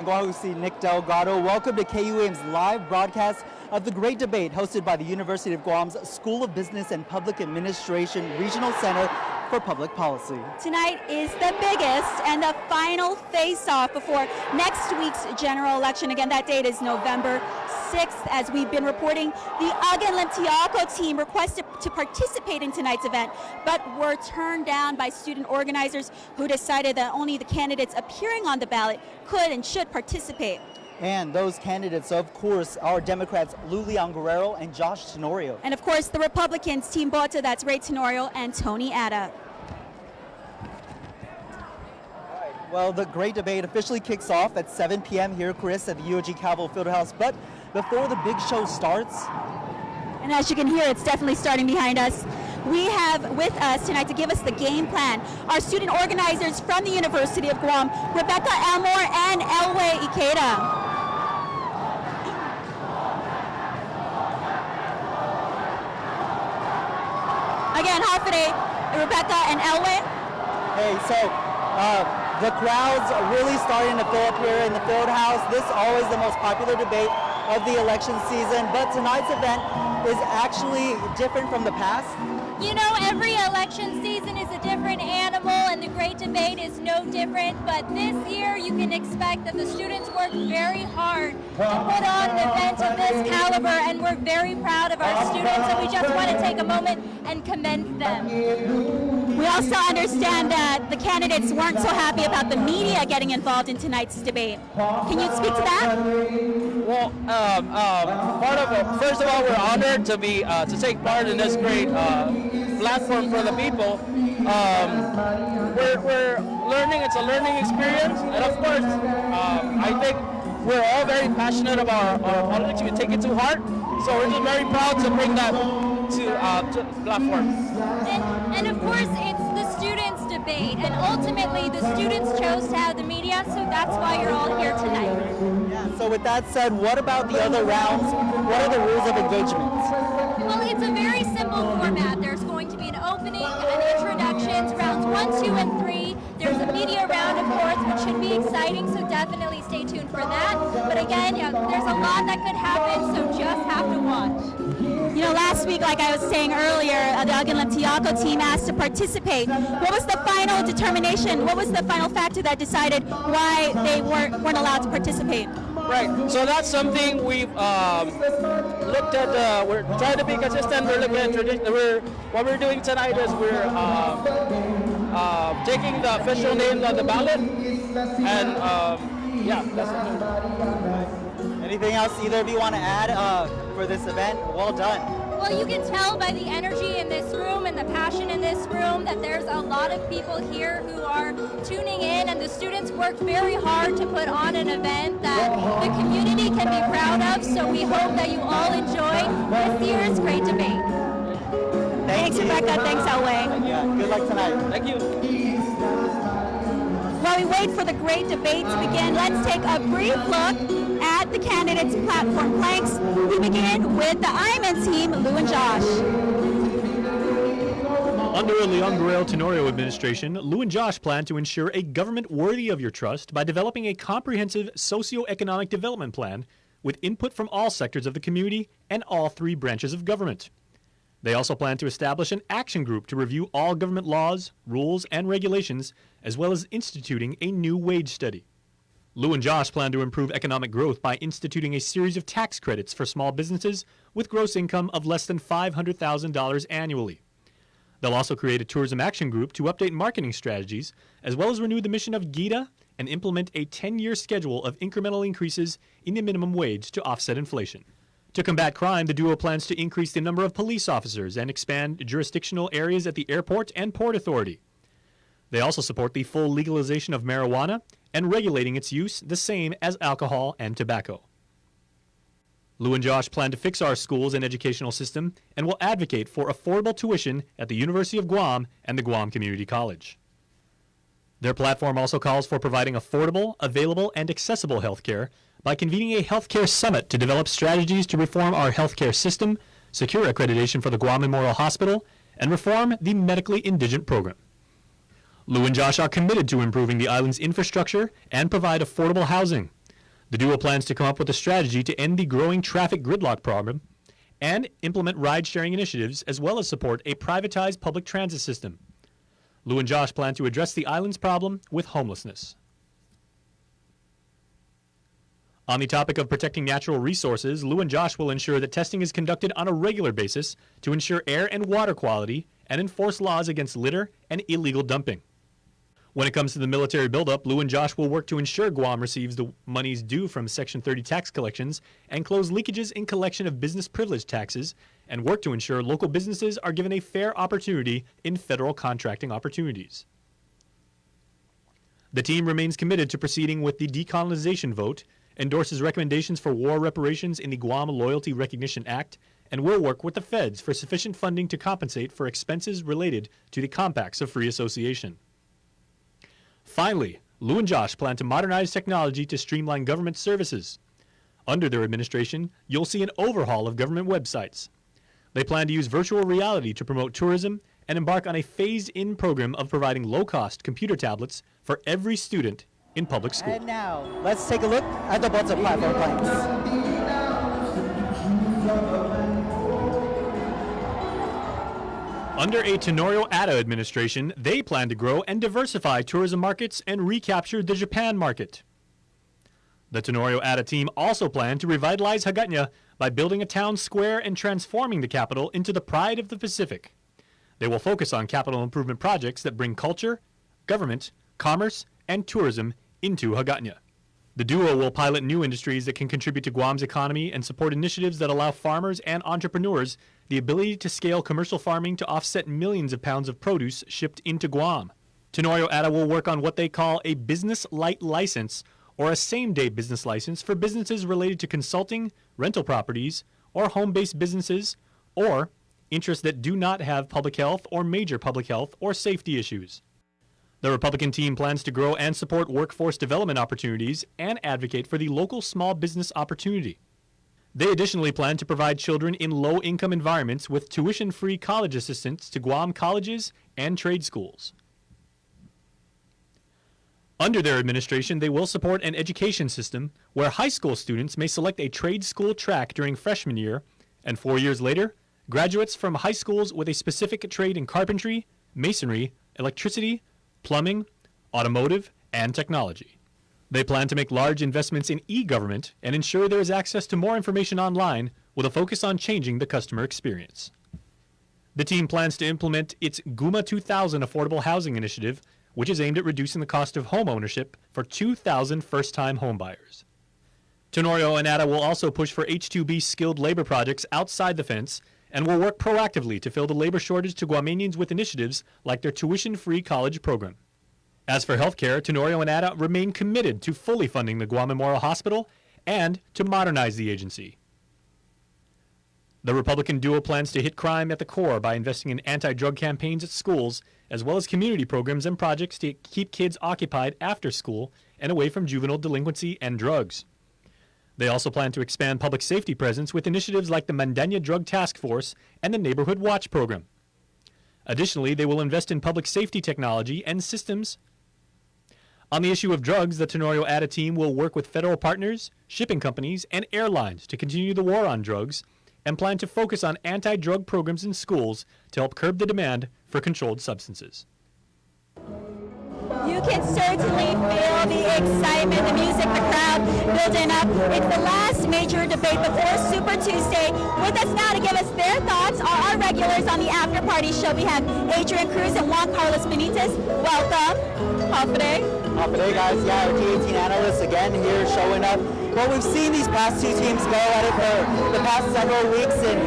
Guahusi Nick Delgado. Welcome to KUAM's live broadcast of the Great Debate hosted by the University of Guam's School of Business and Public Administration Regional Center for Public Policy. Tonight is the biggest and the final face-off before next week's general election. Again, that date is November 6th. As we've been reporting, the Gubernatorial team requested to participate in tonight's event, but were turned down by student organizers who decided that only the candidates appearing on the ballot could and should participate. And those candidates, of course, are Democrats Lou Leon Guerrero and Josh Tenorio. And of course, the Republicans, Team Bota, that's Ray Tenorio and Tony Ada. Well, the Great Debate officially kicks off at 7 p.m. here, Chris, at the UOG Capital Fieldhouse. But before the big show starts... And as you can hear, it's definitely starting behind us. We have with us tonight to give us the game plan our student organizers from the University of Guam, Rebecca Elmore and Elway Ikeda. Again, Hafide, Rebecca and Elway. Hey, so the crowd's really starting to fill up here in the field house. This is always the most popular debate of the election season, but tonight's event is actually different from the past. You know, every election season is a different animal, and the Great Debate is no different, but this year you can expect that the students worked very hard to put on an event of this caliber, and we're very proud of our students, and we just want to take a moment and commend them. We also understand that the candidates weren't so happy about the media getting involved in tonight's debate. Can you speak to that? Well, first of all, we're honored to be to take part in this great platform for the people. We're learning; it's a learning experience, and of course, I think we're all very passionate about our politics. We take it to heart, so we're just very proud to bring that to the platform. And of course, it's the students' debate, and ultimately the students chose to have the media, so that's why you're all here tonight. Yeah, so with that said, what about the other rounds? What are the rules of engagement? Well, it's a very simple format. There's going to be an opening and introductions, rounds 1, 2, and 3. There's a media round, of course, which should be exciting, so definitely stay tuned for that. But again, there's a lot that could happen, so just have to watch. You know, last week, like I was saying earlier, the Gubernatorial team asked to participate. What was the final determination? What was the final factor that decided why they weren't allowed to participate? Right. So that's something we've looked at. We're trying to be consistent. We're looking at tradition. What we're doing tonight is we're taking the official names on the ballot, and yeah, that's it. Anything else either of you want to add for this event? Well done. Well, you can tell by the energy in this room and the passion in this room that there's a lot of people here who are tuning in, and the students worked very hard to put on an event that the community can be proud of, so we hope that you all enjoy this year's Great Debate. Thanks, Rebecca. Thanks, Elway. Yeah, good luck tonight. Thank you. While we wait for the Great Debate to begin, let's take a brief look at the candidates' platform planks. We begin with the Iman team, Lou and Josh. Under a Leon Guerrero Tenorio administration, Lou and Josh plan to ensure a government worthy of your trust by developing a comprehensive socio-economic development plan with input from all sectors of the community and all 3 branches of government. They also plan to establish an action group to review all government laws, rules, and regulations, as well as instituting a new wage study. Lou and Josh plan to improve economic growth by instituting a series of tax credits for small businesses with gross income of less than $500,000 annually. They'll also create a tourism action group to update marketing strategies, as well as renew the mission of GITA and implement a 10-year schedule of incremental increases in the minimum wage to offset inflation. To combat crime, the duo plans to increase the number of police officers and expand jurisdictional areas at the airport and port authority. They also support the full legalization of marijuana and regulating its use the same as alcohol and tobacco. Lou and Josh plan to fix our schools and educational system and will advocate for affordable tuition at the University of Guam and the Guam Community College. Their platform also calls for providing affordable, available, and accessible health care by convening a healthcare summit to develop strategies to reform our healthcare system, secure accreditation for the Guam Memorial Hospital, and reform the medically indigent program. Lou and Josh are committed to improving the island's infrastructure and provide affordable housing. The duo plans to come up with a strategy to end the growing traffic gridlock problem and implement ride-sharing initiatives, as well as support a privatized public transit system. Lou and Josh plan to address the island's problem with homelessness. On the topic of protecting natural resources, Lou and Josh will ensure that testing is conducted on a regular basis to ensure air and water quality and enforce laws against litter and illegal dumping. When it comes to the military buildup, Lou and Josh will work to ensure Guam receives the monies due from Section 30 tax collections and close leakages in collection of business privilege taxes, and work to ensure local businesses are given a fair opportunity in federal contracting opportunities. The team remains committed to proceeding with the decolonization vote, endorses recommendations for war reparations in the Guam Loyalty Recognition Act, and will work with the feds for sufficient funding to compensate for expenses related to the compacts of free association. Finally, Lou and Josh plan to modernize technology to streamline government services. Under their administration, you'll see an overhaul of government websites. They plan to use virtual reality to promote tourism and embark on a phased-in program of providing low-cost computer tablets for every student in public school. And now, let's take a look at the budget platform plans. Under a Tenorio administration, they plan to grow and diversify tourism markets and recapture the Japan market. The Tenorio team also plan to revitalize Hagåtña by building a town square and transforming the capital into the pride of the Pacific. They will focus on capital improvement projects that bring culture, government, commerce, and tourism into Hagåtña. The duo will pilot new industries that can contribute to Guam's economy and support initiatives that allow farmers and entrepreneurs the ability to scale commercial farming to offset millions of pounds of produce shipped into Guam. Tenorio will work on what they call a business light license, or a same-day business license for businesses related to consulting, rental properties, or home-based businesses, or interests that do not have public health or major public health or safety issues. The Republican team plans to grow and support workforce development opportunities and advocate for the local small business opportunity. They additionally plan to provide children in low-income environments with tuition-free college assistance to Guam colleges and trade schools. Under their administration, they will support an education system where high school students may select a trade school track during freshman year, and 4 years later, graduates from high schools with a specific trade in carpentry, masonry, electricity, plumbing, automotive, and technology. They plan to make large investments in e-government and ensure there is access to more information online with a focus on changing the customer experience. The team plans to implement its GUMA 2000 affordable housing initiative, which is aimed at reducing the cost of home ownership for 2,000 first-time homebuyers. Tenorio and will also push for H-2B skilled labor projects outside the fence and will work proactively to fill the labor shortage to Guamanians with initiatives like their tuition-free college program. As for healthcare, Tenorio and remain committed to fully funding the Guam Memorial Hospital and to modernize the agency. The Republican duo plans to hit crime at the core by investing in anti-drug campaigns at schools, as well as community programs and projects to keep kids occupied after school and away from juvenile delinquency and drugs. They also plan to expand public safety presence with initiatives like the Mandanya Drug Task Force and the Neighborhood Watch program. Additionally, they will invest in public safety technology and systems. On the issue of drugs, the Tenorio team will work with federal partners, shipping companies, and airlines to continue the war on drugs, and plan to focus on anti-drug programs in schools to help curb the demand for controlled substances. You can certainly feel the excitement, the music, the crowd building up. It's the last major debate before Super Tuesday. With us now to give us their thoughts are our regulars on the after party show. We have Adrian Cruz and Juan Carlos Benitez. Welcome. Hafide. Hafide, guys. Yeah, our T18 analysts again here showing up. Well, we've seen these past two teams go at it for the past several weeks in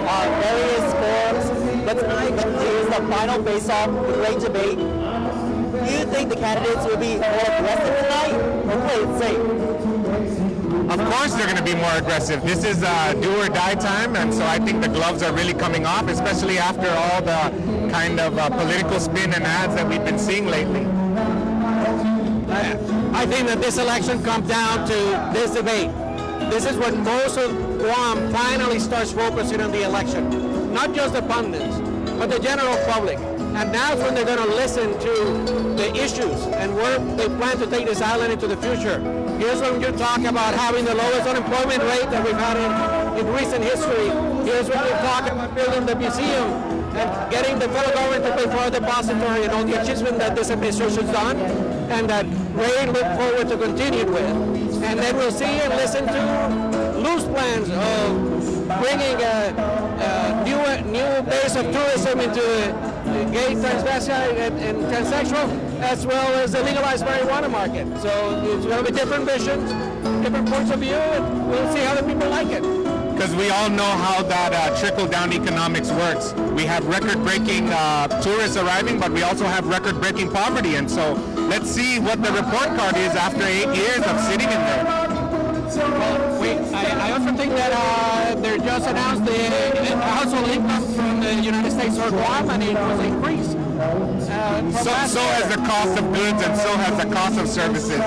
various forums, but tonight is the final face-off, the great debate. Do you think the candidates will be more aggressive tonight or play it safe? Of course they're going to be more aggressive. This is do or die time, and so I think the gloves are really coming off, especially after all the kind of political spin and ads that we've been seeing lately. I think that this election comes down to this debate. This is when most of Guam finally starts focusing on the election. Not just the pundits, but the general public. And now's when they're going to listen to the issues and where they plan to take this island into the future. Here's when you talk about having the lowest unemployment rate that we've had in recent history. Here's when you talk about building the museum and getting the federal government to pay for a depository and all the achievement that this administration's done and that Ray look forward to continue with. And then we'll see and listen to Lou's plans of bringing a new base of tourism into gay, transvestite, and transsexual, as well as the legalized marijuana market. So it's going to be different visions, different points of view, and we'll see how the people like it. Because we all know how that trickle-down economics works. We have record-breaking tourists arriving, but we also have record-breaking poverty. And so let's see what the report card is after 8 years of sitting in there. Well, I also think that they just announced the household income from the United States or Guam, and it was increased. So has the cost of goods, and so has the cost of services.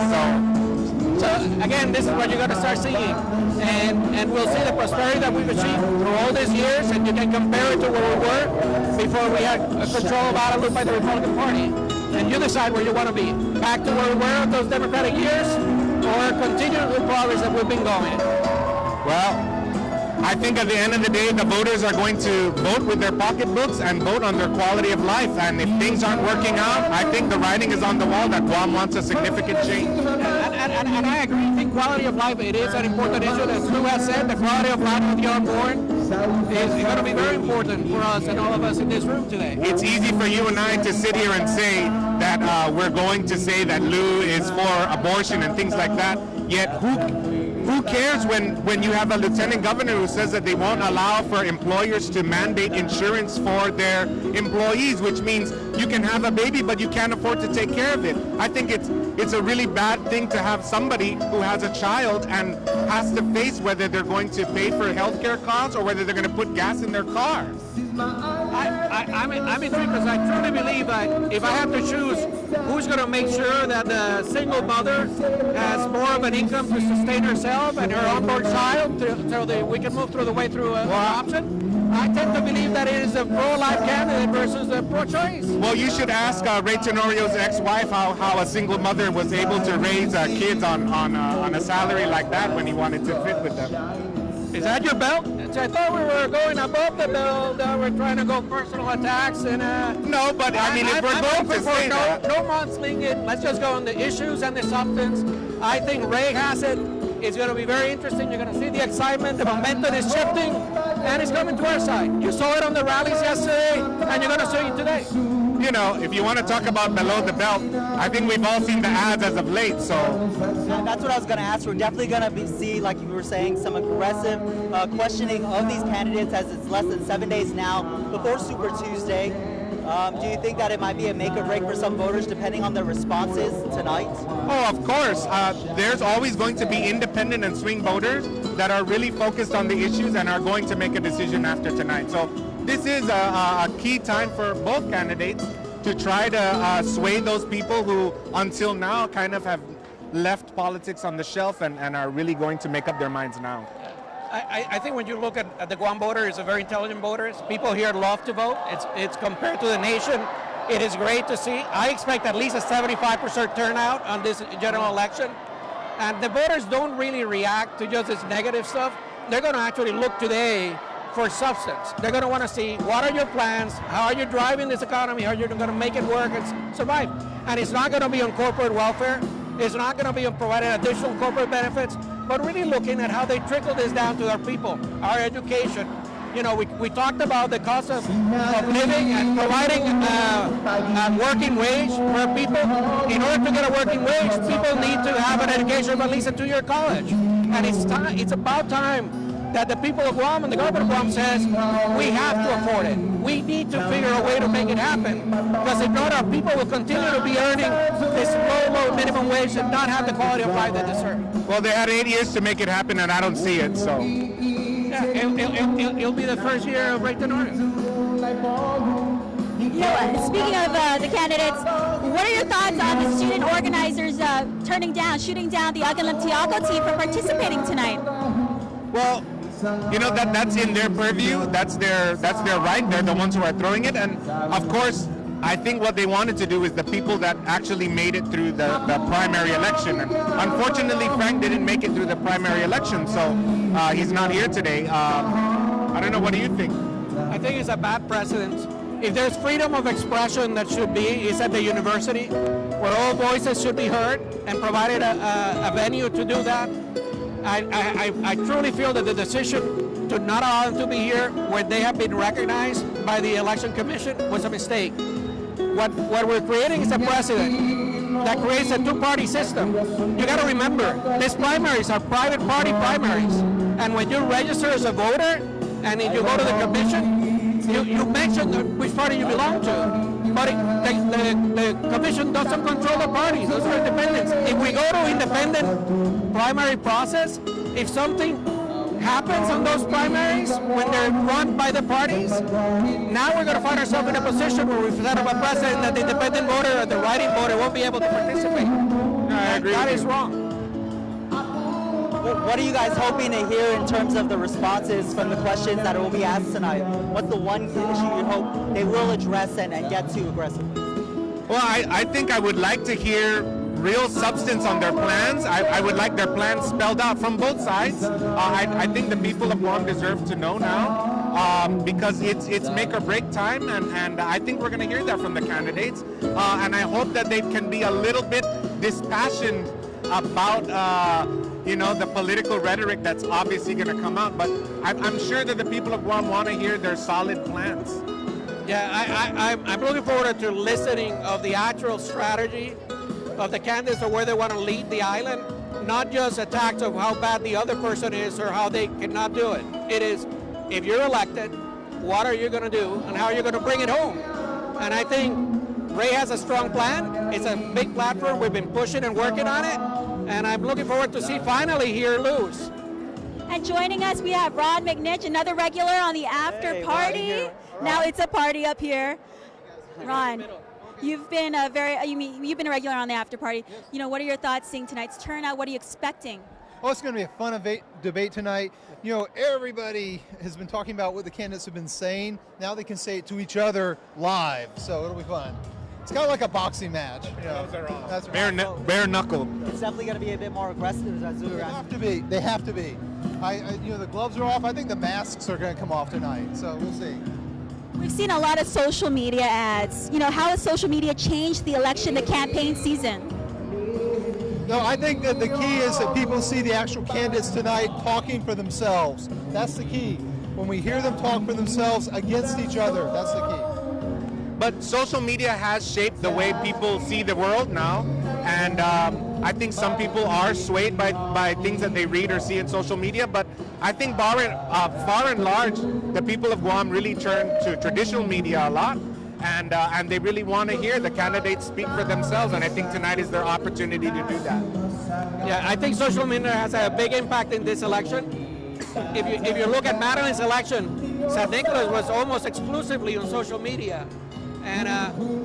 So again, this is what you're going to start seeing. And we'll see the prosperity that we've achieved through all these years, and you can compare it to where we were before we had control of Guadalupe by the Republican Party. And you decide where you want to be. Back to where we were in those Democratic years, or continue the progress that we've been going. Well, I think at the end of the day, the voters are going to vote with their pocketbooks and vote on their quality of life. And if things aren't working out, I think the writing is on the wall that Guam wants a significant change. And I agree. I think quality of life, it is an important issue. As Lou has said, the quality of life of the unborn is going to be very important for us and all of us in this room today. It's easy for you and I to sit here and say that we're going to say that Lou is for abortion and things like that. Yet who cares when you have a lieutenant governor who says that they won't allow for employers to mandate insurance for their employees, which means you can have a baby but you can't afford to take care of it. I think it's a really bad thing to have somebody who has a child and has to face whether they're going to pay for healthcare costs or whether they're going to put gas in their car. I'm intrigued because I truly believe that if I have to choose who's going to make sure that the single mother has more of an income to sustain herself and her unborn child so we can move through the way through an option, I tend to believe that it is a pro-life candidate versus a pro-choice. Well, you should ask Ray Tenorio's ex-wife how a single mother was able to raise kids on a salary like that when he wanted to fit with them. Is that your belt? I thought we were going above the belt. We're trying to go personal attacks and. No, but I mean, if we're going to say that. No mudslinging it. Let's just go on the issues and the substance. I think Ray has it. It's going to be very interesting. You're going to see the excitement. The momentum is shifting, and it's coming to our side. You saw it on the rallies yesterday, and you're going to see it today. You know, if you want to talk about below the belt, I think we've all seen the ads as of late, so. That's what I was going to ask. We're definitely going to see, like you were saying, some aggressive questioning of these candidates as it's less than 7 days now before Super Tuesday. Do you think that it might be a make or break for some voters depending on their responses tonight? Oh, of course. There's always going to be independent and swing voters that are really focused on the issues and are going to make a decision after tonight. So this is a key time for both candidates to try to sway those people who until now kind of have left politics on the shelf and are really going to make up their minds now. I think when you look at the Guam voter, it's a very intelligent voter. People here love to vote. It's compared to the nation. It is great to see. I expect at least a 75% turnout on this general election. And the voters don't really react to just this negative stuff. They're going to actually look today for substance. They're going to want to see what are your plans, how are you driving this economy, how are you going to make it work and survive. And it's not going to be on corporate welfare. It's not going to be on providing additional corporate benefits, but really looking at how they trickle this down to our people, our education. You know, we talked about the cost of living and providing a working wage for people. In order to get a working wage, people need to have an education of at least a 2-year college. And it's about time that the people of Guam and the government of Guam says, we have to afford it. We need to figure a way to make it happen. Because if not, our people will continue to be earning this low minimum wage and not have the quality of life they deserve. Well, they had 8 years to make it happen, and I don't see it, so. Yeah, it'll be the first year of Ray Tenorio. You know, speaking of the candidates, what are your thoughts on the student organizers shooting down the Aguilam-Tiaco team for participating tonight? Well, you know, that's in their purview. That's their right. They're the ones who are throwing it. And of course, I think what they wanted to do is the people that actually made it through the primary election. And unfortunately, Frank didn't make it through the primary election, so he's not here today. I don't know, what do you think? I think it's a bad precedent. If there's freedom of expression that should be, it's at the university, where all voices should be heard and provided a venue to do that. I truly feel that the decision to not allow them to be here where they have been recognized by the election commission was a mistake. What we're creating is a precedent that creates a two-party system. You got to remember, these primaries are private party primaries, and when you register as a voter and if you go to the commission, you mention which party you belong to. But the commission doesn't control the parties; those are independents. If we go to independent primary process, if something happens on those primaries when they're run by the parties, now we're going to find ourselves in a position where we've set up a precedent that the independent voter or the writing voter won't be able to participate. I agree. That is wrong. What are you guys hoping to hear in terms of the responses from the questions that will be asked tonight? What's the one issue you hope they will address and get to aggressively? Well, I think I would like to hear real substance on their plans. I would like their plans spelled out from both sides. I think the people of Guam deserve to know now because it's make or break time, and I think we're going to hear that from the candidates. And I hope that they can be a little bit dispassionate about the political rhetoric that's obviously going to come out. But I'm sure that the people of Guam want to hear their solid plans. Yeah, I'm looking forward to listening of the actual strategy of the candidates or where they want to lead the island, not just attacks of how bad the other person is or how they cannot do it. It is, if you're elected, what are you going to do and how are you going to bring it home? And I think Ray has a strong plan. It's a big platform. We've been pushing and working on it, and I'm looking forward to see finally here lose. And joining us, we have Ron McNitch, another regular on the after party. Now it's a party up here. Ron, you've been a regular on the after party. You know, what are your thoughts seeing tonight's turnout? What are you expecting? Oh, it's going to be a fun debate tonight. You know, everybody has been talking about what the candidates have been saying. Now they can say it to each other live, so it'll be fun. It's kind of like a boxing match. You know. Gloves are off. That's Bare knuckle. It's definitely going to be a bit more aggressive as we They have to be. They have to be. The gloves are off. I think the masks are going to come off tonight, so we'll see. We've seen a lot of social media ads. You know, how has social media changed the election, the campaign season? No, I think that the key is that people see the actual candidates tonight talking for themselves. That's the key. When we hear them talk for themselves against each other, that's the key. But social media has shaped the way people see the world now, and I think some people are swayed by things that they read or see in social media, but I think far and large, the people of Guam really turn to traditional media a lot, and they really want to hear the candidates speak for themselves, and I think tonight is their opportunity to do that. Yeah, I think social media has a big impact in this election. If you look at Madeline's election, St. Nicholas was almost exclusively on social media. And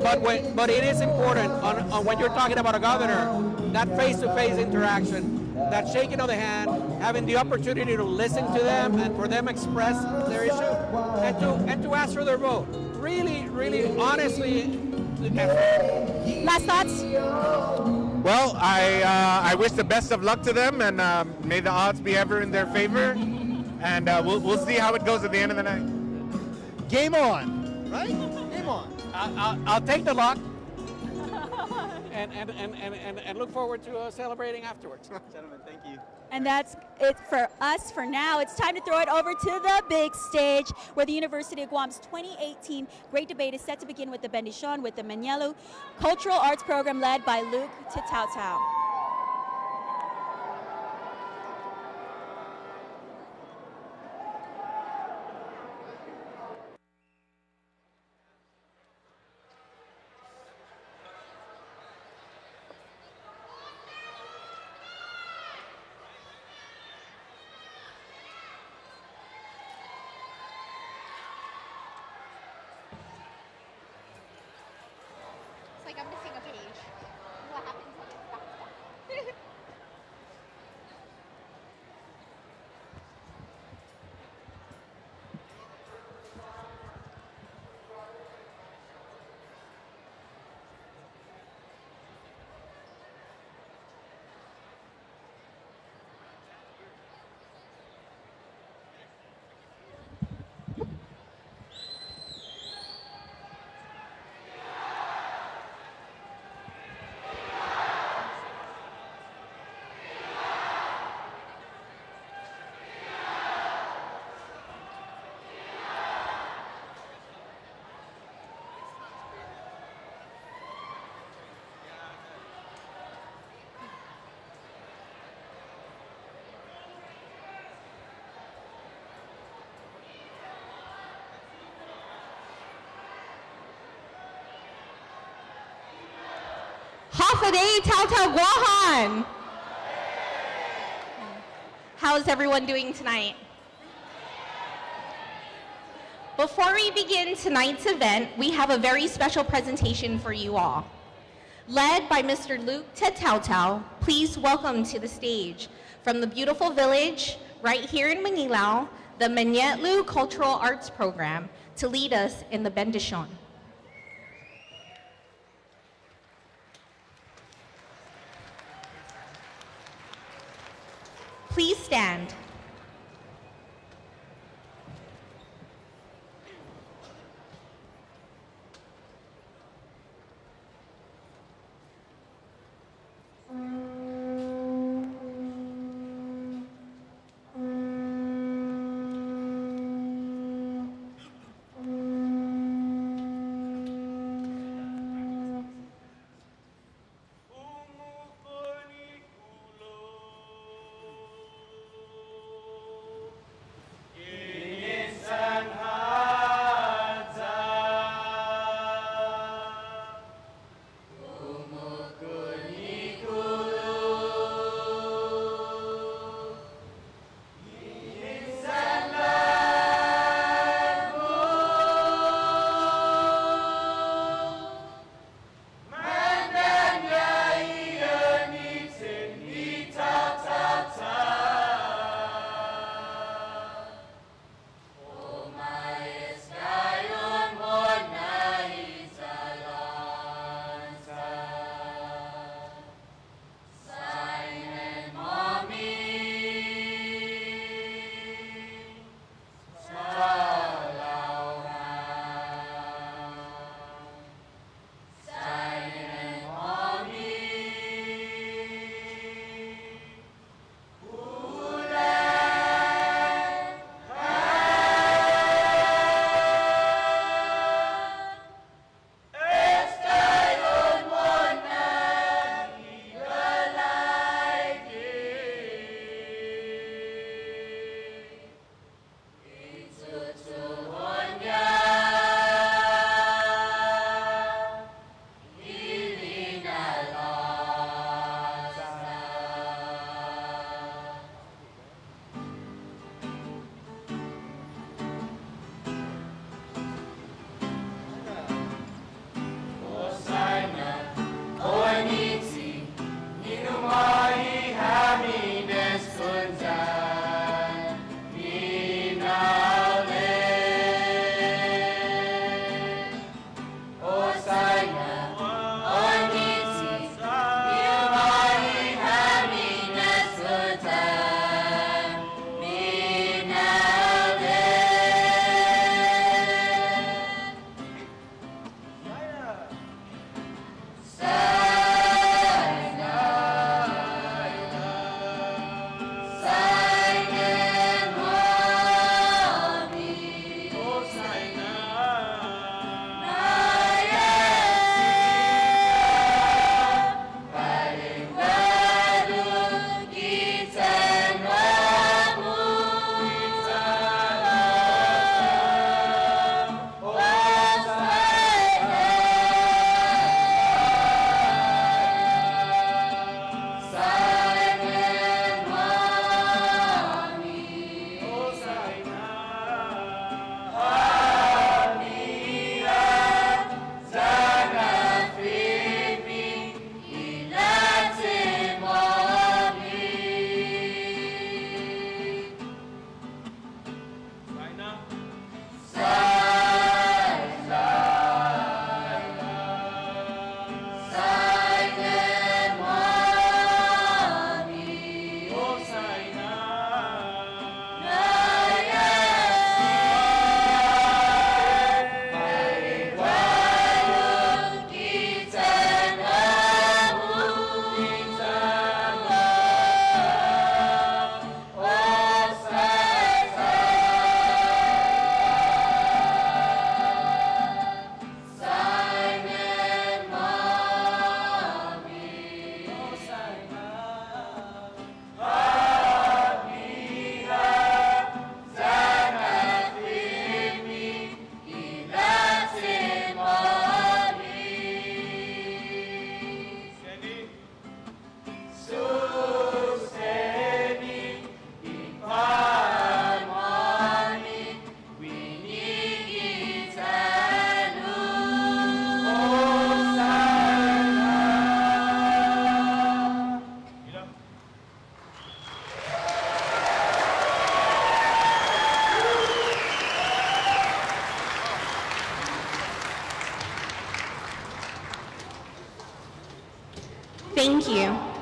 but it is important on when you're talking about a governor, that face-to-face interaction, that shaking of the hand, having the opportunity to listen to them and for them express their issue and to ask for their vote. Really, really, honestly. Last thoughts? Well, I wish the best of luck to them, and may the odds be ever in their favor. And we'll see how it goes at the end of the night. Game on, right? Game on. I'll take the luck and look forward to celebrating afterwards. Gentlemen, thank you. And that's it for us for now. It's time to throw it over to the big stage where the University of Guam's 2018 Great Debate is set to begin with the Bendición with the Manielu Cultural Arts Program led by Luke Titautau. Like I'm missing a page. What happens when it's back to back? Today, Tao Guahan. How's everyone doing tonight? Before we begin tonight's event, we have a very special presentation for you all. Led by Mr. Luke Tao, please welcome to the stage from the beautiful village right here in Manilao, the Manyetlu Cultural Arts Program, to lead us in the bendition. Please stand.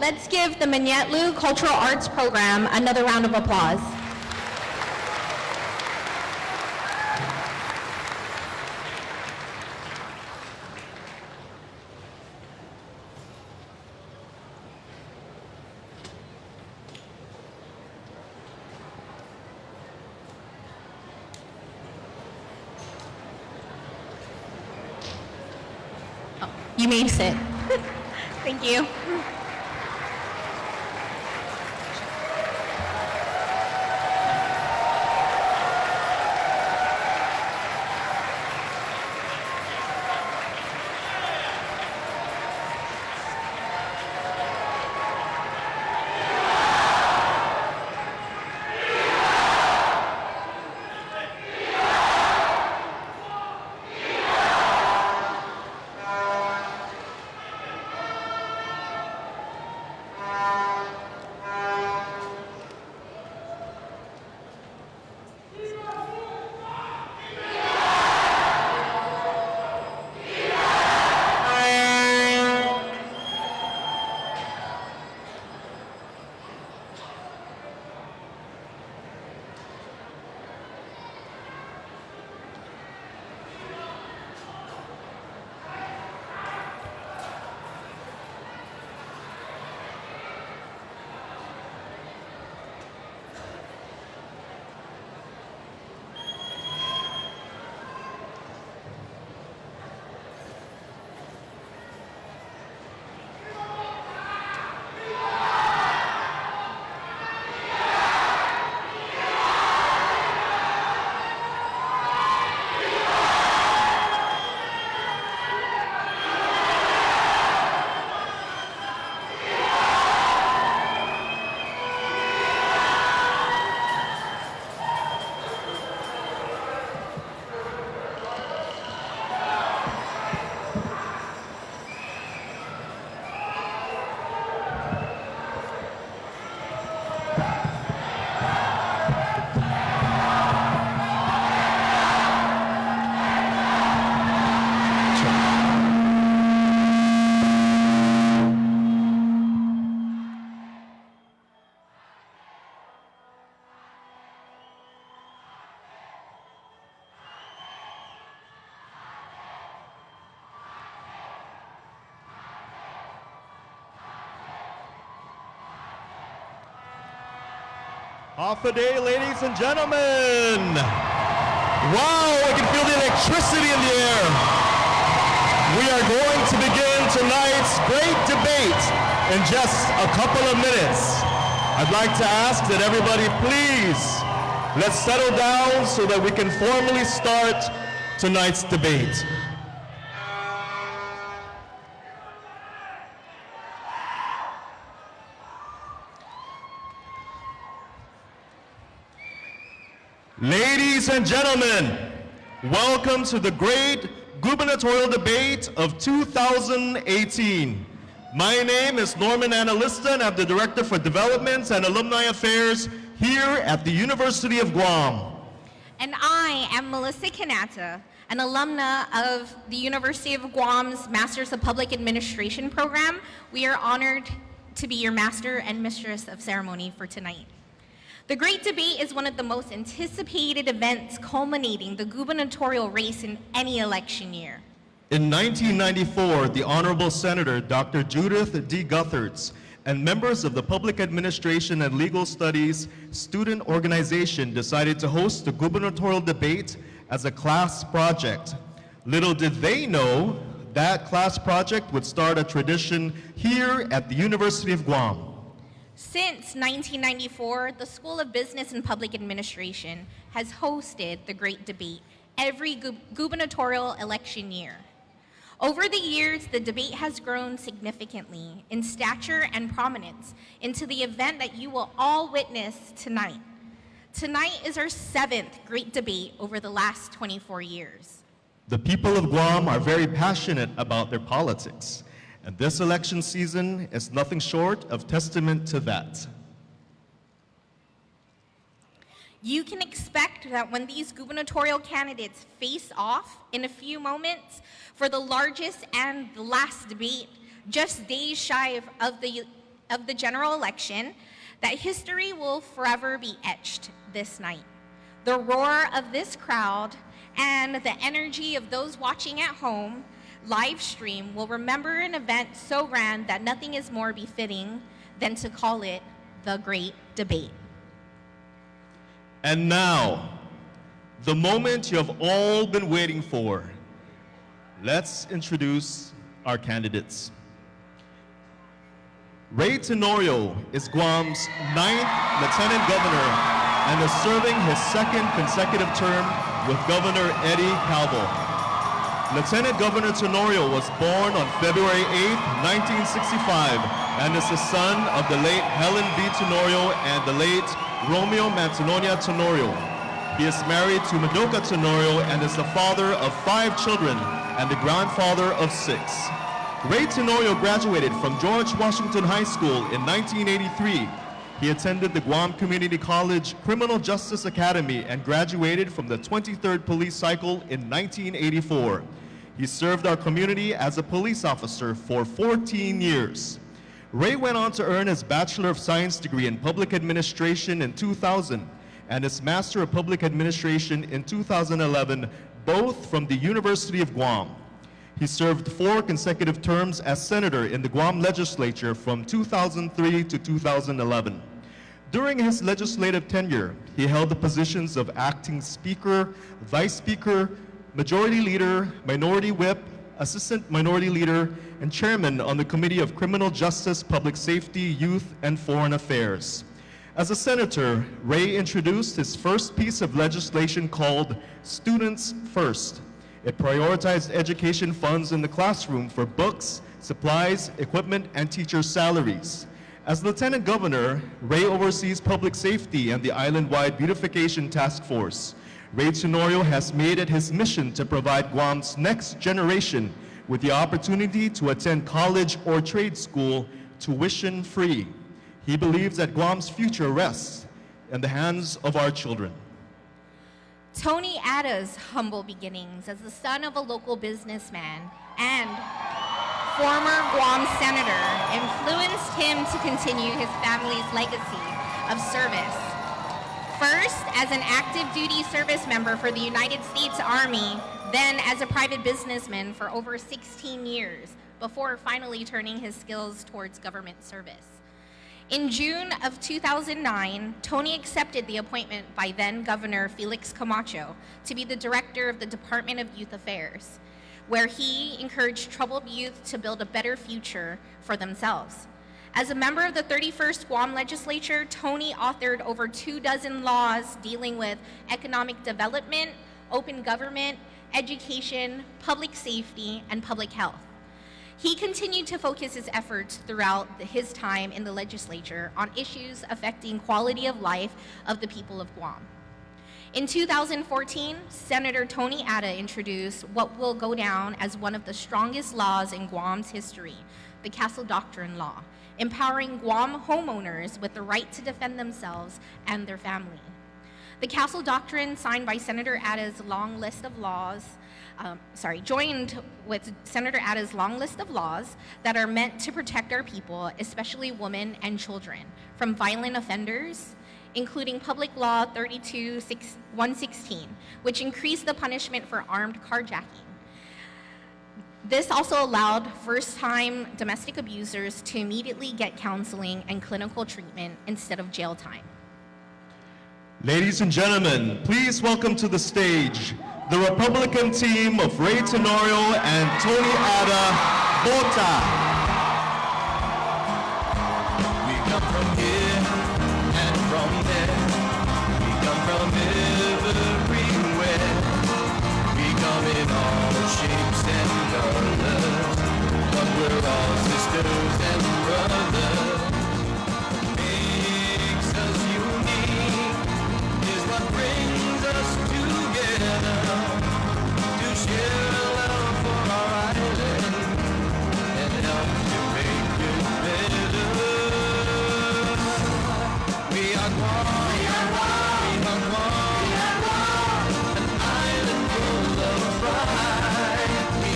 let's give the Manetlu Cultural Arts Program another round of applause. You may sit. Thank you. Off the day, ladies and gentlemen. Wow, I can feel the electricity in the air. We are going to begin tonight's great debate in just a couple of minutes. I'd like to ask that everybody please, let's settle down so that we can formally start tonight's debate. Ladies and gentlemen, welcome to the great gubernatorial debate of 2018. My name is Norman Analista, and I'm the Director for Development and Alumni Affairs here at the University of Guam. And I am Melissa Kanata, an alumna of the University of Guam's Masters of Public Administration program. We are honored to be your Master and Mistress of Ceremony for tonight. The Great Debate is one of the most anticipated events culminating the gubernatorial race in any election year. In 1994, the Honorable Senator Dr. Judith D. Gutherts and members of the Public Administration and Legal Studies student organization decided to host the gubernatorial debate as a class project. Little did they know that class project would start a tradition here at the University of Guam. Since 1994, the School of Business and Public Administration has hosted the Great Debate every gubernatorial election year. Over the years, the debate has grown significantly in stature and prominence into the event that you will all witness tonight. Tonight is our 7th Great Debate over the last 24 years. The people of Guam are very passionate about their politics, and this election season is nothing short of testament to that. You can expect that when these gubernatorial candidates face off in a few moments for the largest and the last debate, just days shy of the of the general election that history will forever be etched this night. The roar of this crowd and the energy of those watching at home live stream will remember an event so grand that nothing is more befitting than to call it the Great Debate. And now, the moment you have all been waiting for. Let's introduce our candidates. Ray Tenorio is Guam's 9th Lieutenant Governor and is serving his 2nd consecutive term with Governor Eddie Calvo. Lieutenant Governor Tenorio was born on February 8, 1965, and is the son of the late Helen B. Tenorio and the late Romeo Mantinonia Tenorio. He is married to Madoka Tenorio and is the father of 5 children and the grandfather of 6. Ray Tenorio graduated from George Washington High School in 1983. He attended the Guam Community College Criminal Justice Academy and graduated from the 23rd Police Cycle in 1984. He served our community as a police officer for 14 years. Ray went on to earn his Bachelor of Science degree in Public Administration in 2000 and his Master of Public Administration in 2011, both from the University of Guam. He served 4 consecutive terms as senator in the Guam legislature from 2003 to 2011. During his legislative tenure, he held the positions of acting speaker, vice speaker, majority leader, minority whip, assistant minority leader, and chairman on the Committee of Criminal Justice, Public Safety, Youth, and Foreign Affairs. As a senator, Ray introduced his first piece of legislation called Students First. It prioritized education funds in the classroom for books, supplies, equipment, and teacher salaries. As Lieutenant Governor, Ray oversees public safety and the island-wide beautification task force. Ray Tenorio has made it his mission to provide Guam's next generation with the opportunity to attend college or trade school tuition-free. He believes that Guam's future rests in the hands of our children. Tony Atta's humble beginnings as the son of a local businessman and former Guam senator influenced him to continue his family's legacy of service. First, as an active duty service member for the United States Army, then as a private businessman for over 16 years, before finally turning his skills towards government service. In June of 2009, Tony accepted the appointment by then Governor Felix Camacho to be the director of the Department of Youth Affairs, where he encouraged troubled youth to build a better future for themselves. As a member of the 31st Guam legislature, Tony authored over 24 laws dealing with economic development, open government, education, public safety, and public health. He continued to focus his efforts throughout his time in the legislature on issues affecting quality of life of the people of Guam. In 2014, Senator Tony Atta introduced what will go down as one of the strongest laws in Guam's history, the Castle Doctrine Law, empowering Guam homeowners with the right to defend themselves and their family. The Castle Doctrine, signed by Senator Atta's long list of laws, joined with Senator Atta's long list of laws that are meant to protect our people, especially women and children, from violent offenders, including Public Law 32-116, which increased the punishment for armed carjacking. This also allowed first-time domestic abusers to immediately get counseling and clinical treatment instead of jail time. Ladies and gentlemen, please welcome to the stage the Republican team of Ray Tenorio and Tony Atta Bota. We come from here and from there. We come from everywhere. We come in all shapes and colors, but we're all sisters and brothers. What makes us unique is what brings us together to share love for our island and help to make it better. We are Guam, we are Guam, an island full of pride. We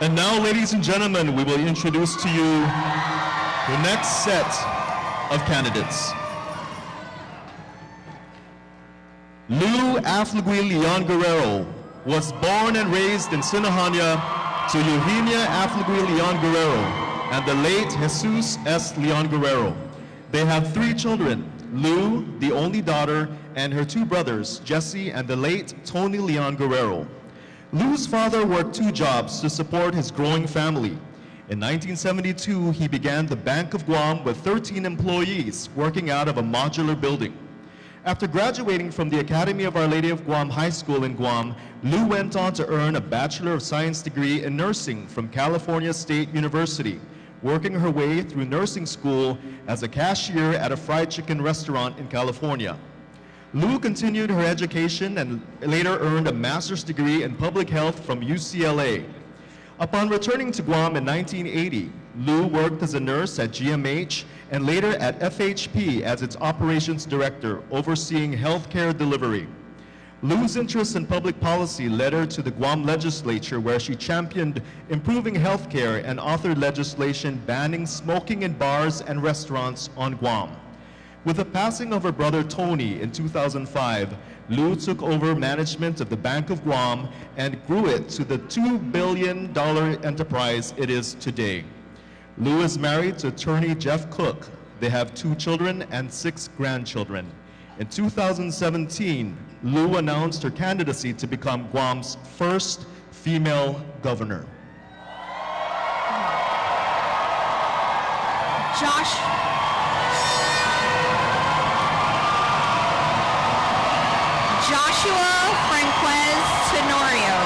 And now, ladies and gentlemen, we will introduce to you the next set of candidates. Lou Leon Guerrero was born and raised in Sinohanya to Eugenia Leon Guerrero and the late Jesus S. Leon Guerrero. They have 3 children, Lou, the only daughter, and her 2 brothers, Jesse and the late Tony Leon Guerrero. Lou's father worked 2 jobs to support his growing family. In 1972, he began the Bank of Guam with 13 employees working out of a modular building. After graduating from the Academy of Our Lady of Guam High School in Guam, Lou went on to earn a Bachelor of Science degree in nursing from California State University, working her way through nursing school as a cashier at a fried chicken restaurant in California. Lou continued her education and later earned a master's degree in public health from UCLA. Upon returning to Guam in 1980, Lou worked as a nurse at GMH and later at FHP as its operations director, overseeing healthcare delivery. Lou's interest in public policy led her to the Guam legislature, where she championed improving healthcare and authored legislation banning smoking in bars and restaurants on Guam. With the passing of her brother Tony in 2005, Lou took over management of the Bank of Guam and grew it to the $2 billion enterprise it is today. Lou is married to attorney Jeff Cook. They have 2 children and 6 grandchildren. In 2017, Lou announced her candidacy to become Guam's first female governor. Joshua Franquez Tenorio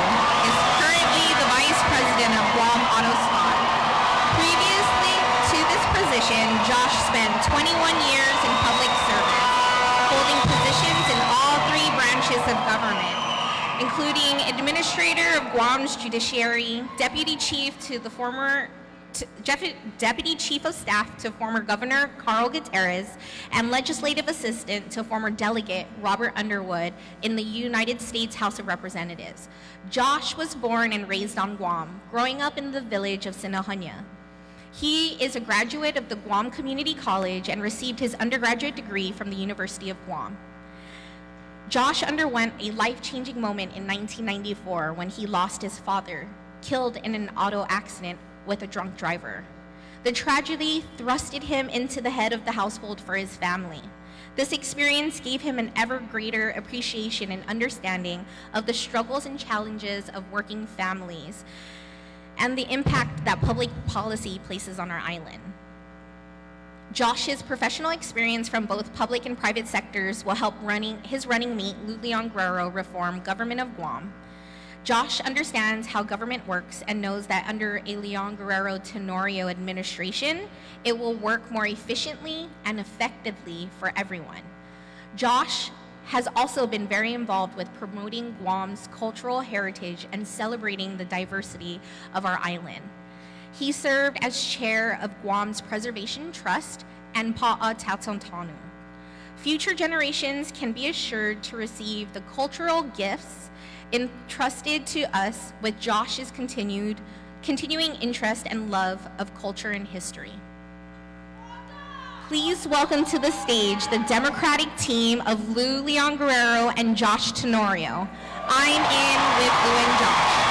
is currently the Vice President of Guam Auto Spa. Previously to this position, Josh spent 21 years in public service, holding positions in all 3 branches of government, including Administrator of Guam's Judiciary, Deputy Chief of Staff to former Governor Carl Gutierrez, and Legislative Assistant to former Delegate Robert Underwood in the United States House of Representatives. Josh was born and raised on Guam, growing up in the village of Sinohanya. He is a graduate of the Guam Community College and received his undergraduate degree from the University of Guam. Josh underwent a life-changing moment in 1994 when he lost his father, killed in an auto accident with a drunk driver. The tragedy thrusted him into the head of the household for his family. This experience gave him an ever greater appreciation and understanding of the struggles and challenges of working families and the impact that public policy places on our island. Josh's professional experience from both public and private sectors will help his running mate, Lou Leon Guerrero, reform government of Guam. Josh understands how government works and knows that under a Leon Guerrero Tenorio administration, it will work more efficiently and effectively for everyone. Josh has also been very involved with promoting Guam's cultural heritage and celebrating the diversity of our island. He served as chair of Guam's Preservation Trust and Pa'a Tautantanu. Future generations can be assured to receive the cultural gifts entrusted to us with Josh's continuing interest and love of culture and history. Please welcome to the stage the Democratic team of Lou Leon Guerrero and Josh Tenorio. I'm in with Lou and Josh.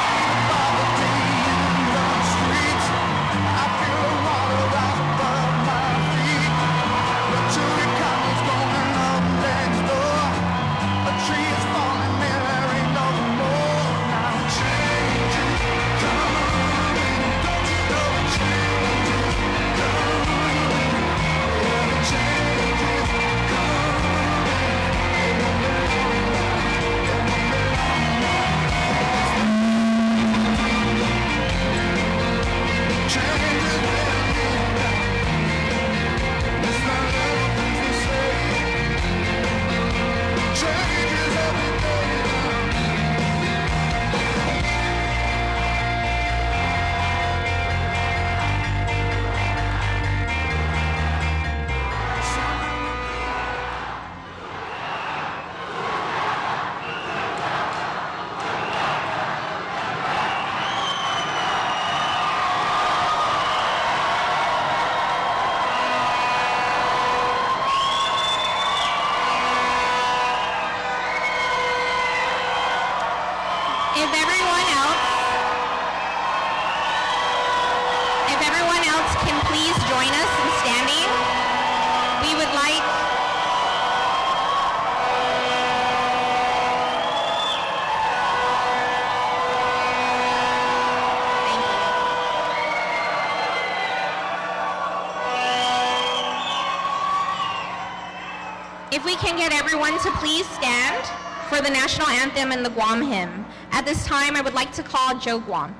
If we can get everyone to please stand for the national anthem and the Guam hymn. At this time, I would like to call Joe Guam.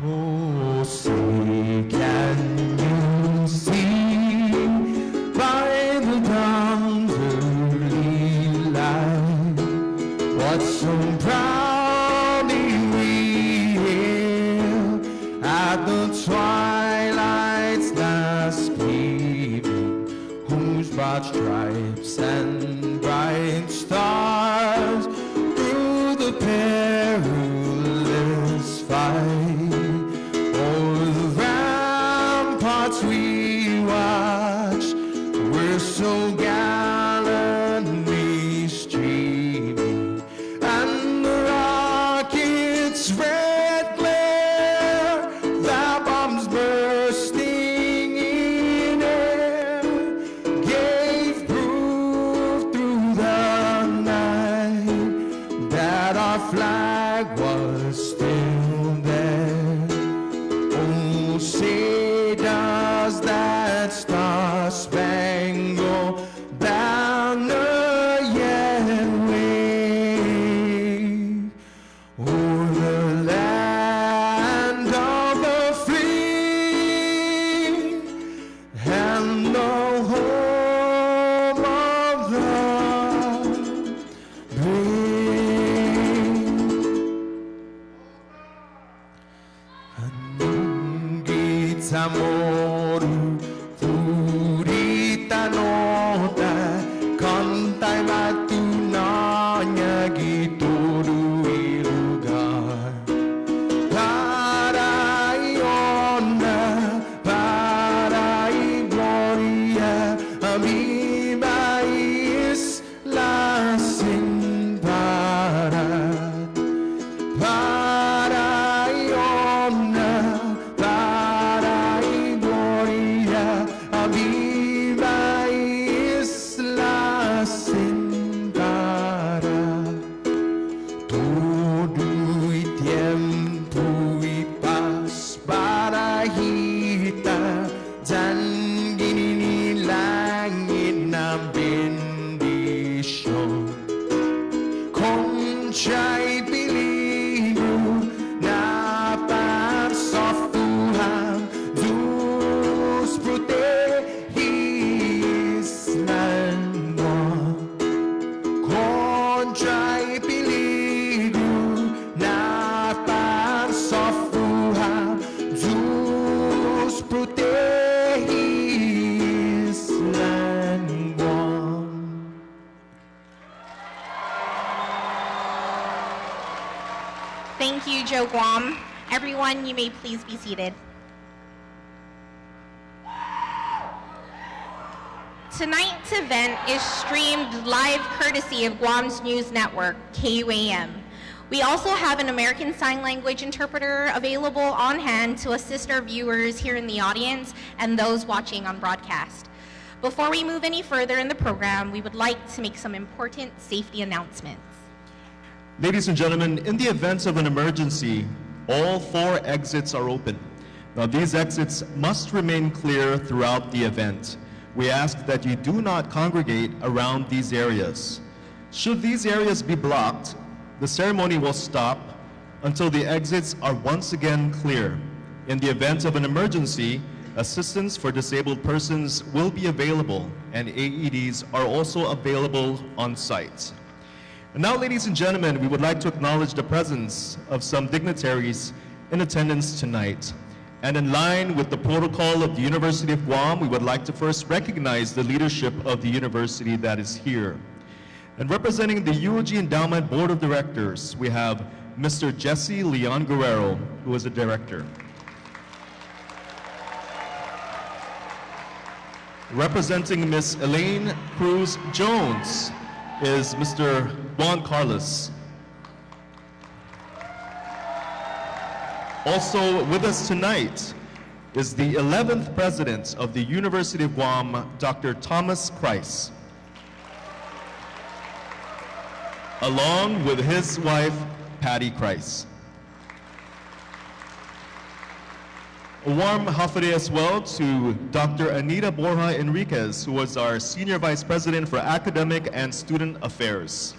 Oh, say can you see by the dawn's early light what so proudly we hailed at the twilight's last gleaming, whose broad stripes and bright stars through the perilous fight o'er the ramparts we watch, we're so gallantly streaming, and the rocket's red glare, the bombs bursting in air, gave proof through the night that our flag was still there. Oh, say does that star-spangled banner yet wave o'er the land of the free and the home of the brave. Anunggit amoru purita nota kantai matunanya gitoru ilugar para iona para gloria amiba isla sin parat para iona para gloria amiba isla sin parat. Todo y tiempo y paz para hita dan gini langit na bendisyon. Conchay peligro na sa Tuhan, Diyos protehis mo. Conchay peligro na sa Tuhan, Diyos protehis mo. Thank you, Joe Guam. Everyone, you may please be seated. Tonight's event is streamed live courtesy of Guam's news network, KUAM. We also have an American Sign Language interpreter available on hand to assist our viewers here in the audience and those watching on broadcast. Before we move any further in the program, we would like to make some important safety announcements. Ladies and gentlemen, in the event of an emergency, all 4 exits are open. Now, these exits must remain clear throughout the event. We ask that you do not congregate around these areas. Should these areas be blocked, the ceremony will stop until the exits are once again clear. In the event of an emergency, assistance for disabled persons will be available, and AEDs are also available on site. And now, ladies and gentlemen, we would like to acknowledge the presence of some dignitaries in attendance tonight. And in line with the protocol of the University of Guam, we would like to first recognize the leadership of the university that is here. And representing the UOG Endowment Board of Directors, we have Mr. Jesse Leon Guerrero, who is the director. Representing Ms. Elaine Cruz Jones is Mr. Juan Carlos. Also with us tonight is the 11th President of the University of Guam, Dr. Thomas Price, along with his wife, Patty Price. A warm hafade as well to Dr. Anita Borja Enriquez, who was our Senior Vice President for Academic and Student Affairs.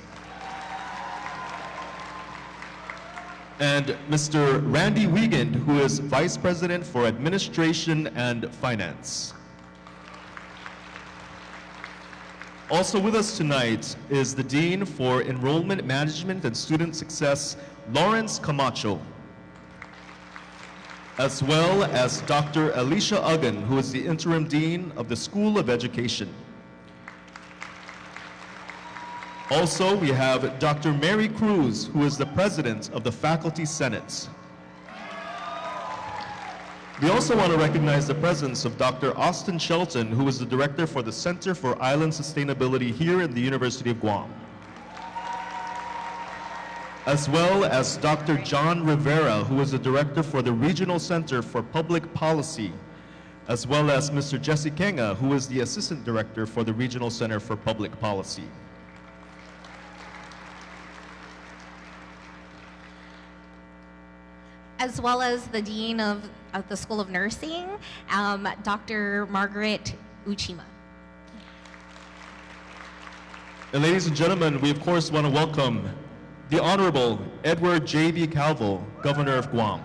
And Mr. Randy Wiegand, who is Vice President for Administration and Finance. Also with us tonight is the Dean for Enrollment Management and Student Success, Lawrence Camacho, as well as Dr. Alicia Uggan, who is the Interim Dean of the School of Education. Also, we have Dr. Mary Cruz, who is the President of the Faculty Senate. We also want to recognize the presence of Dr. Austin Shelton, who is the Director for the Center for Island Sustainability here at the University of Guam. As well as Dr. John Rivera, who is the Director for the Regional Center for Public Policy, as well as Mr. Jesse Kenga, who is the Assistant Director for the Regional Center for Public Policy. As well as the Dean of the School of Nursing, Dr. Margaret Uchima. And ladies and gentlemen, we of course want to welcome the Honorable Edward J.B. Calvo, Governor of Guam.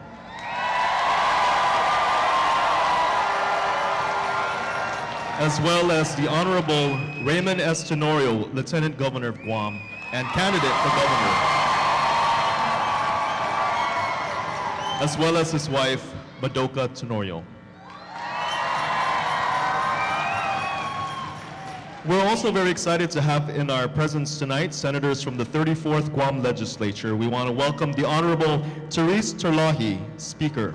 As well as the Honorable Raymond S. Tenorio, Lieutenant Governor of Guam and candidate for governor. As well as his wife, Madoka Tenorio. We're also very excited to have in our presence tonight senators from the 34th Guam Legislature. We want to welcome the Honorable Therese Terlahi, Speaker.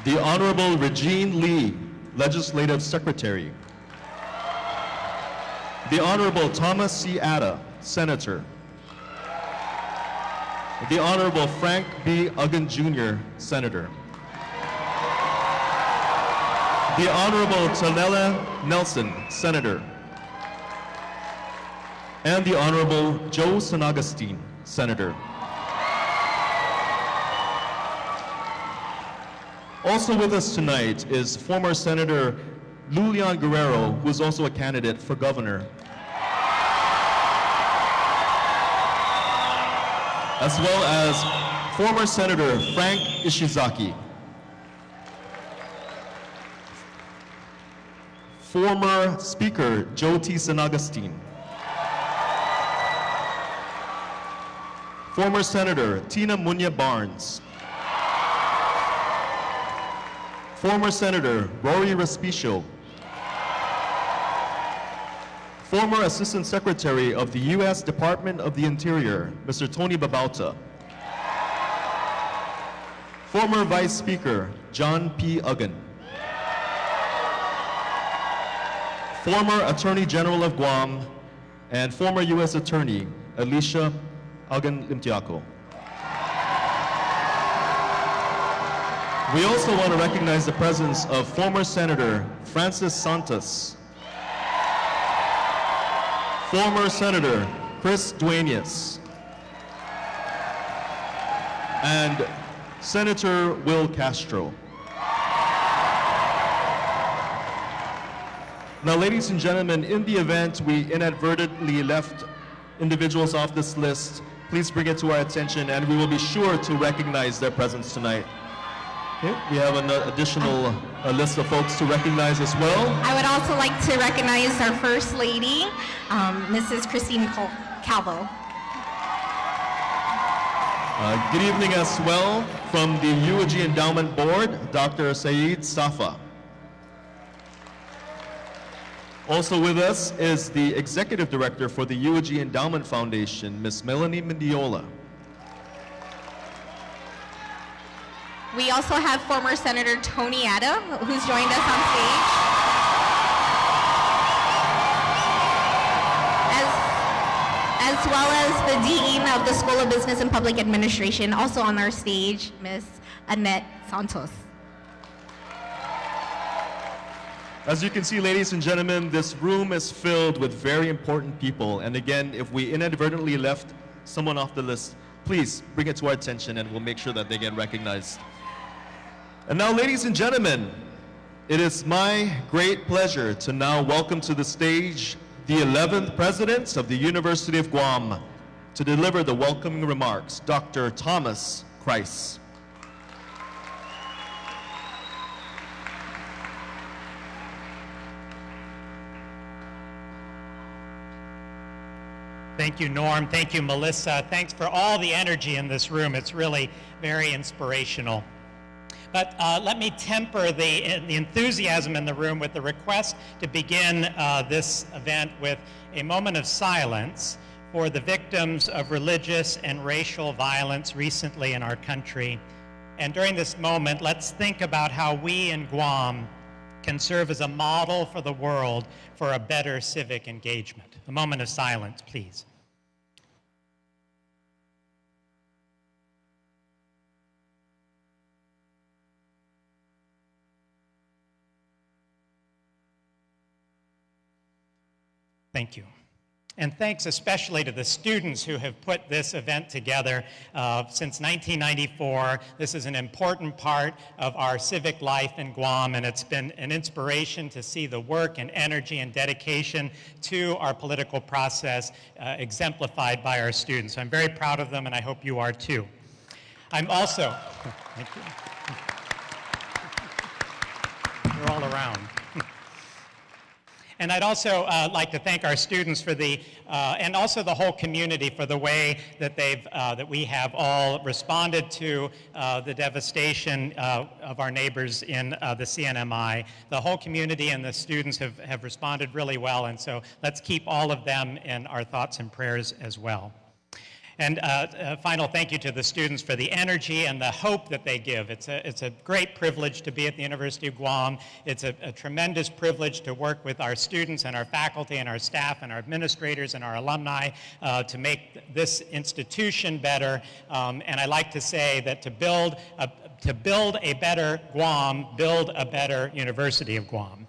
The Honorable Regine Lee, Legislative Secretary. The Honorable Thomas C. Atta, Senator. The Honorable Frank B. Uggan Jr., Senator. The Honorable Tanella Nelson, Senator. And the Honorable Joe San Agustin, Senator. Also with us tonight is former Senator Lou Leon Guerrero, who is also a candidate for governor. As well as former Senator Frank Ishizaki. Former Speaker Joe T. San Agustin. Former Senator Tina Munya Barnes. Former Senator Rory Respicio. Former Assistant Secretary of the U.S. Department of the Interior, Mr. Tony Babauta. Former Vice Speaker, John P. Uggan. Former Attorney General of Guam and former U.S. Attorney, Alicia Uggan Limtiaco. We also want to recognize the presence of former Senator Francis Santos. Former Senator Chris Duenas. And Senator Will Castro. Now, ladies and gentlemen, in the event we inadvertently left individuals off this list, please bring it to our attention and we will be sure to recognize their presence tonight. Okay, we have an additional list of folks to recognize as well. I would also like to recognize our First Lady, Mrs. Christine Calvo. Good evening as well from the UOG Endowment Board, Dr. Saeed Safa. Also with us is the Executive Director for the UOG Endowment Foundation, Ms. Melanie Mendiola. We also have former Senator Tony Atta, who's joined us on stage. As well as the Dean of the School of Business and Public Administration, also on our stage, Ms. Annette Santos. As you can see, ladies and gentlemen, this room is filled with very important people. And again, if we inadvertently left someone off the list, please bring it to our attention and we'll make sure that they get recognized. And now, ladies and gentlemen, it is my great pleasure to now welcome to the stage the 11th President of the University of Guam to deliver the welcoming remarks, Dr. Thomas Christ. Thank you, Norm. Thank you, Melissa. Thanks for all the energy in this room. It's really very inspirational. But let me temper the enthusiasm in the room with the request to begin this event with a moment of silence for the victims of religious and racial violence recently in our country. And during this moment, let's think about how we in Guam can serve as a model for the world for a better civic engagement. A moment of silence, please. Thank you. And thanks especially to the students who have put this event together since 1994. This is an important part of our civic life in Guam, and it's been an inspiration to see the work and energy and dedication to our political process exemplified by our students. So I'm very proud of them, and I hope you are too. I'm also, thank you. You're all around. And I'd also like to thank our students for the, and also the whole community for the way that that we have all responded to the devastation of our neighbors in the CNMI. The whole community and the students have responded really well, and so let's keep all of them in our thoughts and prayers as well. And a final thank you to the students for the energy and the hope that they give. It's a great privilege to be at the University of Guam. It's a tremendous privilege to work with our students and our faculty and our staff and our administrators and our alumni to make this institution better. And I like to say that to build a better Guam, build a better University of Guam.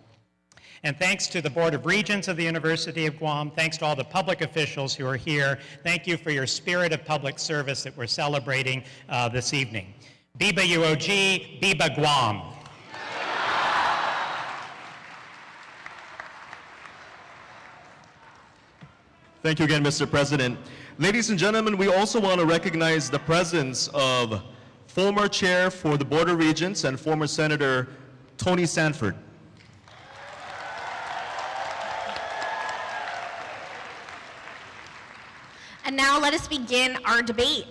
And thanks to the Board of Regents of the University of Guam, thanks to all the public officials who are here, thank you for your spirit of public service that we're celebrating this evening. Biba UOG, Biba Guam. Thank you again, Mr. President. Ladies and gentlemen, we also want to recognize the presence of former Chair for the Board of Regents and former Senator Tony Sanford. And now let us begin our debate.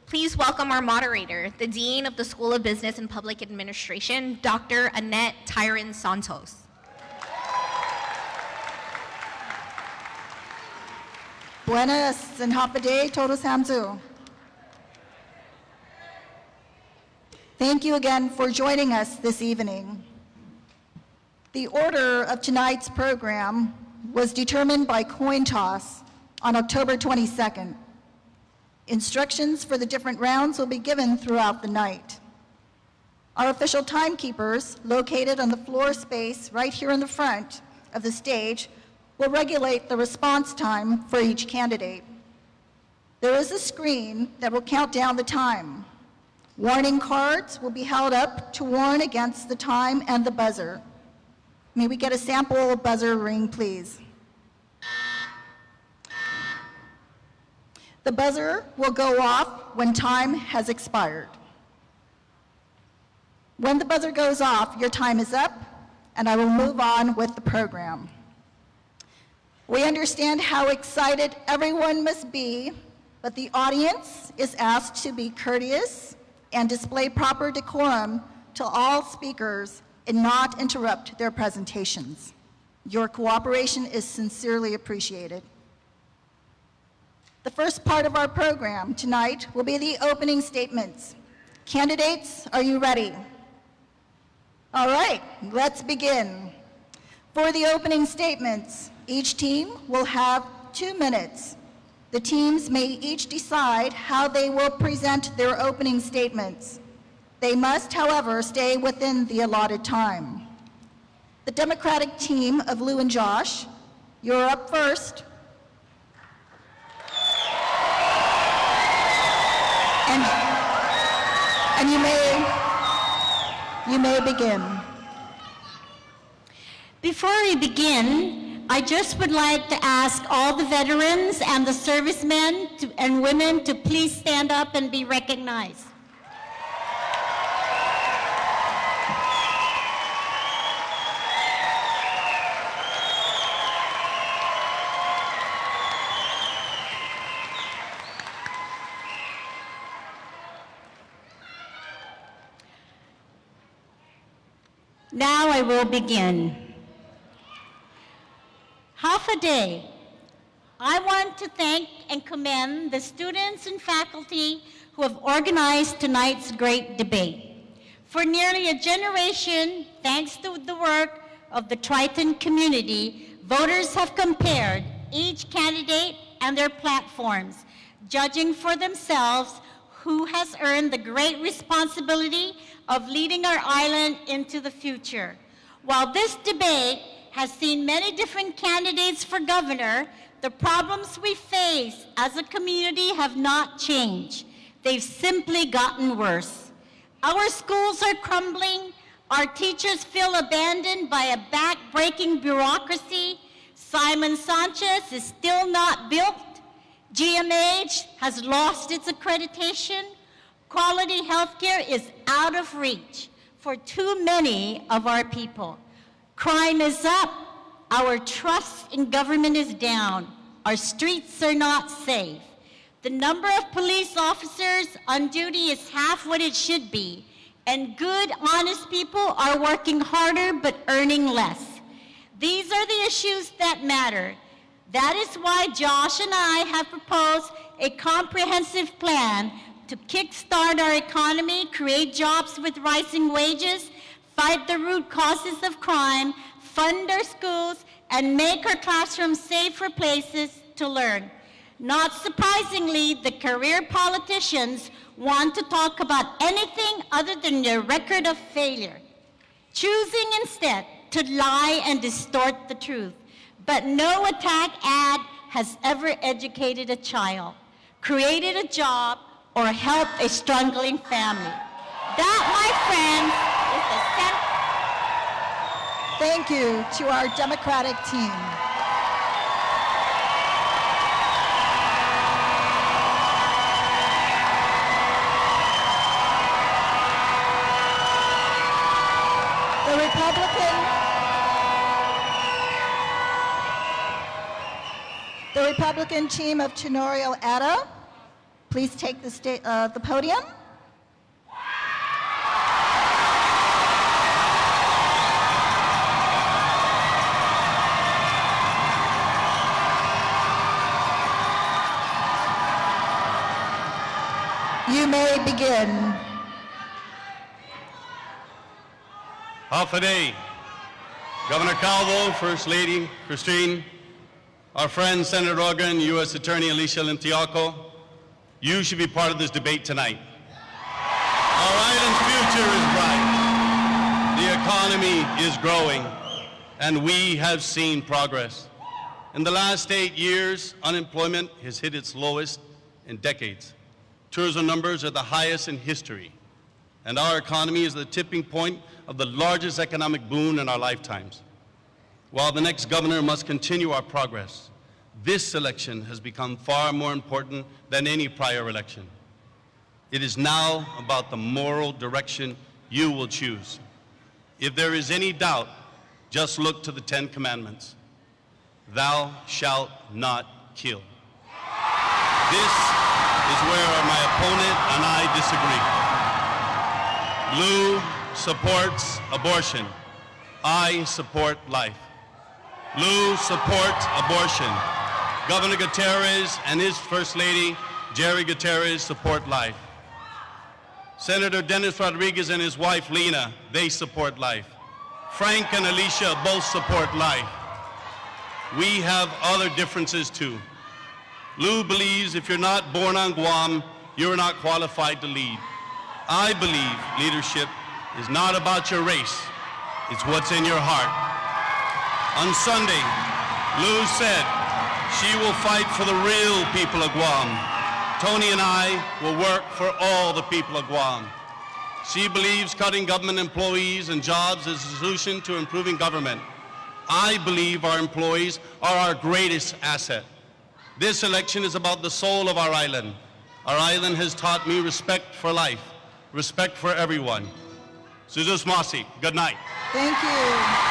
Please welcome our moderator, the Dean of the School of Business and Public Administration, Dr. Annette Tyron Santos. Buenas and happy day, todos hamzu. Thank you again for joining us this evening. The order of tonight's program was determined by coin toss on October 22nd. Instructions for the different rounds will be given throughout the night. Our official timekeepers, located on the floor space right here in the front of the stage, will regulate the response time for each candidate. There is a screen that will count down the time. Warning cards will be held up to warn against the time and the buzzer. May we get a sample buzzer ring, please? The buzzer will go off when time has expired. When the buzzer goes off, your time is up, and I will move on with the program. We understand how excited everyone must be, but the audience is asked to be courteous and display proper decorum to all speakers and not interrupt their presentations. Your cooperation is sincerely appreciated. The first part of our program tonight will be the opening statements. Candidates, are you ready? All right, let's begin. For the opening statements, each team will have 2 minutes. The teams may each decide how they will present their opening statements. They must, however, stay within the allotted time. The Democratic team of Lou and Josh, you're up first. And you may begin. Before we begin, I just would like to ask all the veterans and the servicemen and women to please stand up and be recognized. Now I will begin. Half a day. I want to thank and commend the students and faculty who have organized tonight's great debate. For nearly a generation, thanks to the work of the Triton community, voters have compared each candidate and their platforms, judging for themselves who has earned the great responsibility of leading our island into the future. While this debate has seen many different candidates for governor, the problems we face as a community have not changed. They've simply gotten worse. Our schools are crumbling, our teachers feel abandoned by a back-breaking bureaucracy, Simon Sanchez is still not built, GMH has lost its accreditation, quality healthcare is out of reach for too many of our people. Crime is up, our trust in government is down, our streets are not safe. The number of police officers on duty is half what it should be, and good, honest people are working harder but earning less. These are the issues that matter. That is why Josh and I have proposed a comprehensive plan to kickstart our economy, create jobs with rising wages, fight the root causes of crime, fund our schools, and make our classrooms safer places to learn. Not surprisingly, the career politicians want to talk about anything other than their record of failure, choosing instead to lie and distort the truth. But no attack ad has ever educated a child, created a job, or helped a struggling family. That, my friends, is the Thank you to our Democratic team. The Republican team of Tenorio Ada, please take the podium. You may begin. Half a day. Governor Calvo, First Lady Christine, our friend Senator Rogan, U.S. Attorney Alicia Limtiaco, you should be part of this debate tonight. Our island's future is bright. The economy is growing, and we have seen progress. In the last 8 years, unemployment has hit its lowest in decades. Tourism numbers are the highest in history, and our economy is the tipping point of the largest economic boom in our lifetimes. While the next governor must continue our progress, this election has become far more important than any prior election. It is now about the moral direction you will choose. If there is any doubt, just look to the 10 Commandments. Thou shalt not kill. This is where my opponent and I disagree. Lou supports abortion. I support life. Lou supports abortion. Governor Gutierrez and his First Lady, Jerry Gutierrez, support life. Senator Dennis Rodriguez and his wife, Lena, they support life. Frank and Alicia both support life. We have other differences too. Lou believes if you're not born on Guam, you're not qualified to lead. I believe leadership is not about your race, it's what's in your heart. On Sunday, Lou said she will fight for the real people of Guam. Tony and I will work for all the people of Guam. She believes cutting government employees and jobs is the solution to improving government. I believe our employees are our greatest asset. This election is about the soul of our island. Our island has taught me respect for life, respect for everyone. Suzus Masi, good night. Thank you.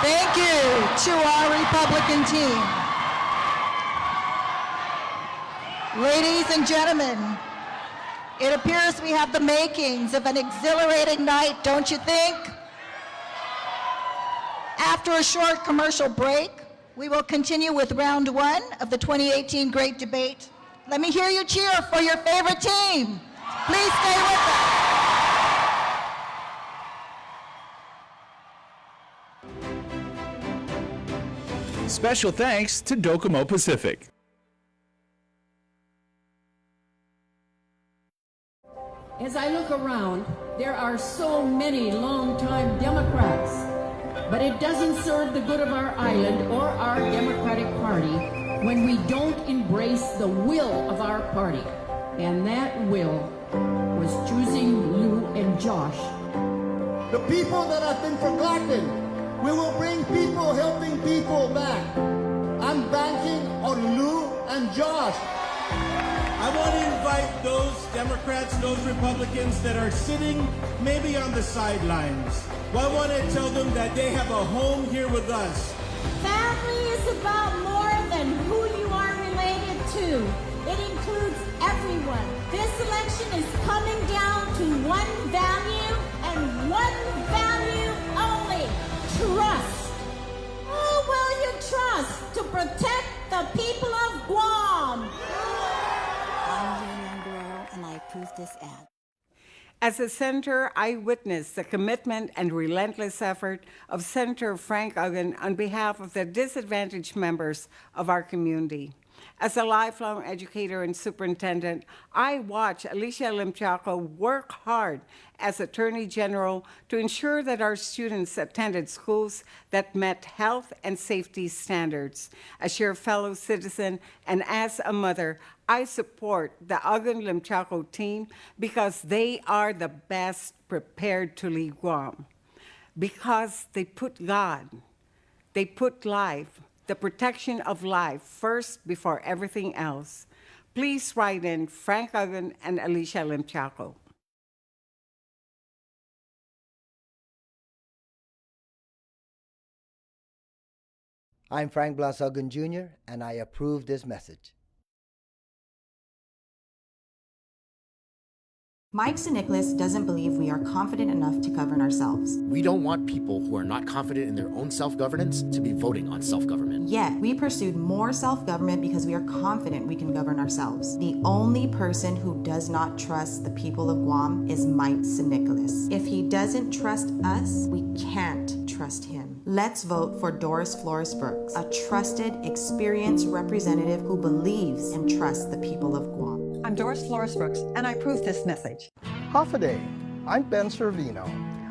Thank you to our Republican team. Ladies and gentlemen, it appears we have the makings of an exhilarating night, don't you think? After a short commercial break, we will continue with round one of the 2018 Great Debate. Let me hear you cheer for your favorite team. Please stay with us. Special thanks to Docomo Pacific. As I look around, there are so many longtime Democrats, but it doesn't serve the good of our island or our Democratic Party when we don't embrace the will of our party. And that will was choosing Lou and Josh. The people that have been forgotten. We will bring people helping people back. I'm banking on Lou and Josh. I want to invite those Democrats, those Republicans that are sitting maybe on the sidelines. Well, I want to tell them that they have a home here with us. Family is about more than who you are related to. It includes everyone. This election is coming down to one value and one value only. Trust. Who will you trust to protect the people of Guam? I'm Lou Leon Guerrero, and I approve this ad. As a senator, I witnessed the commitment and relentless effort of Senator Frank Uggan on behalf of the disadvantaged members of our community. As a lifelong educator and superintendent, I watch Alicia Limchaco work hard as Attorney General to ensure that our students attended schools that met health and safety standards. As your fellow citizen and as a mother, I support the Uggan Limchaco team because they are the best prepared to lead Guam. Because they put God, they put life, the protection of life first before everything else. Please write in Frank Uggan and Alicia Limchaco. I'm Frank Blas Uggan Jr., and I approve this message. Mike Nicholas doesn't believe we are confident enough to govern ourselves. We don't want people who are not confident in their own self-governance to be voting on self-government. Yet, we pursued more self-government because we are confident we can govern ourselves. The only person who does not trust the people of Guam is Mike Nicholas. If he doesn't trust us, we can't trust him. Let's vote for Doris Flores Brooks, a trusted, experienced representative who believes and trusts the people of Guam. I'm Doris Flores Brooks, and I approve this message. Hafaday, I'm Ben Servino.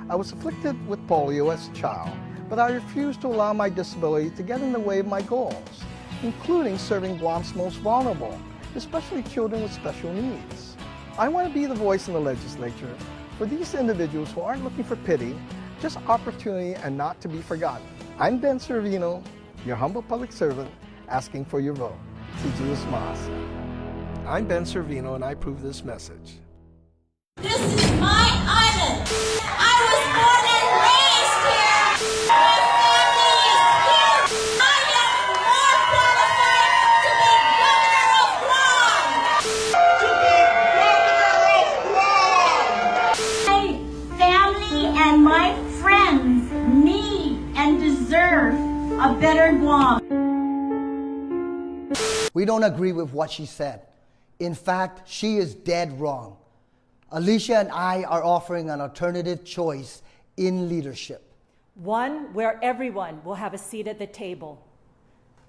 I was afflicted with polio as a child, but I refused to allow my disability to get in the way of my goals, including serving Guam's most vulnerable, especially children with special needs. I want to be the voice in the legislature for these individuals who aren't looking for pity, just opportunity and not to be forgotten. I'm Ben Servino, your humble public servant, asking for your vote. Tijus Mas. I'm Ben Servino, and I approve this message. This is my island. I was born and raised here. My family is here. I am more qualified to be governor of Guam. My family and my friends need and deserve a better Guam. We don't agree with what she said. In fact, she is dead wrong. Alicia and I are offering an alternative choice in leadership. One where everyone will have a seat at the table.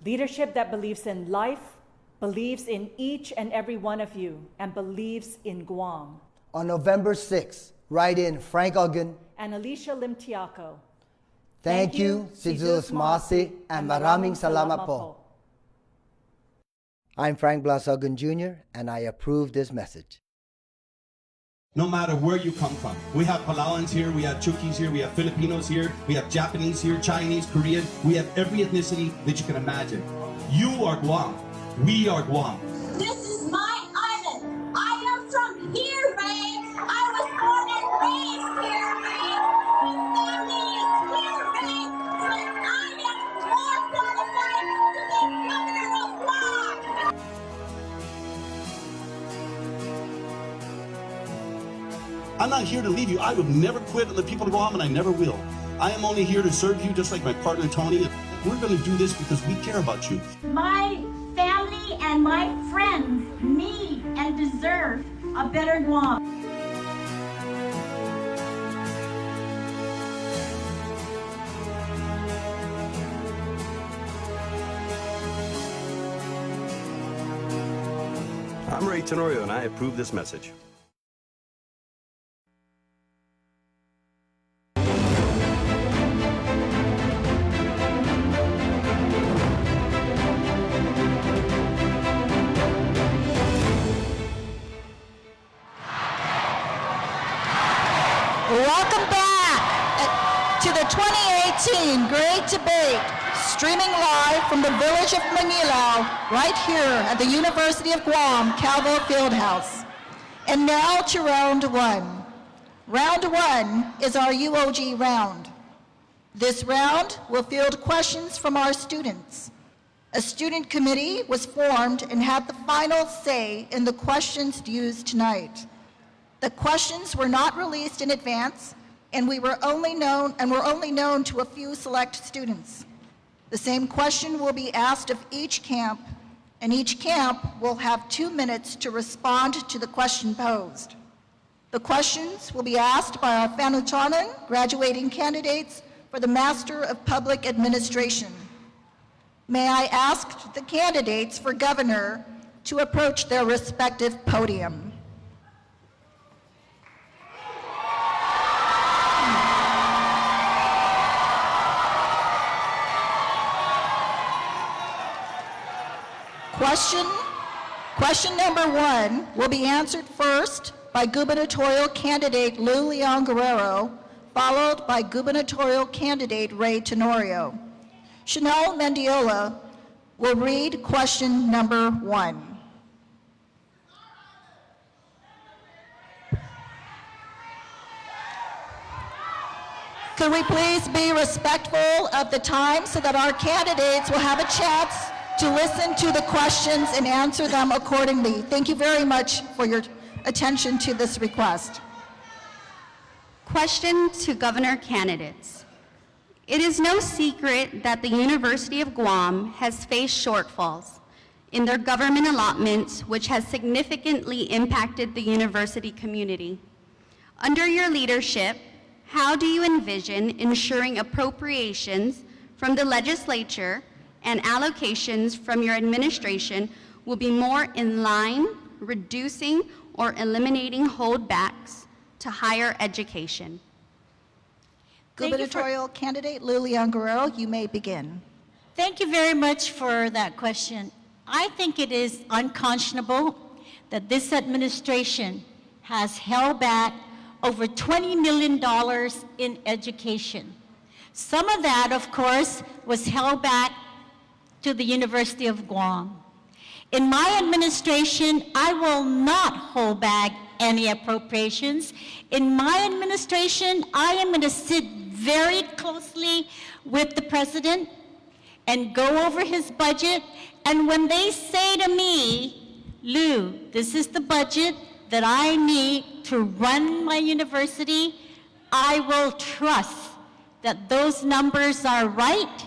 Leadership that believes in life, believes in each and every one of you, and believes in Guam. On November 6th, write in Frank Uggan. And Alicia Lim Tiaco. Thank you, Sidus Masi, and maraming salamat po. I'm Frank Blas Uggan Jr., and I approve this message. No matter where you come from. We have Palauans here, we have Chukis here, we have Filipinos here, we have Japanese here, Chinese, Korean. We have every ethnicity that you can imagine. You are Guam. We are Guam. This is my island. I am from here, Ray. I was born and raised here, Ray. My family is here, Ray. And I am more qualified to be governor of Guam. I'm not here to leave you. I would never quit on the people of Guam, and I never will. I am only here to serve you, just like my partner Tony. We're going to do this because we care about you. My family and my friends need and deserve a better Guam. I'm Ray Tenorio, and I approve this message. Welcome back to the 2018 Great Debate, streaming live from the village of Manila, right here at the University of Guam, Calvo Fieldhouse. And now to round one. Round one is our UOG round. This round will field questions from our students. A student committee was formed and had the final say in the questions used tonight. The questions were not released in advance, and were only known to a few select students. The same question will be asked of each camp, and each camp will have 2 minutes to respond to the question posed. The questions will be asked by our Fanutanan graduating candidates for the Master of Public Administration. May I ask the candidates for governor to approach their respective podium. Question number one will be answered first by gubernatorial candidate Lou Leon Guerrero, followed by gubernatorial candidate Ray Tenorio. Chanel Mendiola will read question number one. Could we please be respectful of the time so that our candidates will have a chance to listen to the questions and answer them accordingly? Thank you very much for your attention to this request. Question to governor candidates. It is no secret that the University of Guam has faced shortfalls in their government allotments, which has significantly impacted the university community. Under your leadership, how do you envision ensuring appropriations from the legislature and allocations from your administration will be more in line, reducing or eliminating holdbacks to higher education? Gubernatorial candidate Lou Leon Guerrero, you may begin. Thank you very much for that question. I think it is unconscionable that this administration has held back over $20 million in education. Some of that, of course, was held back to the University of Guam. In my administration, I will not hold back any appropriations. In my administration, I am going to sit very closely with the president and go over his budget. And when they say to me, Lou, this is the budget that I need to run my university, I will trust that those numbers are right.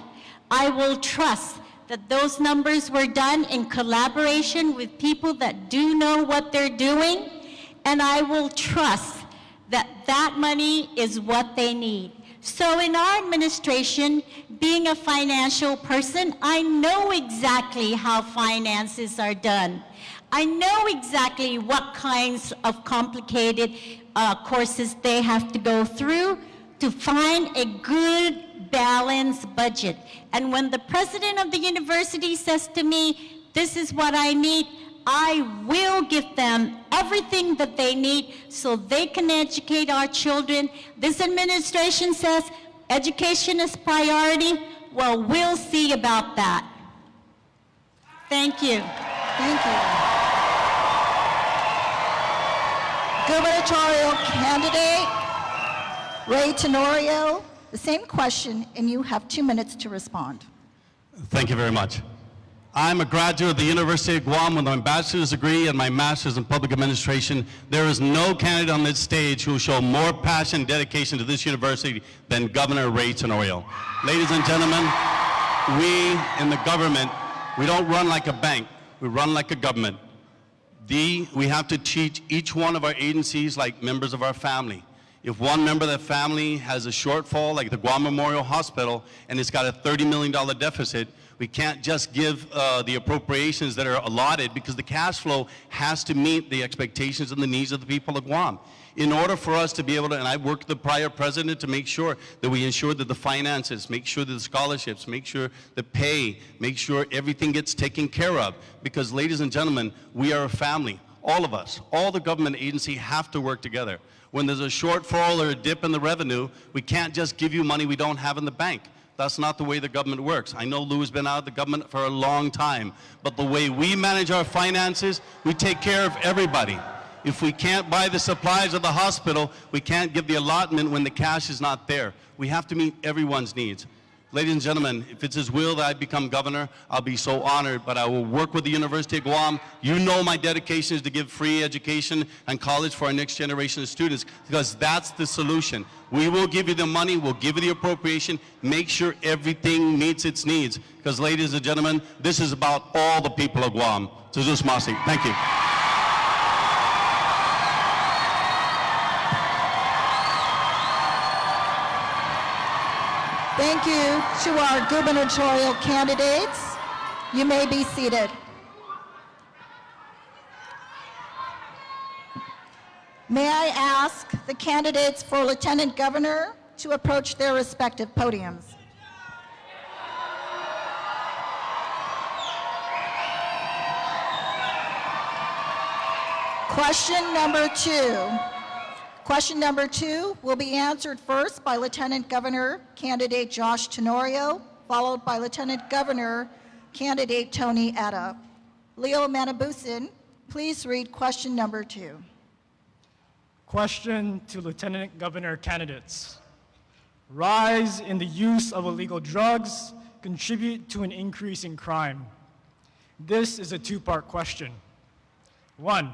I will trust that those numbers were done in collaboration with people that do know what they're doing, and I will trust that that money is what they need. So in our administration, being a financial person, I know exactly how finances are done. I know exactly what kinds of complicated courses they have to go through to find a good, balanced budget. And when the president of the university says to me, this is what I need, I will give them everything that they need so they can educate our children. This administration says education is priority. Well, we'll see about that. Thank you. Thank you. Gubernatorial candidate Ray Tenorio, the same question, and you have 2 minutes to respond. Thank you very much. I'm a graduate of the University of Guam with my bachelor's degree and my master's in public administration. There is no candidate on this stage who will show more passion and dedication to this university than Governor Ray Tenorio. Ladies and gentlemen, we in the government, we don't run like a bank, we run like a government. We have to treat each one of our agencies like members of our family. If one member of the family has a shortfall, like the Guam Memorial Hospital, and it's got a $30 million deficit, we can't just give the appropriations that are allotted, because the cash flow has to meet the expectations and the needs of the people of Guam. In order for us to be able to, and I worked with the prior president to make sure that we ensure that the finances, make sure that the scholarships, make sure the pay, make sure everything gets taken care of. Because ladies and gentlemen, we are a family. All of us, all the government agencies have to work together. When there's a shortfall or a dip in the revenue, we can't just give you money we don't have in the bank. That's not the way the government works. I know Lou has been out of the government for a long time, but the way we manage our finances, we take care of everybody. If we can't buy the supplies of the hospital, we can't give the allotment when the cash is not there. We have to meet everyone's needs. Ladies and gentlemen, if it's his will that I become governor, I'll be so honored, but I will work with the University of Guam. You know my dedication is to give free education and college for our next generation of students, because that's the solution. We will give you the money, we'll give you the appropriation, make sure everything meets its needs, because ladies and gentlemen, this is about all the people of Guam. Sus Masi. Thank you. Thank you to our gubernatorial candidates. You may be seated. May I ask the candidates for Lieutenant Governor to approach their respective podiums. Question number two. Question number two will be answered first by Lieutenant Governor candidate Josh Tenorio, followed by Lieutenant Governor candidate Tony Etta. Leo Manabusin, please read question number two. Question to Lieutenant Governor candidates. Rise in the use of illegal drugs contribute to an increase in crime. This is a two-part question. One,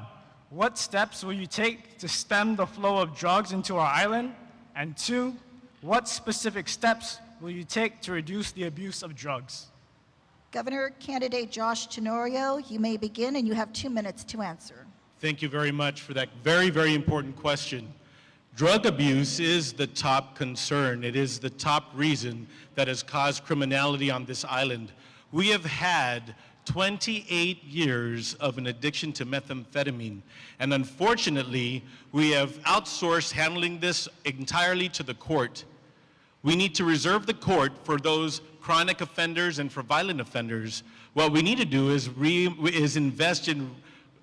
what steps will you take to stem the flow of drugs into our island? And two, what specific steps will you take to reduce the abuse of drugs? Governor candidate Josh Tenorio, you may begin and you have 2 minutes to answer. Thank you very much for that very, very important question. Drug abuse is the top concern. It is the top reason that has caused criminality on this island. We have had 28 years of an addiction to methamphetamine. And unfortunately, we have outsourced handling this entirely to the court. We need to reserve the court for those chronic offenders and for violent offenders. What we need to do is invest in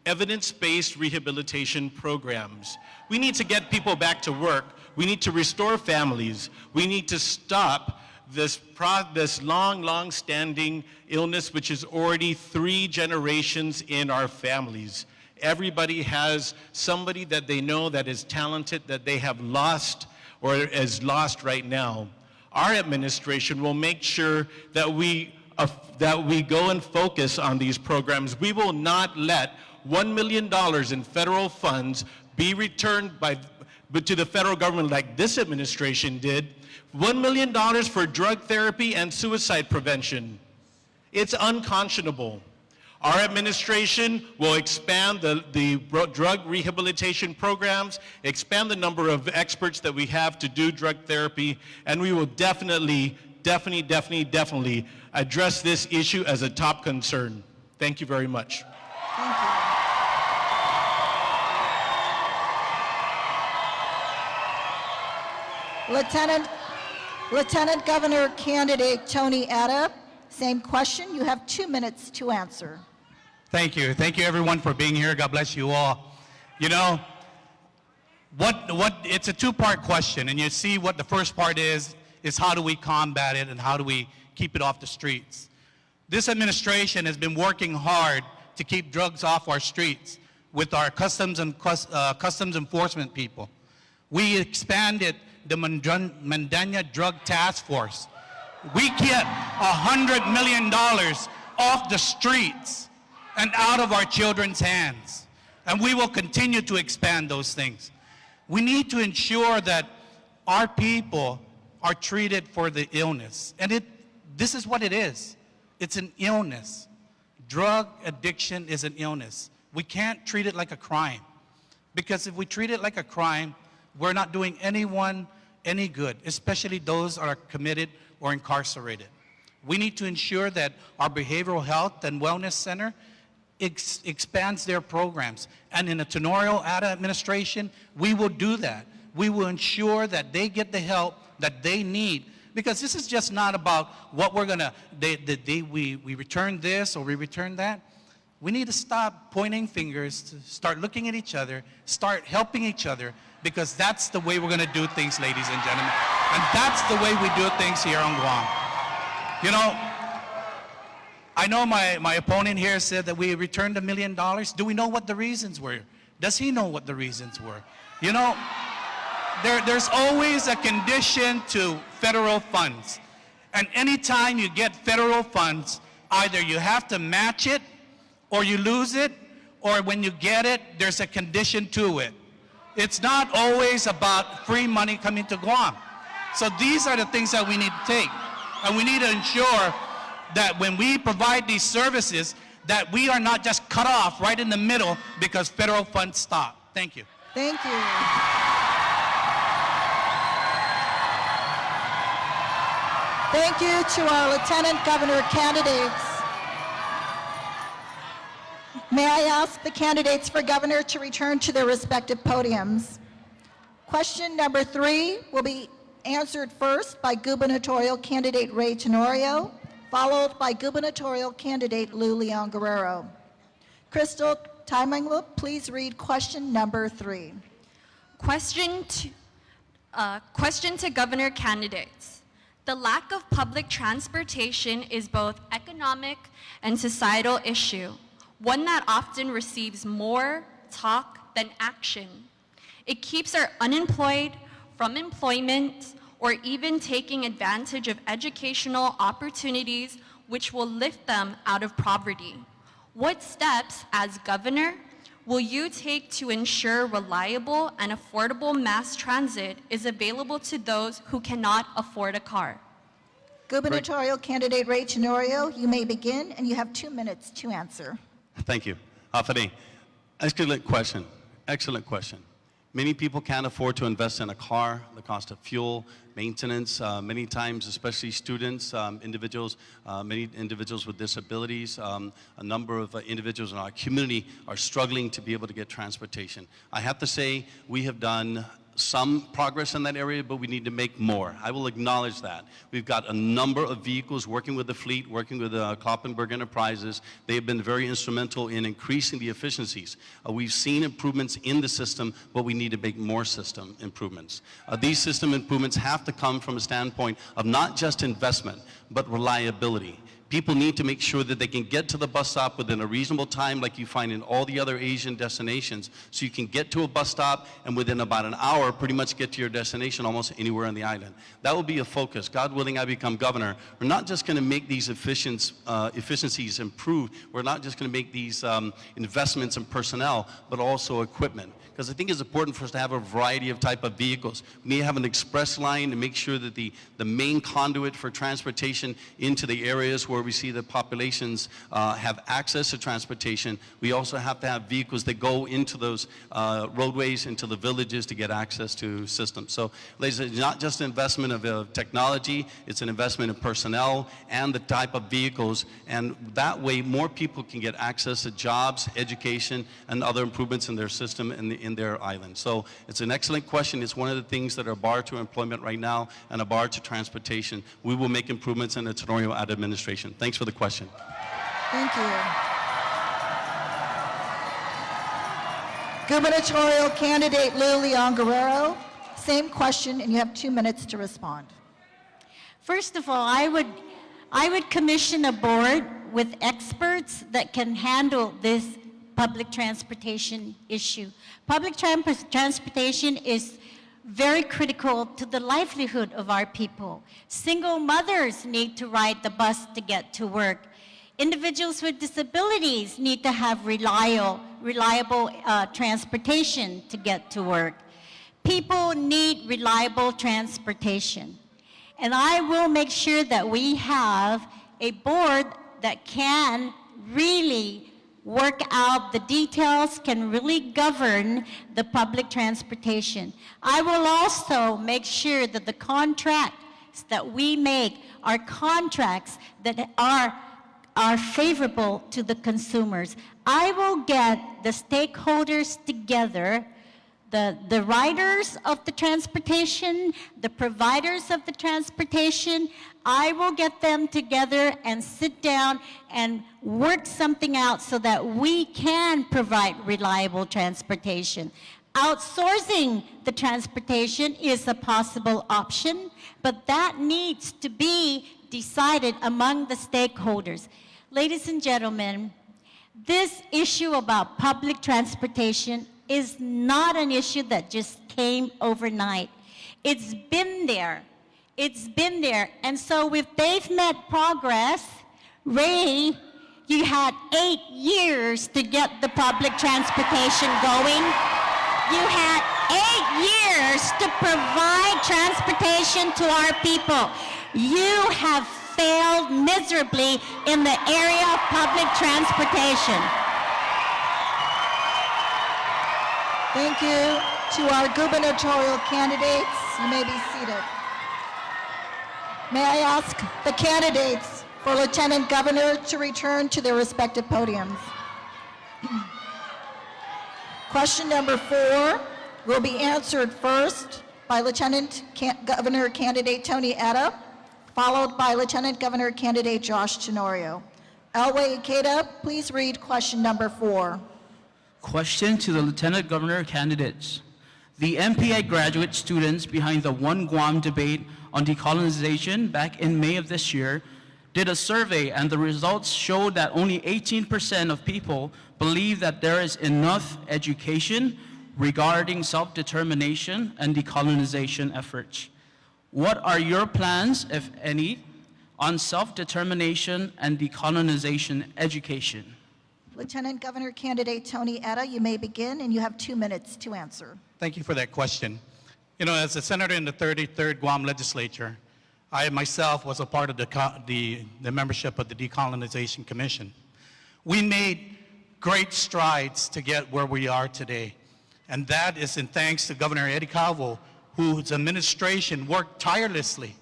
evidence-based rehabilitation programs. We need to get people back to work. We need to restore families. We need to stop this long-standing illness, which is already 3 generations in our families. Everybody has somebody that they know that is talented, that they have lost or is lost right now. Our administration will make sure that we go and focus on these programs. We will not let $1 million in federal funds be returned to the federal government like this administration did. $1 million for drug therapy and suicide prevention. It's unconscionable. Our administration will expand the drug rehabilitation programs, expand the number of experts that we have to do drug therapy, and we will definitely address this issue as a top concern. Thank you very much. Thank you. Lieutenant Governor candidate Tony Atta, same question. You have 2 minutes to answer. Thank you. Thank you everyone for being here. God bless you all. You know, it's a two-part question, and you see what the first part is how do we combat it and how do we keep it off the streets. This administration has been working hard to keep drugs off our streets with our customs enforcement people. We expanded the Mandanya Drug Task Force. We get $100 million off the streets and out of our children's hands. And we will continue to expand those things. We need to ensure that our people are treated for the illness. And this is what it is. It's an illness. Drug addiction is an illness. We can't treat it like a crime. Because if we treat it like a crime, we're not doing anyone any good, especially those that are committed or incarcerated. We need to ensure that our Behavioral Health and Wellness Center expands their programs. And in the Tenorio administration, we will do that. We will ensure that they get the help that they need. Because this is just not about what we're gonna, we return this or we return that. We need to stop pointing fingers, to start looking at each other, start helping each other, because that's the way we're gonna do things, ladies and gentlemen. And that's the way we do things here on Guam. You know, I know my opponent here said that we returned $1 million. Do we know what the reasons were? Does he know what the reasons were? You know, there's always a condition to federal funds. And anytime you get federal funds, either you have to match it, or you lose it, or when you get it, there's a condition to it. It's not always about free money coming to Guam. So these are the things that we need to take. And we need to ensure that when we provide these services, that we are not just cut off right in the middle because federal funds stop. Thank you. Thank you. Thank you to our Lieutenant Governor candidates. May I ask the candidates for governor to return to their respective podiums. Question number 3 will be answered first by gubernatorial candidate Ray Tenorio, followed by gubernatorial candidate Lou Leon Guerrero. Crystal Taimanglup, please read question number 3. Question to governor candidates. The lack of public transportation is both economic and societal issue, one that often receives more talk than action. It keeps our unemployed from employment or even taking advantage of educational opportunities which will lift them out of poverty. What steps, as governor, will you take to ensure reliable and affordable mass transit is available to those who cannot afford a car? Gubernatorial candidate Ray Tenorio, you may begin, and you have 2 minutes to answer. Thank you. Afade, excellent question. Excellent question. Many people can't afford to invest in a car, the cost of fuel, maintenance, many times, especially students, individuals, many individuals with disabilities, a number of individuals in our community are struggling to be able to get transportation. I have to say, we have done some progress in that area, but we need to make more. I will acknowledge that. We've got a number of vehicles working with the fleet, working with Kloppenberg Enterprises. They have been very instrumental in increasing the efficiencies. We've seen improvements in the system, but we need to make more system improvements. These system improvements have to come from a standpoint of not just investment, but reliability. People need to make sure that they can get to the bus stop within a reasonable time, like you find in all the other Asian destinations. So you can get to a bus stop and within about an hour pretty much get to your destination almost anywhere on the island. That will be a focus. God willing, I become governor. We're not just going to make these efficiencies improve. We're not just going to make these investments in personnel, but also equipment. Because I think it's important for us to have a variety of type of vehicles. We need to have an express line to make sure that the main conduit for transportation into the areas where where we see that populations have access to transportation, we also have to have vehicles that go into those roadways, into the villages to get access to systems. So, ladies, it's not just an investment of technology, it's an investment in personnel and the type of vehicles, and that way more people can get access to jobs, education, and other improvements in their system and in their island. So it's an excellent question. It's one of the things that are a bar to employment right now and a bar to transportation. We will make improvements in the Tenorio administration. Thanks for the question. Thank you. Gubernatorial candidate Lou Leon Guerrero, same question, and you have 2 minutes to respond. First of all, I would commission a board with experts that can handle this public transportation issue. Public transportation is very critical to the livelihood of our people. Single mothers need to ride the bus to get to work. Individuals with disabilities need to have reliable transportation to get to work. People need reliable transportation. And I will make sure that we have a board that can really work out the details, can really govern the public transportation. I will also make sure that the contracts that we make are contracts that are favorable to the consumers. I will get the stakeholders together, the riders of the transportation, the providers of the transportation. I will get them together and sit down and work something out so that we can provide reliable transportation. Outsourcing the transportation is a possible option, but that needs to be decided among the stakeholders. Ladies and gentlemen, this issue about public transportation is not an issue that just came overnight. It's been there. It's been there. And so if they've made progress, Ray, you had 8 years to get the public transportation going. You had 8 years to provide transportation to our people. You have failed miserably in the area of public transportation. Thank you to our gubernatorial candidates. You may be seated. May I ask the candidates for Lieutenant Governor to return to their respective podiums. Question number 4 will be answered first by Lieutenant Governor candidate Tony Etta, followed by Lieutenant Governor candidate Josh Tenorio. Elway Ikeda, please read question number 4. Question to the Lieutenant Governor candidates. The MPA graduate students behind the One Guam debate on decolonization back in May of this year did a survey, and the results showed that only 18% of people believe that there is enough education regarding self-determination and decolonization efforts. What are your plans, if any, on self-determination and decolonization education? Lieutenant Governor candidate Tony Etta, you may begin, and you have 2 minutes to answer. Thank you for that question. You know, as a senator in the 33rd Guam legislature, I myself was a part of the membership of the Decolonization Commission. We made great strides to get where we are today. And that is in thanks to Governor Eddie Calvo, whose administration worked tirelessly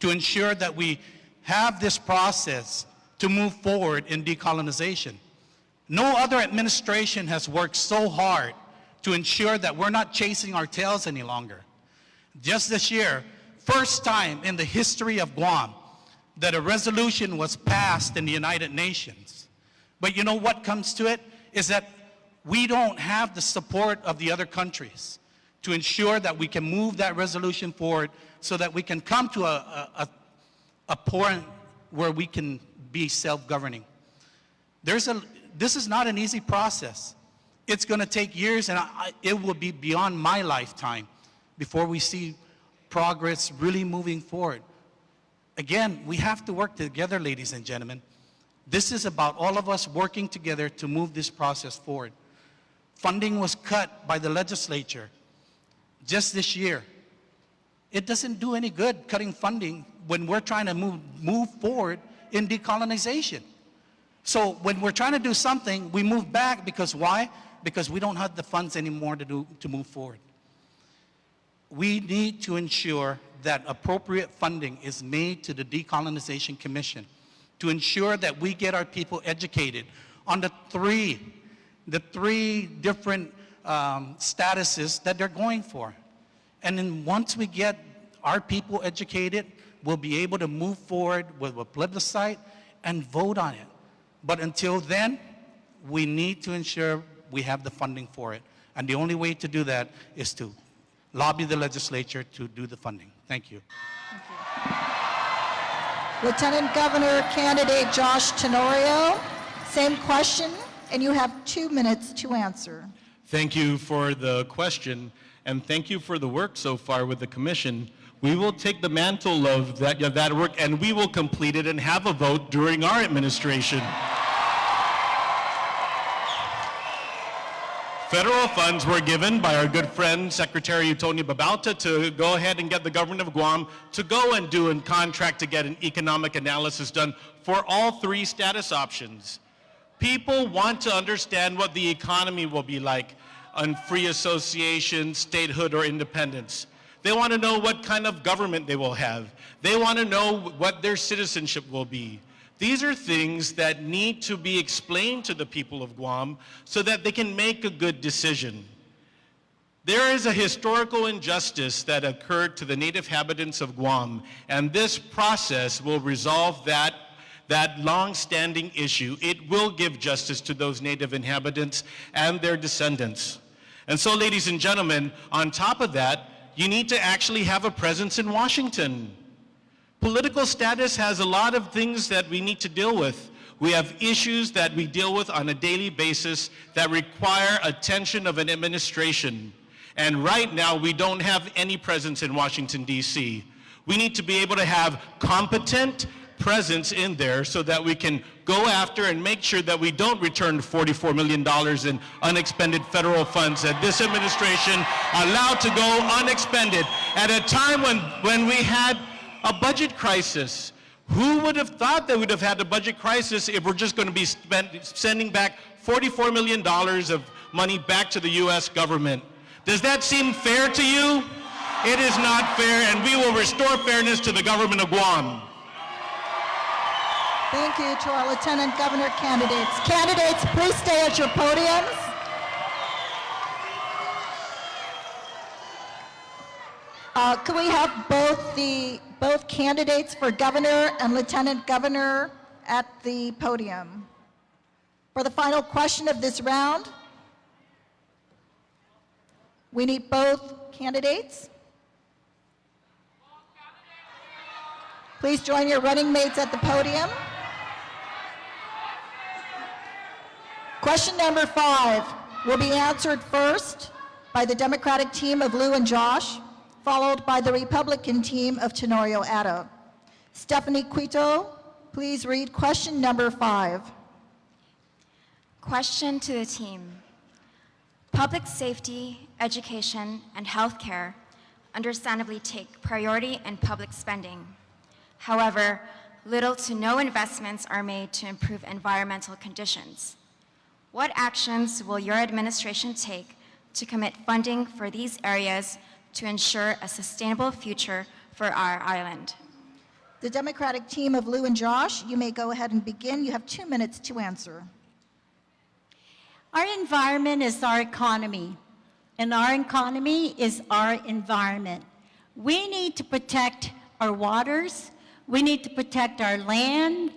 to ensure that we have this process to move forward in decolonization. No other administration has worked so hard to ensure that we're not chasing our tails any longer. Just this year, first time in the history of Guam that a resolution was passed in the United Nations. But you know what comes to it is that we don't have the support of the other countries to ensure that we can move that resolution forward so that we can come to a point where we can be self-governing. This is not an easy process. It's going to take years, and it will be beyond my lifetime before we see progress really moving forward. Again, we have to work together, ladies and gentlemen. This is about all of us working together to move this process forward. Funding was cut by the legislature just this year. It doesn't do any good cutting funding when we're trying to move forward in decolonization. So when we're trying to do something, we move back because why? Because we don't have the funds anymore to move forward. We need to ensure that appropriate funding is made to the Decolonization Commission to ensure that we get our people educated on the three different statuses that they're going for. And then once we get our people educated, we'll be able to move forward with a plebiscite and vote on it. But until then, we need to ensure we have the funding for it. And the only way to do that is to lobby the legislature to do the funding. Thank you. Lieutenant Governor candidate Josh Tenorio, same question, and you have 2 minutes to answer. Thank you for the question, and thank you for the work so far with the commission. We will take the mantle of that work, and we will complete it and have a vote during our administration. Federal funds were given by our good friend, Secretary Tony Babauta, to go ahead and get the government of Guam to go and do a contract to get an economic analysis done for all three status options. People want to understand what the economy will be like on free association, statehood, or independence. They want to know what kind of government they will have. They want to know what their citizenship will be. These are things that need to be explained to the people of Guam so that they can make a good decision. There is a historical injustice that occurred to the native inhabitants of Guam, and this process will resolve that long-standing issue. It will give justice to those native inhabitants and their descendants. And so, ladies and gentlemen, on top of that, you need to actually have a presence in Washington. Political status has a lot of things that we need to deal with. We have issues that we deal with on a daily basis that require attention of an administration. And right now, we don't have any presence in Washington, D.C. We need to be able to have competent presence in there so that we can go after and make sure that we don't return $44 million in unexpended federal funds that this administration allowed to go unexpended at a time when we had a budget crisis. Who would have thought that we'd have had a budget crisis if we're just going to be sending back $44 million of money back to the U.S. government? Does that seem fair to you? It is not fair, and we will restore fairness to the government of Guam. Thank you to our Lieutenant Governor candidates. Candidates, please stay at your podiums. Could we have both candidates for governor and lieutenant governor at the podium? For the final question of this round, we need both candidates. Please join your running mates at the podium. Question number 5 will be answered first by the Democratic team of Lou and Josh, followed by the Republican team of Tenorio Ada. Stephanie Quito, please read question number 5. Question to the team. Public safety, education, and healthcare understandably take priority in public spending. However, little to no investments are made to improve environmental conditions. What actions will your administration take to commit funding for these areas to ensure a sustainable future for our island? The Democratic team of Lou and Josh, you may go ahead and begin. You have 2 minutes to answer. Our environment is our economy, and our economy is our environment. We need to protect our waters, we need to protect our land,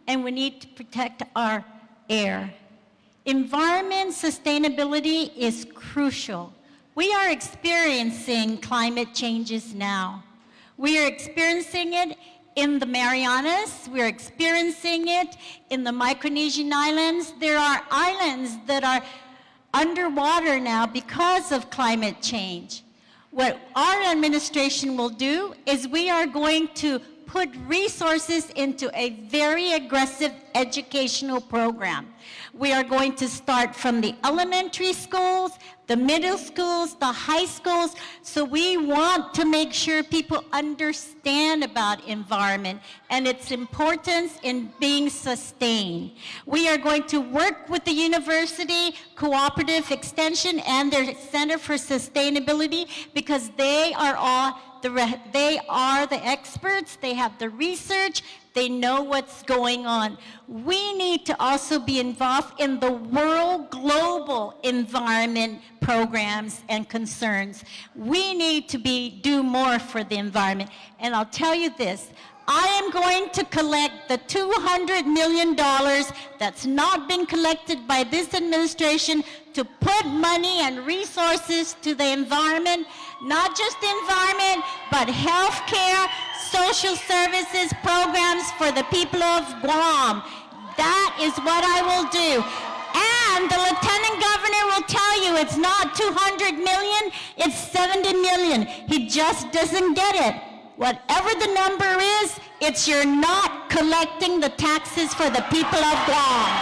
and we need to protect our air. Environment sustainability is crucial. We are experiencing climate changes now. We are experiencing it in the Marianas. We're experiencing it in the Micronesian Islands. There are islands that are underwater now because of climate change. What our administration will do is we are going to put resources into a very aggressive educational program. We are going to start from the elementary schools, the middle schools, the high schools. So we want to make sure people understand about environment and its importance in being sustained. We are going to work with the University Cooperative Extension and their Center for Sustainability, because they are the experts, they have the research, they know what's going on. We need to also be involved in the world global environment programs and concerns. We need to do more for the environment. And I'll tell you this, I am going to collect the $200 million that's not been collected by this administration to put money and resources to the environment, not just the environment, but health care, social services programs for the people of Guam. That is what I will do. And the Lieutenant Governor will tell you it's not 200 million, it's 70 million. He just doesn't get it. Whatever the number is, it's you're not collecting the taxes for the people of Guam.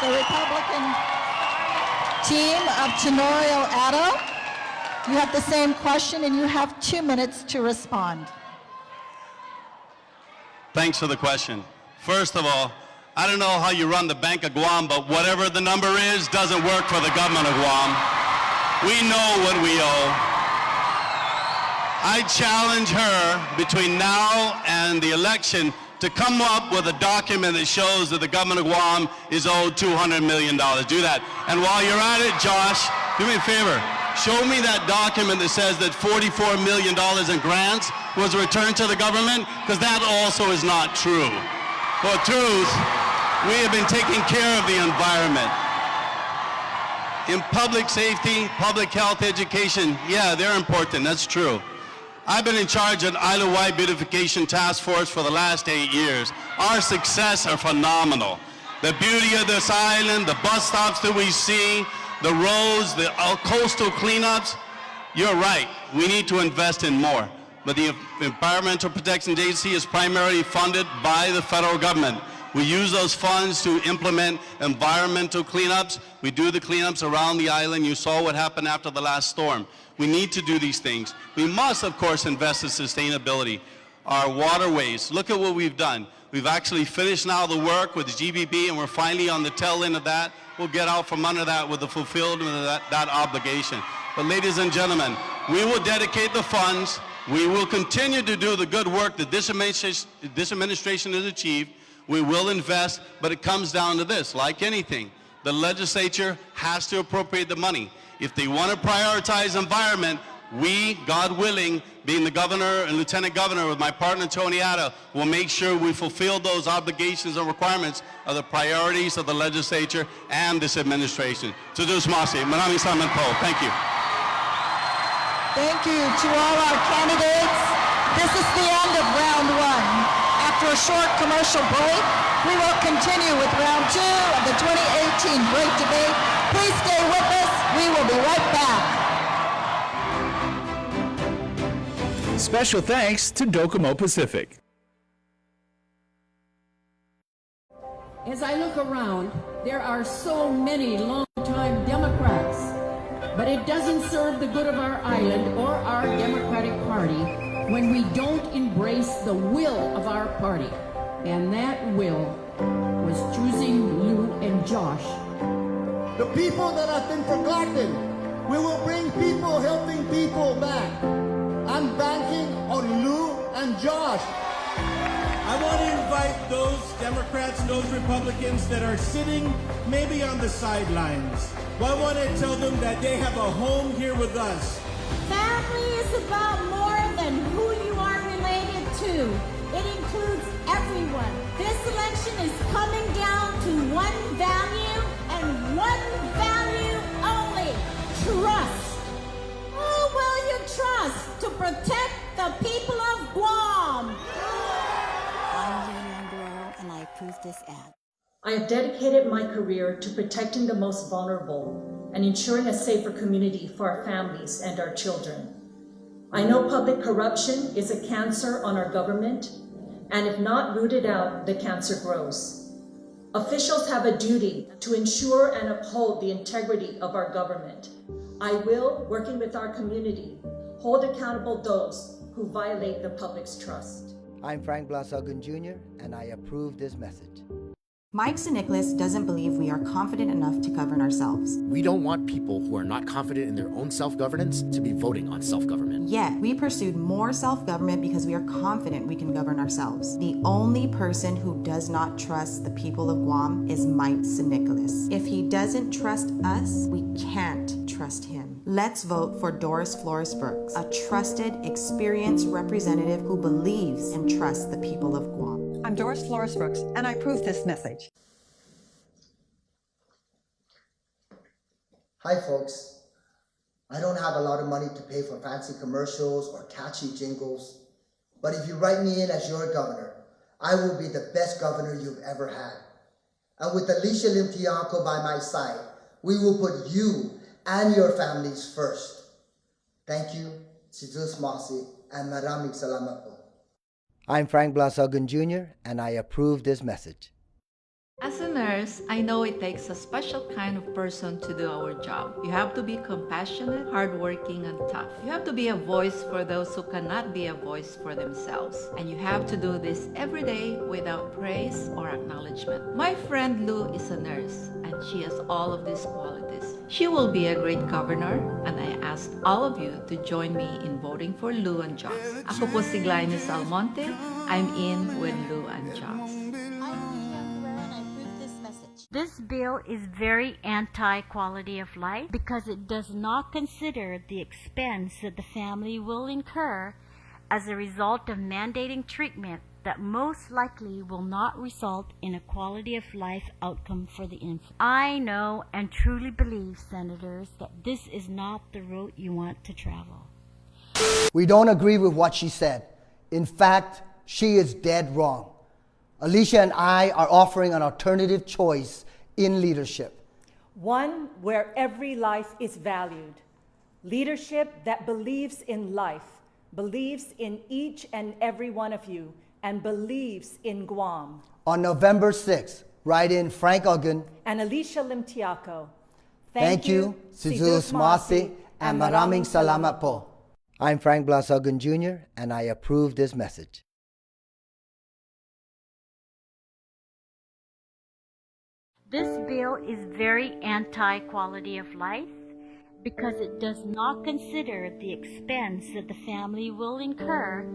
The Republican team of Tenorio Addo, you have the same question and you have 2 minutes to respond. Thanks for the question. First of all, I don't know how you run the Bank of Guam, but whatever the number is doesn't work for the government of Guam. We know what we owe. I challenge her between now and the election to come up with a document that shows that the government of Guam is owed $200 million. Do that. And while you're at it, Josh, do me a favor. Show me that document that says that $44 million in grants was returned to the government, because that also is not true. For truth, we have been taking care of the environment. In public safety, public health, education, yeah, they're important, that's true. I've been in charge of Island-wide beautification task force for the last 8 years. Our success are phenomenal. The beauty of this island, the bus stops that we see, the roads, the coastal cleanups, you're right, we need to invest in more. But the Environmental Protection Agency is primarily funded by the federal government. We use those funds to implement environmental cleanups. We do the cleanups around the island. You saw what happened after the last storm. We need to do these things. We must, of course, invest in sustainability. Our waterways, look at what we've done. We've actually finished now the work with the GBB, and we're finally on the tail end of that. We'll get out from under that with the fulfillment of that obligation. But ladies and gentlemen, we will dedicate the funds. We will continue to do the good work that this administration has achieved. We will invest, but it comes down to this, like anything. The legislature has to appropriate the money. If they want to prioritize environment, we, God willing, being the governor and lieutenant governor with my partner Tony Addo, will make sure we fulfill those obligations and requirements of the priorities of the legislature and this administration. Tudus Masi, Maraming Salamat po. Thank you. Thank you to all our candidates. This is the end of round one. After a short commercial break, we will continue with round two of the 2018 Great Debate. Please stay with us. We will be right back. Special thanks to Docomo Pacific. As I look around, there are so many long-time Democrats, but it doesn't serve the good of our island or our Democratic Party when we don't embrace the will of our party. And that will was choosing Lou and Josh. The people that have been forgotten, we will bring people helping people back. I'm banking on Lou and Josh. I want to invite those Democrats, those Republicans that are sitting maybe on the sidelines. Well, I want to tell them that they have a home here with us. Family is about more than who you are related to. It includes everyone. This election is coming down to one value and one value only: trust. Who will you trust to protect the people of Guam? I'm Lou Leon Guerrero, and I approve this ad. I have dedicated my career to protecting the most vulnerable and ensuring a safer community for our families and our children. I know public corruption is a cancer on our government, and if not rooted out, the cancer grows. Officials have a duty to ensure and uphold the integrity of our government. I will, working with our community, hold accountable those who violate the public's trust. I'm Frank Blasagun Jr., and I approve this message. Mike St. Nicholas doesn't believe we are confident enough to govern ourselves. We don't want people who are not confident in their own self-governance to be voting on self-government. Yet, we pursued more self-government because we are confident we can govern ourselves. The only person who does not trust the people of Guam is Mike St. Nicholas. If he doesn't trust us, we can't trust him. Let's vote for Doris Flores Brooks, a trusted, experienced representative who believes and trusts the people of Guam. I'm Doris Flores Brooks, and I approve this message. Hi, folks. I don't have a lot of money to pay for fancy commercials or catchy jingles, but if you write me in as your governor, I will be the best governor you've ever had. And with Alicia Lim Tiaco by my side, we will put you and your families first. Thank you, si Jesus Masi, and maraming salamat po. I'm Frank Blasagun Jr., and I approve this message. As a nurse, I know it takes a special kind of person to do our job. You have to be compassionate, hardworking, and tough. You have to be a voice for those who cannot be a voice for themselves. And you have to do this every day without praise or acknowledgement. My friend Lou is a nurse, and she has all of these qualities. She will be a great governor, and I ask all of you to join me in voting for Lou and Joss. Ako po si Glynis Almonte. I'm in with Lou and Joss. This bill is very anti-quality of life because it does not consider the expense that the family will incur as a result of mandating treatment that most likely will not result in a quality of life outcome for the infant. I know and truly believe, Senators, that this is not the route you want to travel. We don't agree with what she said. In fact, she is dead wrong. Alicia and I are offering an alternative choice in leadership. One where every life is valued. Leadership that believes in life, believes in each and every one of you, and believes in Guam. On November 6th, write in Frank Ogun and Alicia Lim Tiaco. Thank you, si Jesus Masi, and maraming salamat po. I'm Frank Blasagun Jr., and I approve this message. This bill is very anti-quality of life because it does not consider the expense that the family will incur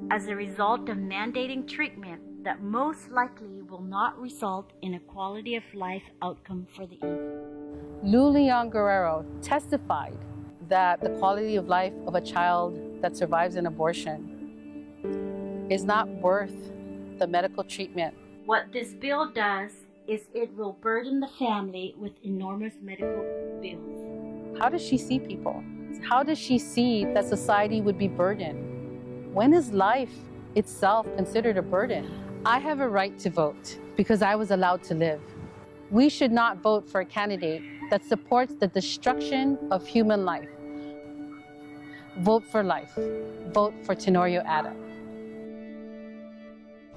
as a result of mandating treatment that most likely will not result in a quality of life outcome for the infant. Lou Leon Guerrero testified that the quality of life of a child that survives an abortion is not worth the medical treatment. What this bill does is it will burden the family with enormous medical bills. How does she see people? How does she see that society would be burdened? When is life itself considered a burden? I have a right to vote because I was allowed to live. We should not vote for a candidate that supports the destruction of human life. Vote for life. Vote for Tenorio Adam.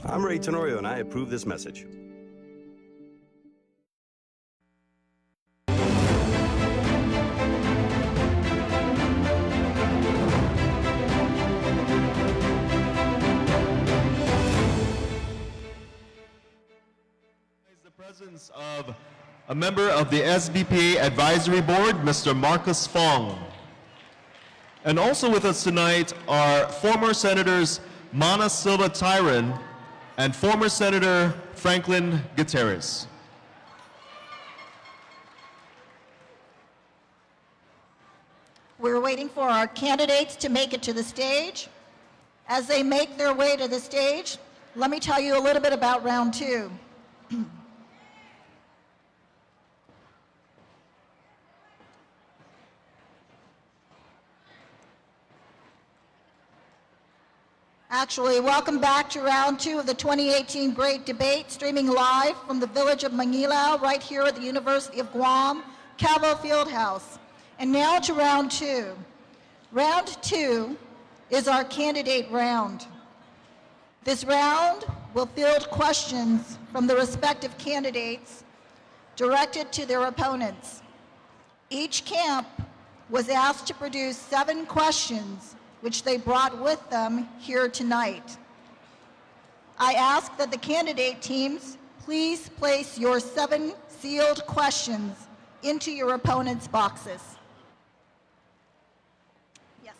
I'm Ray Tenorio, and I approve this message. Presence of a member of the SBPA Advisory Board, Mr. Marcus Fong. And also with us tonight are former Senators Mana Silva Tyron and former Senator Franklin Gutierrez. We're waiting for our candidates to make it to the stage. As they make their way to the stage, let me tell you a little bit about round two. Actually, welcome back to round two of the 2018 Great Debate, streaming live from the village of Manila, right here at the University of Guam, Calvo Fieldhouse. And now to round two. Round two is our candidate round. This round will field questions from the respective candidates directed to their opponents. Each camp was asked to produce 7 questions which they brought with them here tonight. I ask that the candidate teams please place your 7 sealed questions into your opponent's boxes. Yes.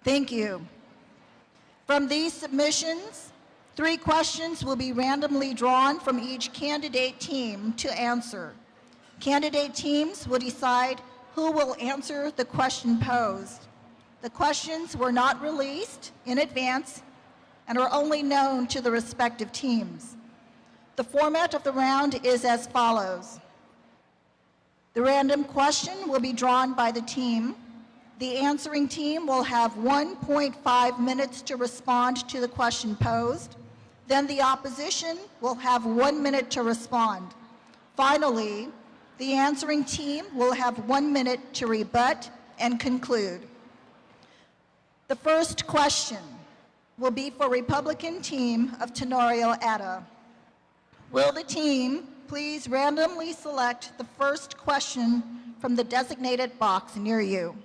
Thank you. From these submissions, 3 questions will be randomly drawn from each candidate team to answer. Candidate teams will decide who will answer the question posed. The questions were not released in advance and are only known to the respective teams. The format of the round is as follows. The random question will be drawn by the team. The answering team will have 1.5 minutes to respond to the question posed. Then the opposition will have 1 minute to respond. Finally, the answering team will have 1 minute to rebut and conclude. The first question will be for Republican team of Tenorio Ada. Will the team please randomly select the first question from the designated box near you?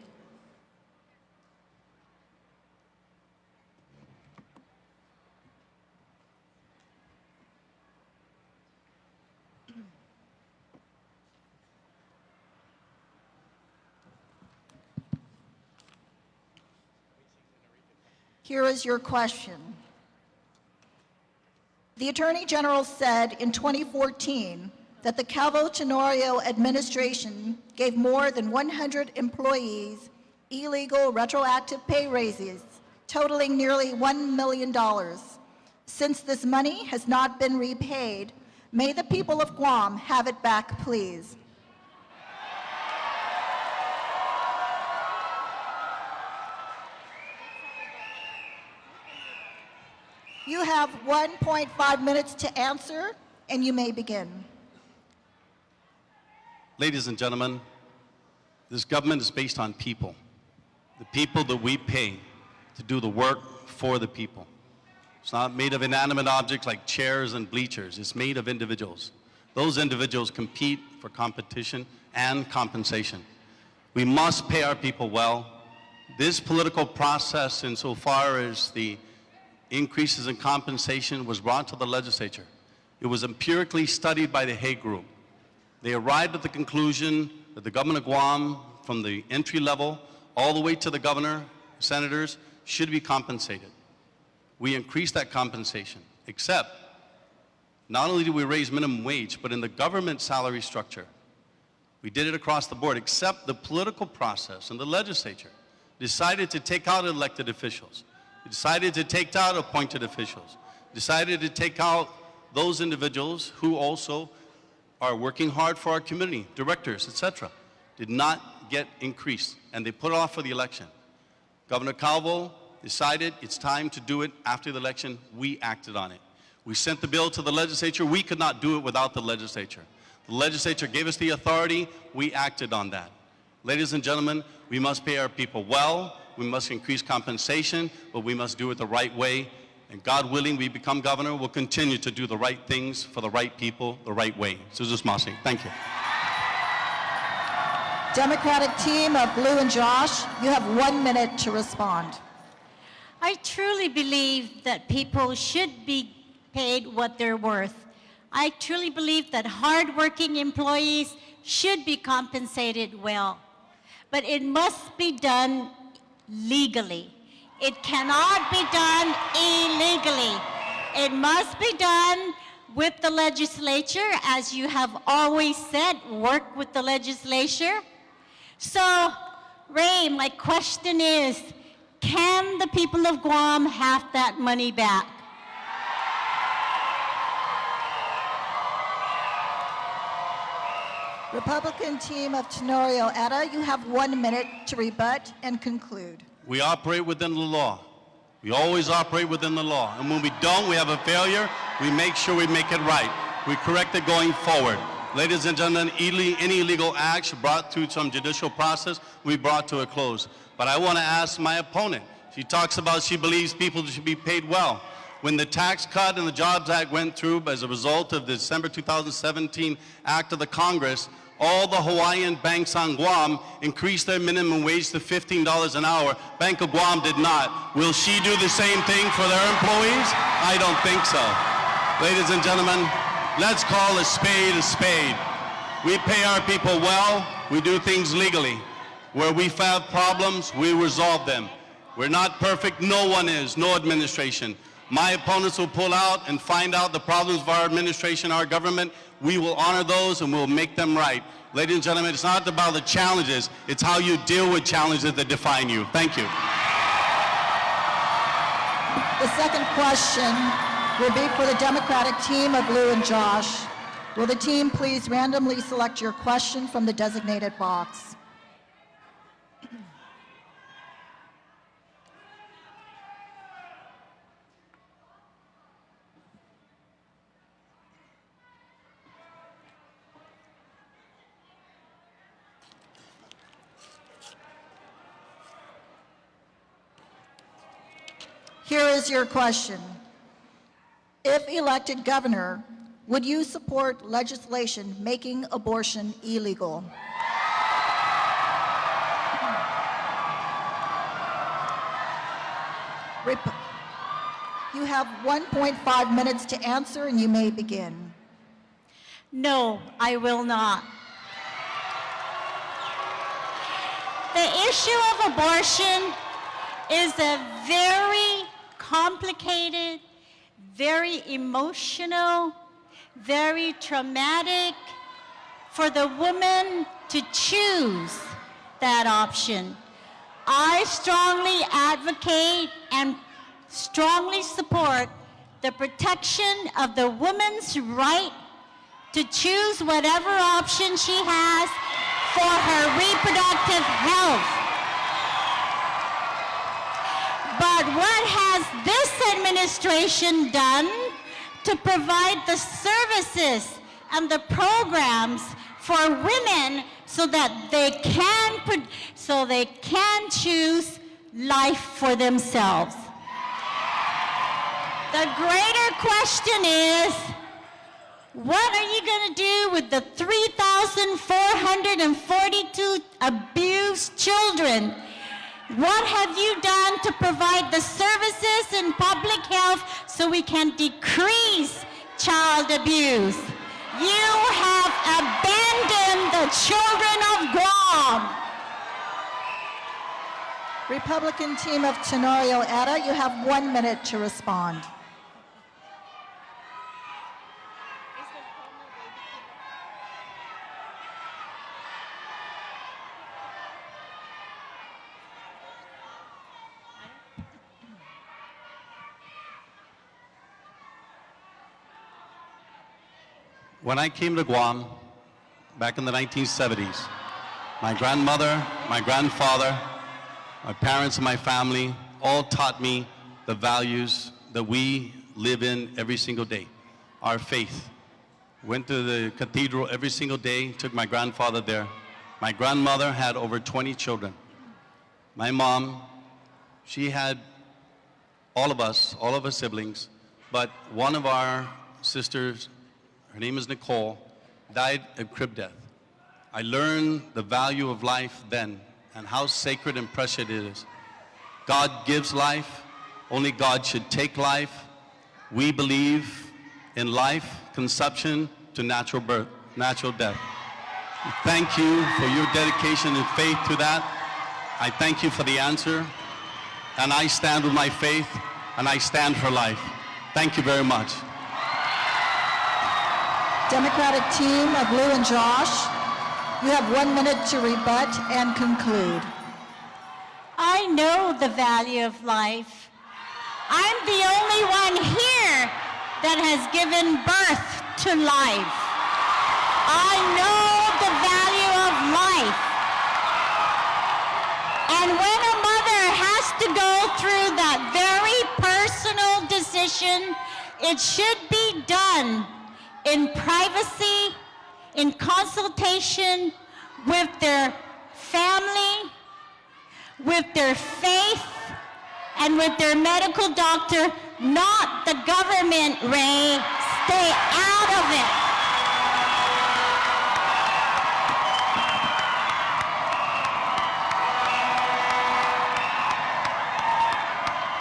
Here is your question. The Attorney General said in 2014 that the Calvo Tenorio administration gave more than 100 employees illegal retroactive pay raises, totaling nearly $1 million. Since this money has not been repaid, may the people of Guam have it back, please. You have 1.5 minutes to answer, and you may begin. Ladies and gentlemen, this government is based on people. The people that we pay to do the work for the people. It's not made of inanimate objects like chairs and bleachers. It's made of individuals. Those individuals compete for competition and compensation. We must pay our people well. This political process, insofar as the increases in compensation, was brought to the legislature. It was empirically studied by the Hague Group. They arrived at the conclusion that the government of Guam, from the entry level all the way to the governor, senators, should be compensated. We increased that compensation, except not only did we raise minimum wage, but in the government salary structure, we did it across the board, except the political process and the legislature decided to take out elected officials. Decided to take out appointed officials, decided to take out those individuals who also are working hard for our community, directors, etc. Did not get increased, and they put it off for the election. Governor Calvo decided it's time to do it after the election. We acted on it. We sent the bill to the legislature. We could not do it without the legislature. The legislature gave us the authority. We acted on that. Ladies and gentlemen, we must pay our people well. We must increase compensation, but we must do it the right way. And God willing, we become governor, we'll continue to do the right things for the right people, the right way. Suzus Masi, thank you. Democratic team of Lou and Josh, you have 1 minute to respond. I truly believe that people should be paid what they're worth. I truly believe that hardworking employees should be compensated well. But it must be done legally. It cannot be done illegally. It must be done with the legislature, as you have always said, work with the legislature. So, Ray, my question is, can the people of Guam have that money back? Republican team of Tenorio Ada, you have 1 minute to rebut and conclude. We operate within the law. We always operate within the law. And when we don't, we have a failure. We make sure we make it right. We correct it going forward. Ladies and gentlemen, any illegal acts brought through some judicial process, we brought to a close. But I want to ask my opponent. She talks about she believes people should be paid well. When the Tax Cut and the Jobs Act went through as a result of the December 2017 Act of the Congress, all the Hawaiian banks on Guam increased their minimum wage to $15 an hour. Bank of Guam did not. Will she do the same thing for their employees? I don't think so. Ladies and gentlemen, let's call a spade a spade. We pay our people well. We do things legally. Where we have problems, we resolve them. We're not perfect. No one is. No administration. My opponents will pull out and find out the problems of our administration, our government. We will honor those and we'll make them right. Ladies and gentlemen, it's not about the challenges. It's how you deal with challenges that define you. Thank you. The second question will be for the Democratic team of Lou and Josh. Will the team please randomly select your question from the designated box? Here is your question. If elected governor, would you support legislation making abortion illegal? You have 1.5 minutes to answer and you may begin. No, I will not. The issue of abortion is a very complicated, very emotional, very traumatic for the woman to choose that option. I strongly advocate and strongly support the protection of the woman's right to choose whatever option she has for her reproductive health. But what has this administration done to provide the services and the programs for women so that they can choose life for themselves? The greater question is, what are you going to do with the 3,442 abused children? What have you done to provide the services in public health so we can decrease child abuse? You have abandoned the children of Guam. Republican team of Tenorio, you have 1 minute to respond. When I came to Guam back in the 1970s, my grandmother, my grandfather, my parents and my family all taught me the values that we live in every single day. Our faith. Went to the cathedral every single day, took my grandfather there. My grandmother had over 20 children. My mom, she had all of us siblings, but one of our sisters, her name is Nicole, died of crib death. I learned the value of life then and how sacred and precious it is. God gives life. Only God should take life. We believe in life, conception to natural birth, natural death. Thank you for your dedication and faith to that. I thank you for the answer. And I stand with my faith and I stand for life. Thank you very much. Democratic team of Lou and Josh, you have 1 minute to rebut and conclude. I know the value of life. I'm the only one here that has given birth to life. I know the value of life. And when a mother has to go through that very personal decision It should be done in privacy, in consultation with their family, with their faith, and with their medical doctor, not the government, Ray. Stay out of it.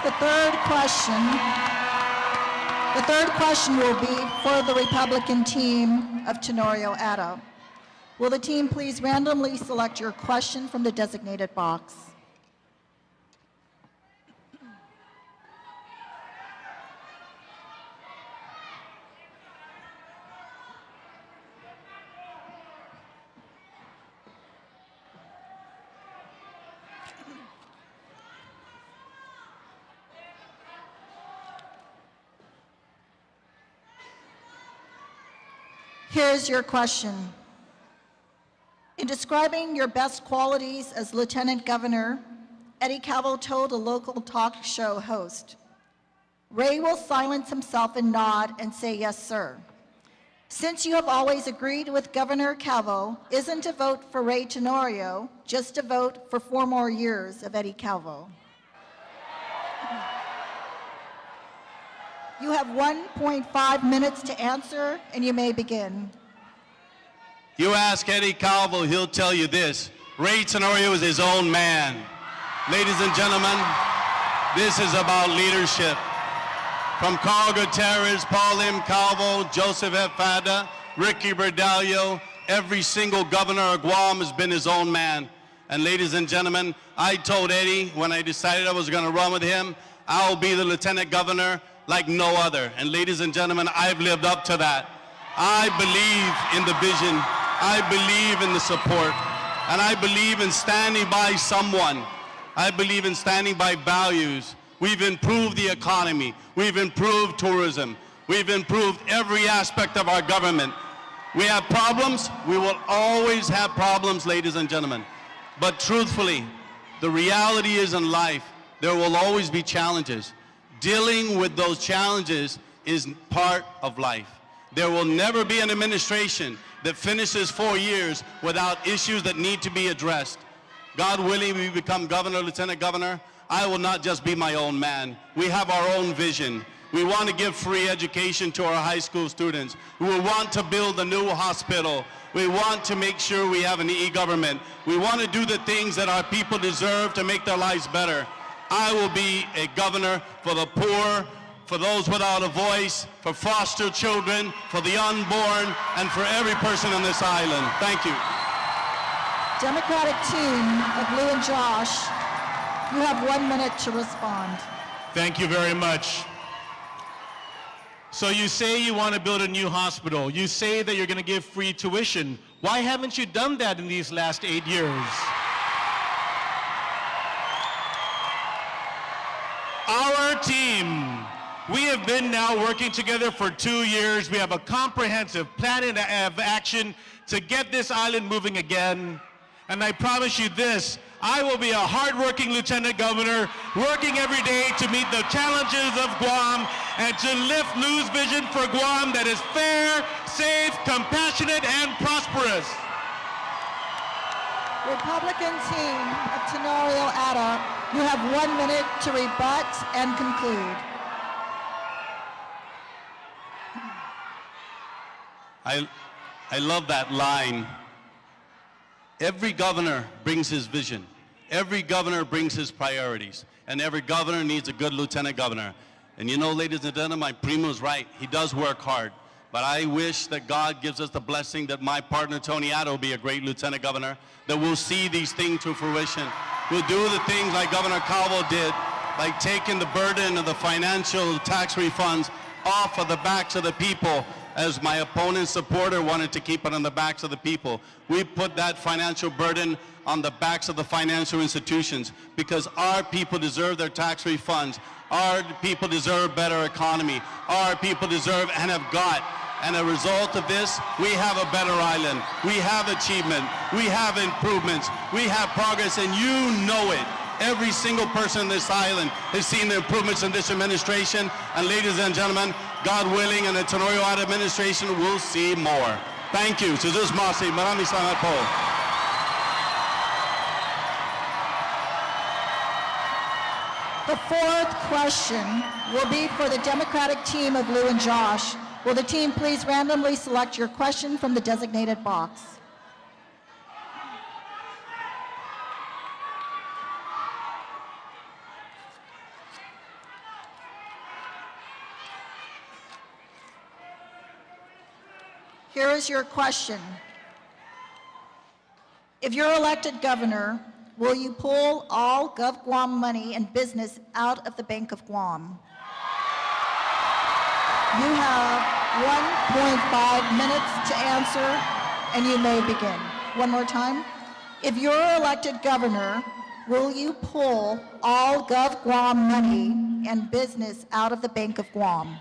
The third question will be for the Republican team of Tenorio Ada. Will the team please randomly select your question from the designated box? Here's your question. In describing your best qualities as Lieutenant Governor, Eddie Calvo told a local talk show host, "Ray will silence himself and nod and say, 'Yes, sir.' Since you have always agreed with Governor Calvo, isn't a vote for Ray Tenorio just a vote for 4 more years of Eddie Calvo?" You have 1.5 minutes to answer, and you may begin. You ask Eddie Calvo, he'll tell you this. Ray Tenorio is his own man. Ladies and gentlemen, this is about leadership. From Carl Gutierrez, Paul M. Calvo, Joseph F. Fada, Ricky Berdalio, every single governor of Guam has been his own man. And ladies and gentlemen, I told Eddie when I decided I was going to run with him, I'll be the lieutenant governor like no other. And ladies and gentlemen, I've lived up to that. I believe in the vision. I believe in the support. And I believe in standing by someone. I believe in standing by values. We've improved the economy. We've improved tourism. We've improved every aspect of our government. We have problems. We will always have problems, ladies and gentlemen. But truthfully, the reality is in life, there will always be challenges. Dealing with those challenges is part of life. There will never be an administration that finishes 4 years without issues that need to be addressed. God willing, we become governor, lieutenant governor, I will not just be my own man. We have our own vision. We want to give free education to our high school students. We want to build a new hospital. We want to make sure we have an e-government. We want to do the things that our people deserve to make their lives better. I will be a governor for the poor, for those without a voice, for foster children, for the unborn, and for every person on this island. Thank you. Democratic team of Lou and Josh, you have 1 minute to respond. Thank you very much. So you say you want to build a new hospital. You say that you're going to give free tuition. Why haven't you done that in these last 8 years? Our team, we have been now working together for 2 years. We have a comprehensive plan of action to get this island moving again. And I promise you this, I will be a hardworking lieutenant governor, working every day to meet the challenges of Guam and to lift Lou's vision for Guam that is fair, safe, compassionate, and prosperous. Republican team of Tenorio Ada, you have 1 minute to rebut and conclude. I love that line. Every governor brings his vision. Every governor brings his priorities. And every governor needs a good lieutenant governor. And you know, ladies and gentlemen, my primo's right. He does work hard. But I wish that God gives us the blessing that my partner, Tony Ada, will be a great lieutenant governor, that we'll see these things to fruition. We'll do the things like Governor Calvo did, like taking the burden of the financial tax refunds off of the backs of the people, as my opponent's supporter wanted to keep it on the backs of the people. We put that financial burden on the backs of the financial institutions because our people deserve their tax refunds. Our people deserve better economy. Our people deserve and have got. And a result of this, we have a better island. We have achievement. We have improvements. We have progress, and you know it. Every single person on this island has seen the improvements in this administration. And ladies and gentlemen, God willing, and the Tenorio administration will see more. Thank you. So this is Masi. Maraming salamat po. The fourth question will be for the Democratic team of Lou and Josh. Will the team please randomly select your question from the designated box? Here is your question. If you're elected governor, will you pull all Gov Guam money and business out of the Bank of Guam? You have 1.5 minutes to answer, and you may begin. One more time. If you're elected governor, will you pull all Gov Guam money and business out of the Bank of Guam?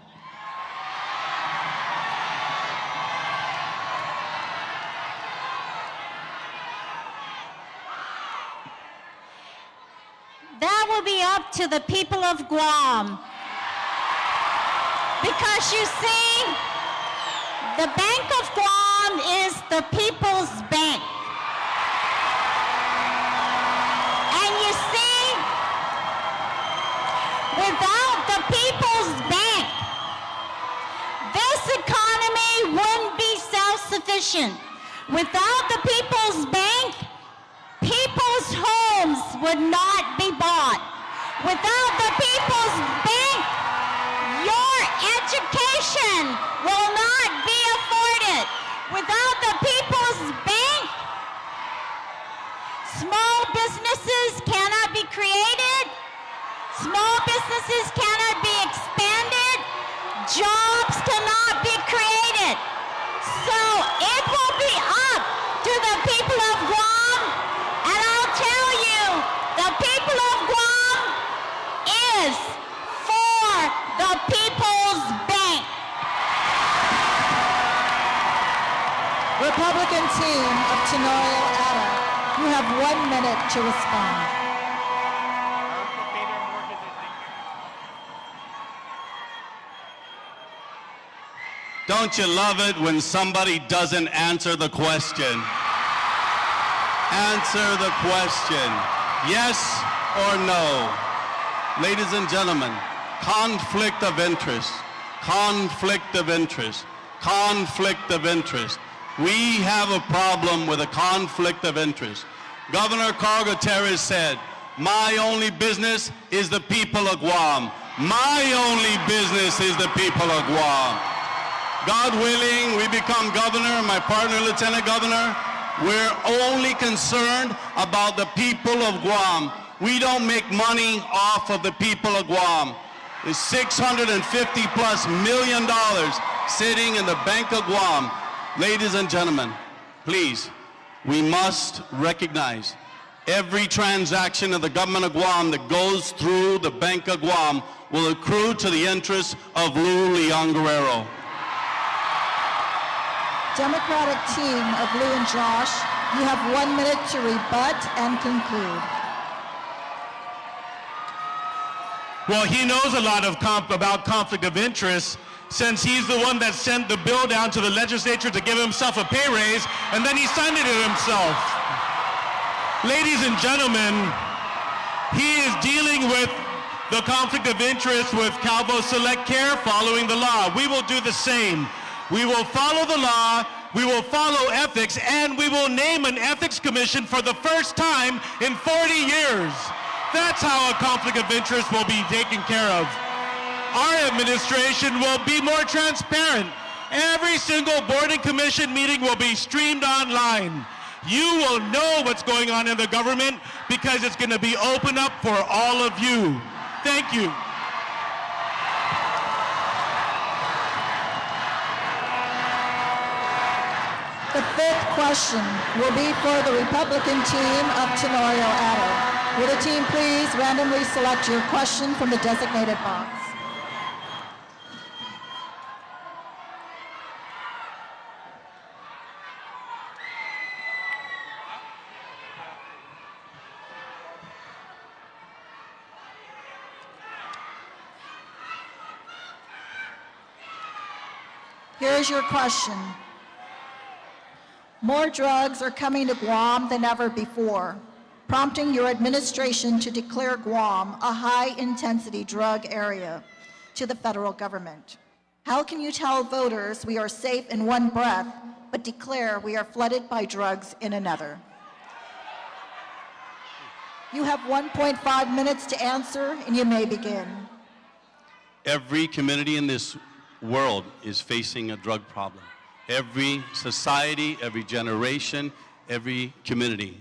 That will be up to the people of Guam. Because you see, the Bank of Guam is the people's bank. And you see, without the people's bank, this economy wouldn't be self-sufficient. Without the people's bank, people's homes would not be bought. Without the people's bank, your education will not be afforded. Without the people's bank, small businesses cannot be created. Small businesses cannot be expanded. Jobs cannot be created. So it will be up to the people of Guam. And I'll tell you, the people of Guam is for the People's Bank. Republican team of Tenorio Ada, you have 1 minute to respond. Don't you love it when somebody doesn't answer the question? Answer the question. Yes or no? Ladies and gentlemen, conflict of interest, conflict of interest, conflict of interest. We have a problem with a conflict of interest. Governor Carl Gutierrez said, my only business is the people of Guam. My only business is the people of Guam. God willing, we become governor, my partner, lieutenant governor, we're only concerned about the people of Guam. We don't make money off of the people of Guam. There's $650+ million sitting in the Bank of Guam. Ladies and gentlemen, please, we must recognize every transaction of the government of Guam that goes through the Bank of Guam will accrue to the interests of Lou Leon Guerrero. Democratic team of Lou and Josh, you have 1 minute to rebut and conclude. Well, he knows a lot about conflict of interest since he's the one that sent the bill down to the legislature to give himself a pay raise, and then he signed it himself. Ladies and gentlemen, he is dealing with the conflict of interest with Calvo Select Care following the law. We will do the same. We will follow the law, we will follow ethics, and we will name an ethics commission for the first time in 40 years. That's how a conflict of interest will be taken care of. Our administration will be more transparent. Every single board and commission meeting will be streamed online. You will know what's going on in the government because it's going to be open up for all of you. Thank you. The fifth question will be for the Republican team of Tenorio Ada. Will the team please randomly select your question from the designated box? Here's your question. More drugs are coming to Guam than ever before, prompting your administration to declare Guam a high-intensity drug area to the federal government. How can you tell voters we are safe in one breath, but declare we are flooded by drugs in another? You have 1.5 minutes to answer, and you may begin. Every community in this world is facing a drug problem. Every society, every generation, every community.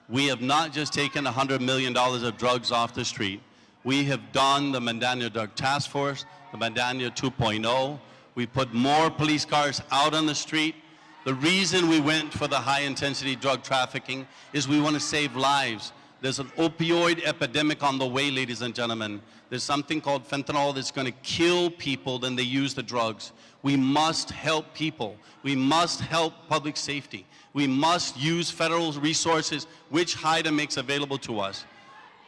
We have not just taken $100 million of drugs off the street. We have done the Mandania Drug Task Force, the Mandania 2.0. We put more police cars out on the street. The reason we went for the high-intensity drug trafficking is we want to save lives. There's an opioid epidemic on the way, ladies and gentlemen. There's something called fentanyl that's going to kill people when they use the drugs. We must help people. We must help public safety. We must use federal resources which HIDA makes available to us.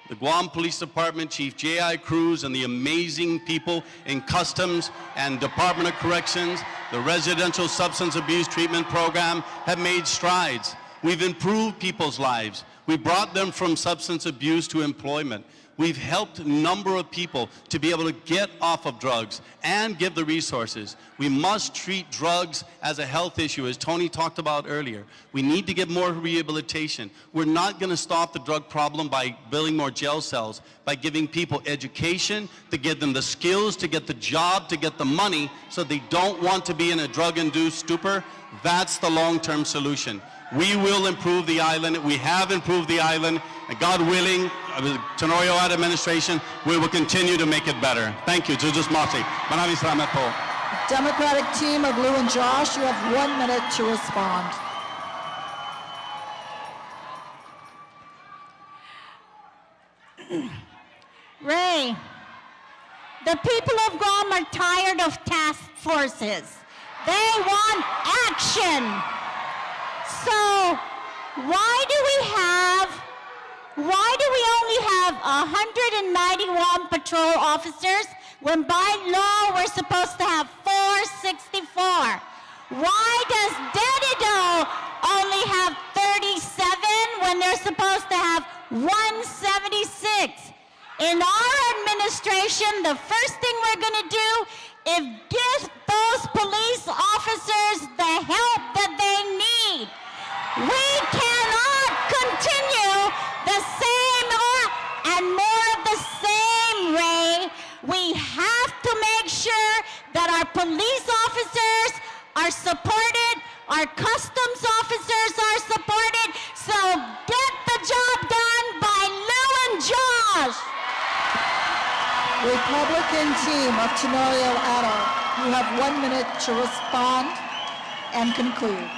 The Guam Police Department, Chief J.I. Cruz, and the amazing people in Customs and Department of Corrections, the Residential Substance Abuse Treatment Program have made strides. We've improved people's lives. We brought them from substance abuse to employment. We've helped a number of people to be able to get off of drugs and give the resources. We must treat drugs as a health issue, as Tony talked about earlier. We need to get more rehabilitation. We're not going to stop the drug problem by building more jail cells, by giving people education, to give them the skills, to get the job, to get the money, so they don't want to be in a drug-induced stupor. That's the long-term solution. We will improve the island. We have improved the island. And God willing, the Tenorio administration, we will continue to make it better. Thank you. Jujus Masi. Maraming salamat po. Democratic team of Lou and Josh, you have 1 minute to respond. Ray, the people of Guam are tired of task forces. They want action. So why do we only have 191 patrol officers when by law we're supposed to have 464? Why does Dedido only have 37 when they're supposed to have 176? In our administration, the first thing we're going to do is give those police officers the help that they need. We cannot continue the same and more of the same, Ray. We have to make sure that our police officers are supported, our customs officers are supported, so get the job done by Lou and Josh. Republican team of Tenorio Adult, you have 1 minute to respond and conclude.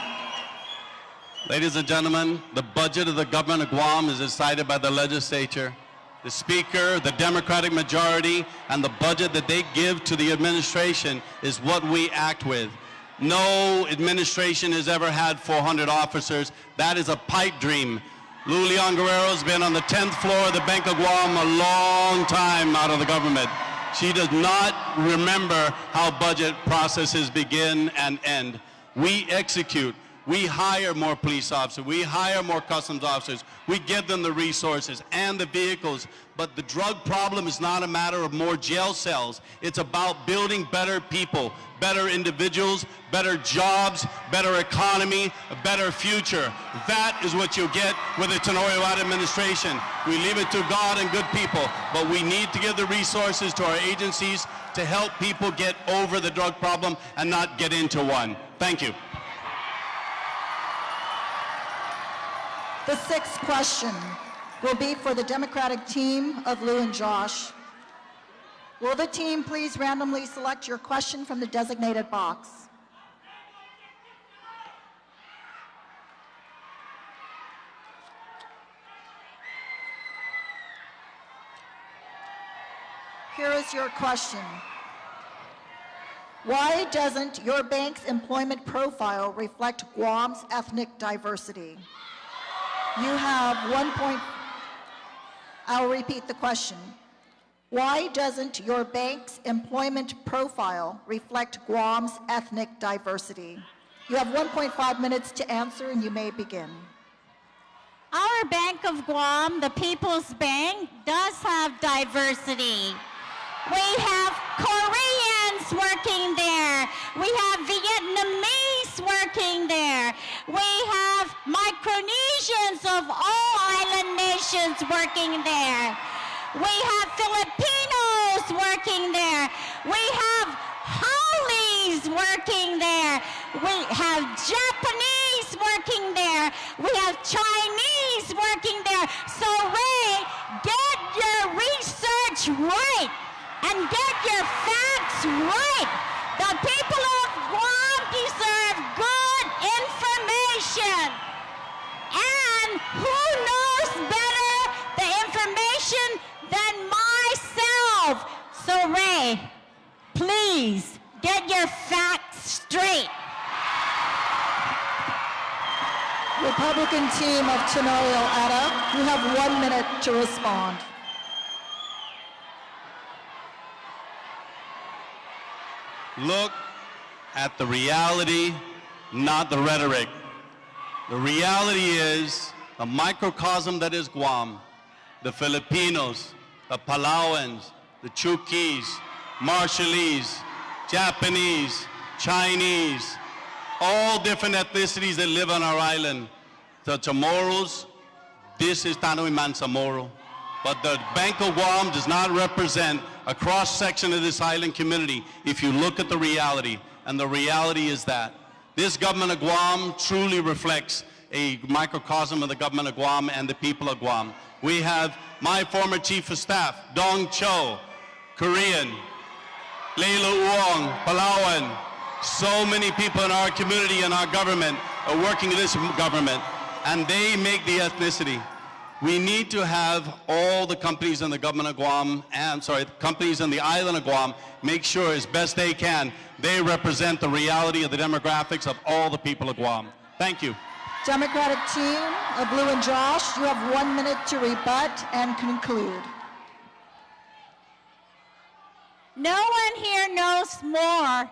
Ladies and gentlemen, the budget of the government of Guam is decided by the legislature. The Speaker, the Democratic majority, and the budget that they give to the administration is what we act with. No administration has ever had 400 officers. That is a pipe dream. Lou Leon Guerrero has been on the 10th floor of the Bank of Guam a long time out of the government. She does not remember how budget processes begin and end. We execute. We hire more police officers. We hire more customs officers. We give them the resources and the vehicles. But the drug problem is not a matter of more jail cells. It's about building better people, better individuals, better jobs, better economy, a better future. That is what you get with the Tenorio administration. We leave it to God and good people, but we need to give the resources to our agencies to help people get over the drug problem and not get into one. Thank you. The sixth question will be for the Democratic team of Lou and Josh. Will the team please randomly select your question from the designated box? Here is your question. Why doesn't your bank's employment profile reflect Guam's ethnic diversity? You have 1 point. I'll repeat the question. Why doesn't your bank's employment profile reflect Guam's ethnic diversity? You have 1.5 minutes to answer, and you may begin. Our Bank of Guam, the People's Bank, does have diversity. We have Koreans working there. We have Vietnamese working there. We have Micronesians of all island nations working there. We have Filipinos working there. We have Haoles working there. We have Japanese working there. We have Chinese working there. So Ray, get your research right and get your facts right. The people of Guam deserve good information. And who knows better the information than myself? So Ray, please get your facts straight. Republican team of Tenorio, Ada, you have 1 minute to respond. Look at the reality, not the rhetoric. The reality is the microcosm that is Guam, the Filipinos, the Palauans, the Chukis, Marshallese, Japanese, Chinese, all different ethnicities that live on our island. The Chamorros, this is Tanui Mansamoro. But the Bank of Guam does not represent a cross-section of this island community if you look at the reality. And the reality is that this government of Guam truly reflects a microcosm of the government of Guam and the people of Guam. We have my former chief of staff, Dong Cho, Korean, Leila Uong, Palawan. So many people in our community and our government are working in this government, and they make the ethnicity. We need to have all the companies in the government of Guam, companies in the island of Guam, make sure as best they can, they represent the reality of the demographics of all the people of Guam. Thank you. Democratic team of Lou and Josh, you have 1 minute to rebut and conclude. No one here knows more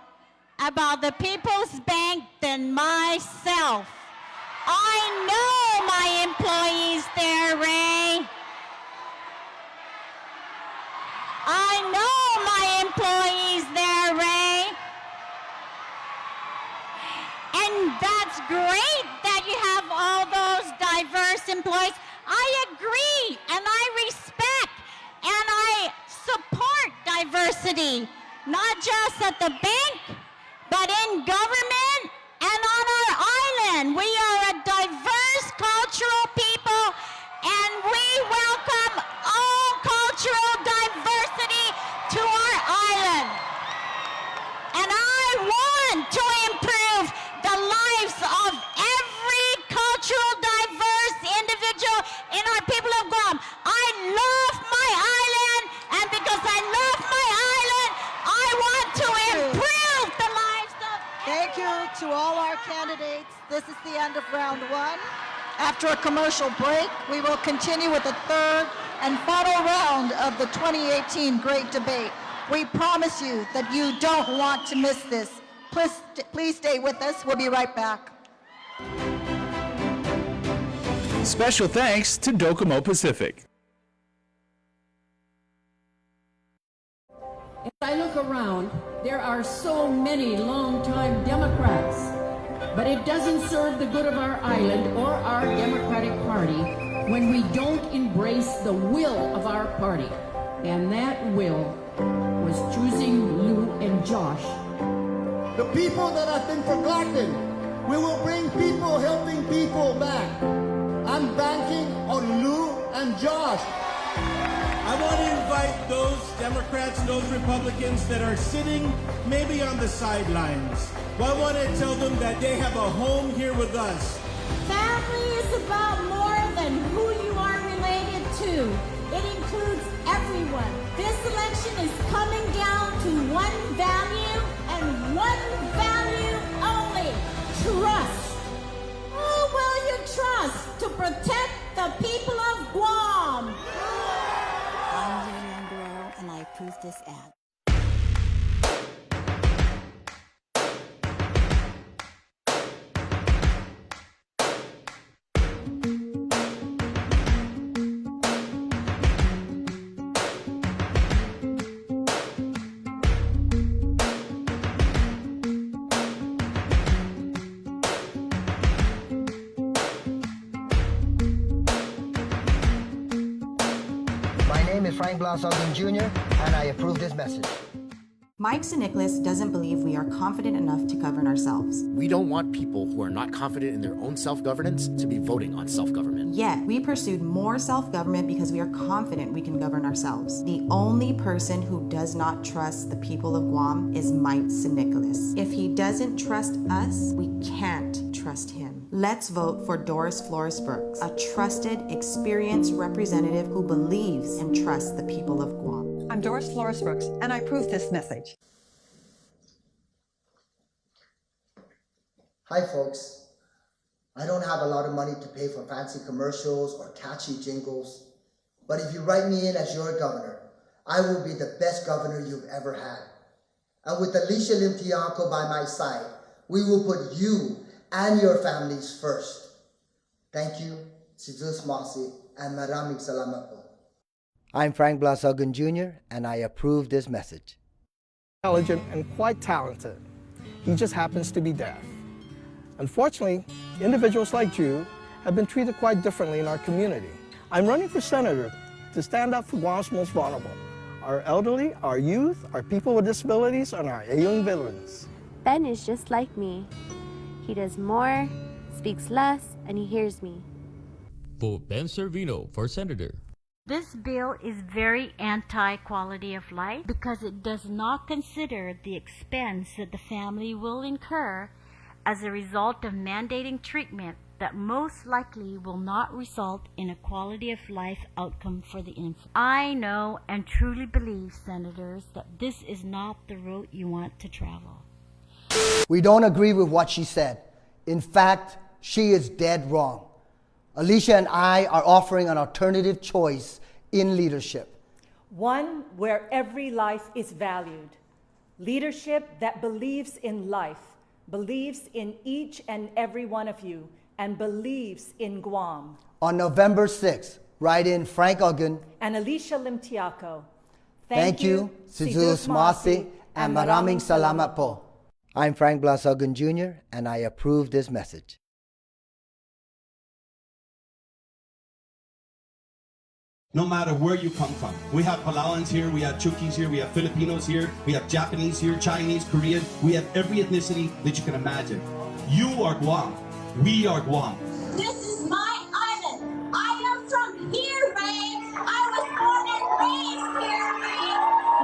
about the People's Bank than myself. I know my employees there, Ray. I know my employees there, Ray. And that's great that you have all those diverse employees. I agree, and I respect, and I support diversity, not just at the bank, but in government and on our island. We are a diverse cultural people, and we welcome all cultural diversity to our island. And I want to improve the lives of every cultural diverse individual in our people of Guam. I love my island, and because I love my island, I want to improve the lives of Thank you to all our candidates. This is the end of round one. After a commercial break, we will continue with the third and final round of the 2018 Great Debate. We promise you that you don't want to miss this. Please stay with us. We'll be right back. Special thanks to Docomo Pacific. As I look around, there are so many longtime Democrats, but it doesn't serve the good of our island or our Democratic Party when we don't embrace the will of our party. And that will was choosing Lou and Josh. The people that have been forgotten, we will bring people helping people back. I'm banking on Lou and Josh. I want to invite those Democrats and those Republicans that are sitting maybe on the sidelines. Well, I want to tell them that they have a home here with us. Family is about more than who you are related to. It includes everyone. This election is coming down to one value and one value only: trust. Who will you trust to protect the people of Guam? I'm Lou Leon Guerrero, and I approve this ad. My name is Frank Blasogin Jr., and I approve this message. Mike St. Nicholas doesn't believe we are confident enough to govern ourselves. We don't want people who are not confident in their own self-governance to be voting on self-government. Yet, we pursued more self-government because we are confident we can govern ourselves. The only person who does not trust the people of Guam is Mike St. Nicholas. If he doesn't trust us, we can't trust him. Let's vote for Doris Flores Brooks, a trusted, experienced representative who believes and trusts the people of Guam. I'm Doris Flores Brooks, and I approve this message. Hi, folks. I don't have a lot of money to pay for fancy commercials or catchy jingles, but if you write me in as your governor, I will be the best governor you've ever had. And with Alicia Lim Tiaco by my side, we will put you and your families first. Thank you, si Zeus Masi, and maraming salamat po. I'm Frank Blasogin Jr., and I approve this message. Intelligent and quite talented. He just happens to be deaf. Unfortunately, individuals like you have been treated quite differently in our community. I'm running for senator to stand up for Guam's most vulnerable, our elderly, our youth, our people with disabilities, and our ailing veterans. Ben is just like me. He does more, speaks less, and he hears me. Vote Ben Servino for senator. This bill is very anti-quality of life because it does not consider the expense that the family will incur as a result of mandating treatment that most likely will not result in a quality of life outcome for the infant. I know and truly believe, senators, that this is not the route you want to travel. We don't agree with what she said. In fact, she is dead wrong. Alicia and I are offering an alternative choice in leadership. One where every life is valued. Leadership that believes in life, believes in each and every one of you, and believes in Guam. On November 6th, write in Frank Ogden and Alicia Lim Tiaco. Thank you, si Zeus Masi, and maraming salamat po. I'm Frank Blasogin Jr., and I approve this message. No matter where you come from. We have Palauans here, we have Chukis here, we have Filipinos here, we have Japanese here, Chinese, Korean. We have every ethnicity that you can imagine. You are Guam. We are Guam. This is my island. I am from here, Ray. I was born and raised here, Ray.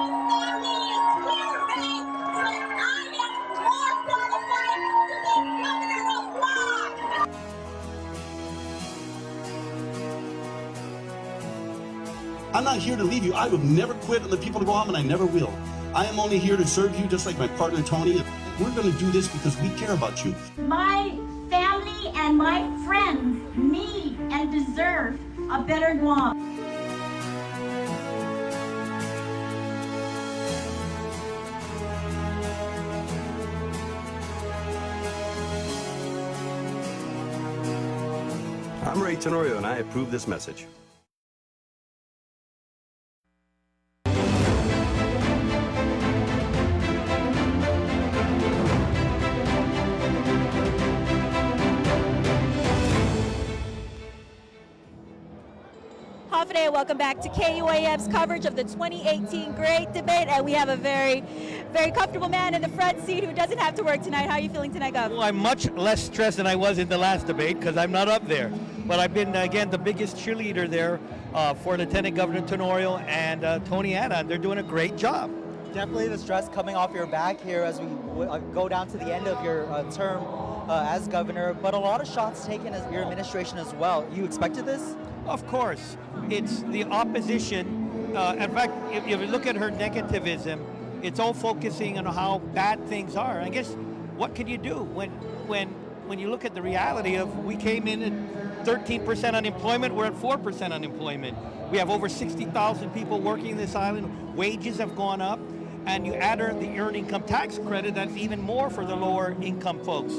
My family is here, Ray. And I am more qualified to be governor of Guam. I'm not here to leave you. I will never quit on the people of Guam, and I never will. I am only here to serve you, just like my partner Tony. We're going to do this because we care about you. My family and my friends need and deserve a better Guam. I'm Ray Tenorio, and I approve this message. Hafide, welcome back to KUAM's coverage of the 2018 Great Debate, and we have a very comfortable man in the front seat who doesn't have to work tonight. How are you feeling tonight, Gov? Well, I'm much less stressed than I was in the last debate because I'm not up there. But I've been, again, the biggest cheerleader there for Lieutenant Governor Tenorio and Tony Anna, and they're doing a great job. Definitely the stress coming off your back here as we go down to the end of your term as governor, but a lot of shots taken as your administration as well. You expected this? Of course. It's the opposition. In fact, if you look at her negativism, it's all focusing on how bad things are. I guess what can you do when you look at the reality of we came in 13% unemployment, we're at 4% unemployment. We have over 60,000 people working in this island. Wages have gone up, and you add the earned income tax credit, that's even more for the lower income folks.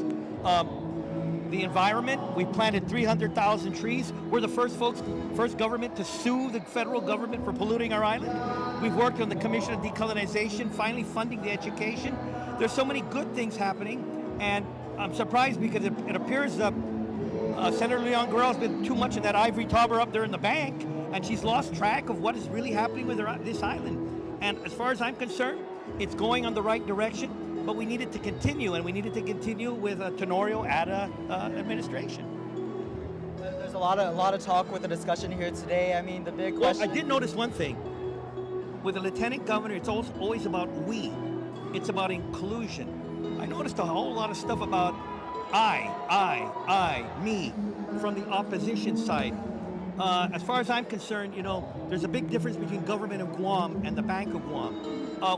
The environment, we planted 300,000 trees. We're the first government to sue the federal government for polluting our island. We've worked on the Commission of Decolonization, finally funding the education. There's so many good things happening, and I'm surprised because it appears that Senator Leon Guerrero has been too much in that ivory tower up there in the bank, and she's lost track of what is really happening with this island. And as far as I'm concerned, it's going on the right direction. But we needed to continue, and we needed to continue with a Tenorio administration. There's a lot of talk with the discussion here today. I mean, the big question. Well, I did notice one thing. With a lieutenant governor, it's always about we. It's about inclusion. I noticed a whole lot of stuff about I, me, from the opposition side. As far as I'm concerned, there's a big difference between government of Guam and the Bank of Guam.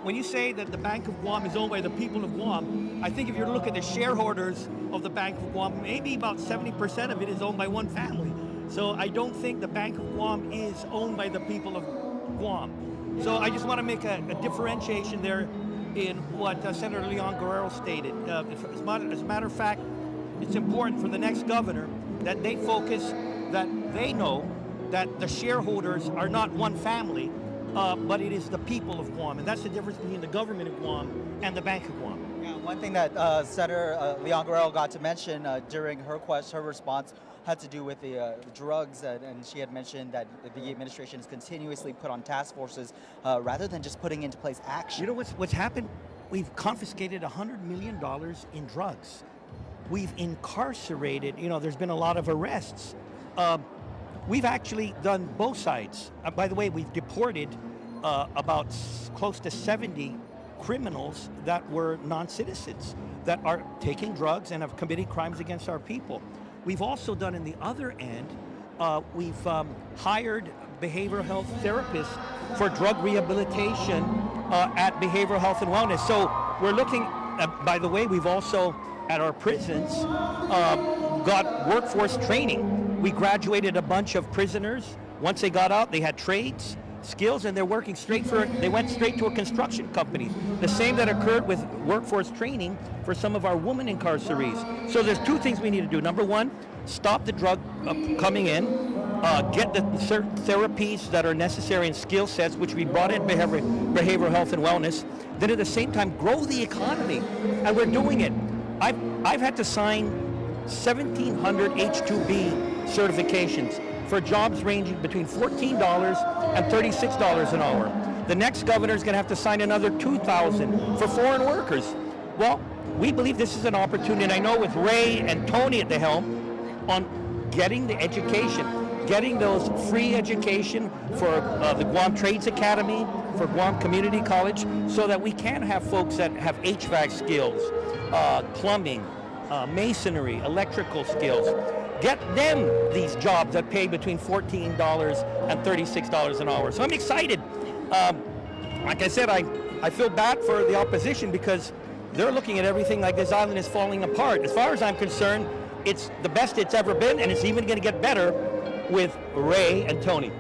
When you say that the Bank of Guam is owned by the people of Guam, I think if you look at the shareholders of the Bank of Guam, maybe about 70% of it is owned by one family. So I don't think the Bank of Guam is owned by the people of Guam. So I just want to make a differentiation there in what Senator Leon Guerrero stated. As a matter of fact, it's important for the next governor that they focus, that they know that the shareholders are not one family, but it is the people of Guam, and that's the difference between the government of Guam and the Bank of Guam. Yeah, one thing that Senator Leon Guerrero got to mention during her response had to do with the drugs, and she had mentioned that the administration has continuously put on task forces rather than just putting into place action. You know what's happened? We've confiscated $100 million in drugs. We've incarcerated, there's been a lot of arrests. We've actually done both sides. By the way, we've deported about close to 70 criminals that were non-citizens that are taking drugs and have committed crimes against our people. We've also done, in the other end, we've hired behavioral health therapists for drug rehabilitation at Behavioral Health and Wellness. So we're looking, by the way, we've also, at our prisons, got workforce training. We graduated a bunch of prisoners. Once they got out, they had trades, skills, and they're working they went straight to a construction company. The same that occurred with workforce training for some of our women incarcerees. So there's two things we need to do. Number one, stop the drug coming in, get the certain therapies that are necessary and skill sets, which we brought in behavioral health and wellness. Then at the same time, grow the economy, and we're doing it. I've had to sign 1,700 H-2B certifications for jobs ranging between $14 and $36 an hour. The next governor is going to have to sign another 2,000 for foreign workers. Well, we believe this is an opportunity, and I know with Ray and Tony at the helm, on getting the education, getting those free education for the Guam Trades Academy, for Guam Community College, so that we can have folks that have HVAC skills, plumbing, masonry, electrical skills. Get them these jobs that pay between $14 and $36 an hour. So I'm excited. Like I said, I feel bad for the opposition because they're looking at everything like this island is falling apart. As far as I'm concerned, it's the best it's ever been, and it's even going to get better with Ray and Tony.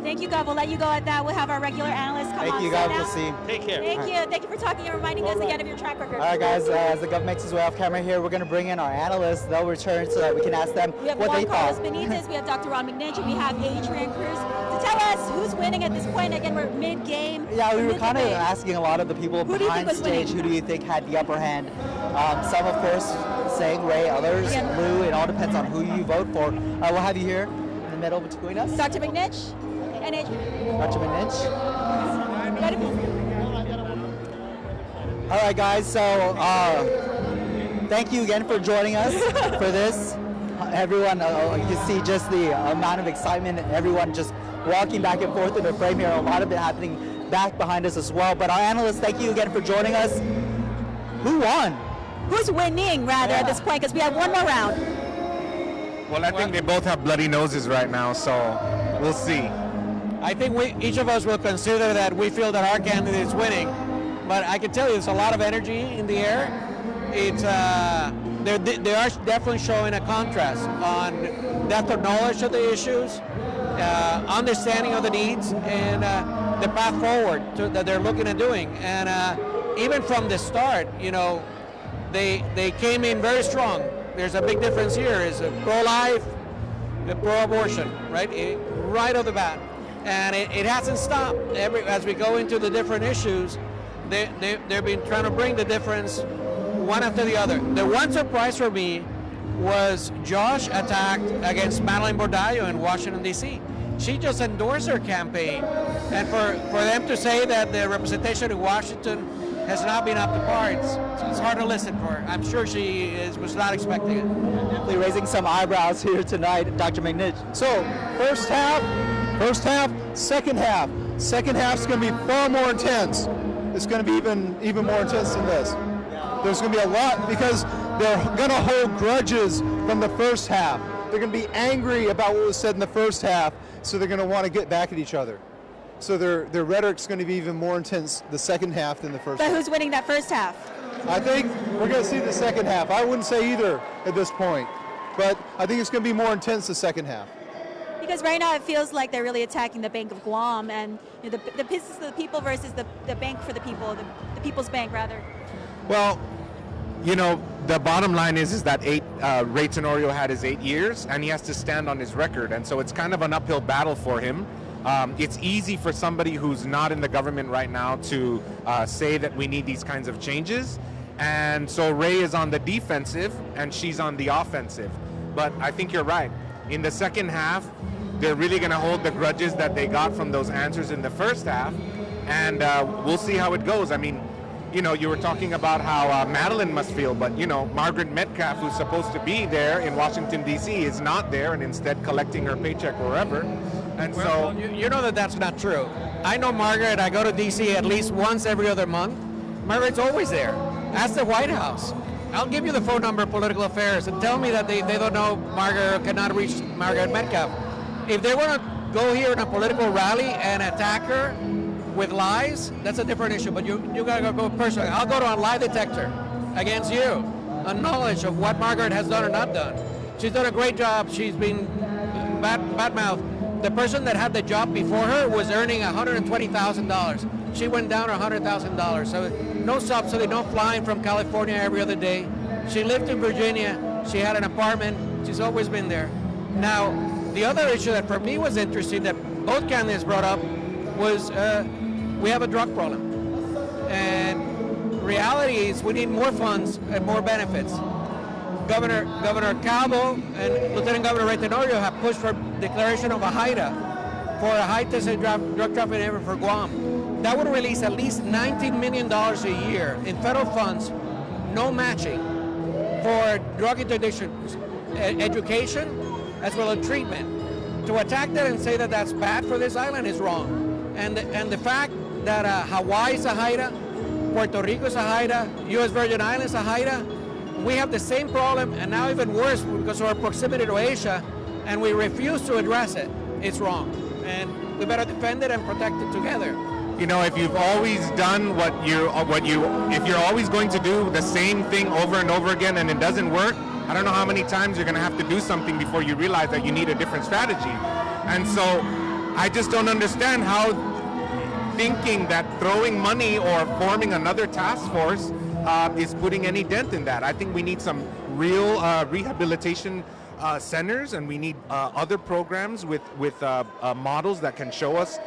Thank you, Gov. We'll let you go at that. We'll have our regular analysts come on. Thank you, Gov. Now. We'll see. Take care. Thank you. Thank you for talking and reminding us again of your track record. All right, guys. As the Gov makes his way off camera here, we're going to bring in our analysts. They'll return so that we can ask them we have what Juan they Carlos thought. Benitez, we have Dr. Ron McNinch, and we have Adrian Cruz to tell us who's winning at this point. Again, we're mid-game. Yeah, we were kind of asking a lot of the people Who do you think behind was stage, winning? who do you think had the upper hand? Some, of course, saying Ray, others, Lou. It all depends on who you vote for. We'll have you here in the middle between us. Dr. McNinch and Adrian. Dr. Manich. All right, guys. So thank you again for joining us for this. Everyone, you can see just the amount of excitement and everyone just walking back and forth in the frame here. A lot of it happening back behind us as well. But our analysts, thank you again for joining us. Who won? Who's winning, rather, at this point, because we have one more round. Well, I think they both have bloody noses right now, so we'll see. I think each of us will consider that we feel that our candidate is winning. But I can tell you there's a lot of energy in the air. it's they are definitely showing a contrast on depth of knowledge of the issues, understanding of the needs, and the path forward that they're looking at doing. And even from the start, you know, they came in very strong. There's a big difference here: is pro-life, the pro-abortion, right? Right off the bat, and it hasn't stopped. As we go into the different issues, they've been trying to bring the difference one after the other. The one surprise for me was Josh attacked against Madeline Bordallo in Washington, D.C. She just endorsed her campaign, and for them to say that the representation in Washington has not been up to par, it's hard to listen for her. I'm sure she was not expecting it. Definitely raising some eyebrows here tonight, Dr. McNitch. So, first half, second half. Second half's going to be far more intense. It's going to be even more intense than this. There's going to be a lot, because they're going to hold grudges from the first half. They're going to be angry about what was said in the first half, so they're going to want to get back at each other. So their rhetoric's going to be even more intense the second half than the first half. But who's winning that first half? I think we're going to see the second half. I wouldn't say either at this point, but I think it's going to be more intense the second half. Because right now it feels like they're really attacking the Bank of Guam, and you know, the business of the people versus the bank for the people, the People's Bank rather. Well, you know, the bottom line is that Ray Tenorio had his 8 years, and he has to stand on his record, and so it's kind of an uphill battle for him. It's easy for somebody who's not in the government right now to say that we need these kinds of changes, and so Ray is on the defensive and she's on the offensive. But I think you're right. In the second half, they're really going to hold the grudges that they got from those answers in the first half, and we'll see how it goes. I mean, you know, you were talking about how Madeline must feel, but, you know, Margaret Metcalf, who's supposed to be there in Washington, D.C., is not there and instead collecting her paycheck wherever. And well, so you know that that's not true. I know Margaret. I go to D.C. at least once every other month. Margaret's always there. Ask the White House. I'll give you the phone number of Political Affairs and tell me that they don't know Margaret, cannot reach Margaret Metcalf. If they want to go here in a political rally and attack her with lies, that's a different issue. But you got to go personally. I'll go to a lie detector against you on knowledge of what Margaret has done or not done. She's done a great job. She's been bad-mouthed. The person that had the job before her was earning $120,000. She went down $100,000. So no subsidy, no flying from California every other day. She lived in Virginia. She had an apartment. She's always been there. Now, the other issue that for me was interesting that both candidates brought up was we have a drug problem. And reality is we need more funds and more benefits. Governor Calvo and Lieutenant Governor Ray Tenorio have pushed for declaration of a HIDA for a high-intensity drug trafficking effort for Guam. That would release at least $19 million a year in federal funds, no matching, for drug interdiction, education, as well as treatment. To attack that and say that that's bad for this island is wrong. And the fact that Hawaii is a HIDA, Puerto Rico is a HIDA, U.S. Virgin Islands is a HIDA, we have the same problem, and now even worse because of our proximity to Asia, and we refuse to address it. It's wrong, and we better defend it and protect it together. You know, if you've always done if you're always going to do the same thing over and over again and it doesn't work, I don't know how many times you're going to have to do something before you realize that you need a different strategy. And so I just don't understand how thinking that throwing money or forming another task force is putting any dent in that. I think we need some real rehabilitation centers, and we need other programs with models that can show us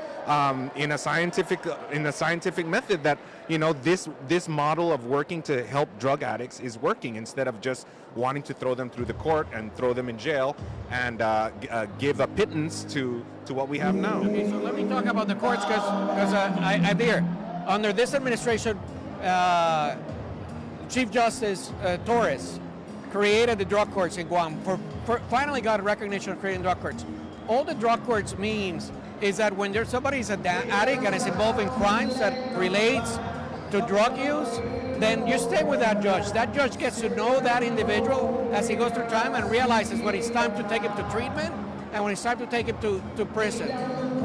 in a scientific method that, you know, this model of working to help drug addicts is working, instead of just wanting to throw them through the court and throw them in jail and give a pittance to what we have now. Okay, so let me talk about the courts because I'm here. Under this administration, Chief Justice Torres created the drug courts in Guam. Finally got recognition of creating drug courts. All the drug courts means is that when somebody's an addict and is involved in crimes that relates to drug use, then you stay with that judge. That judge gets to know that individual as he goes through time and realizes when it's time to take him to treatment and when it's time to take him to prison.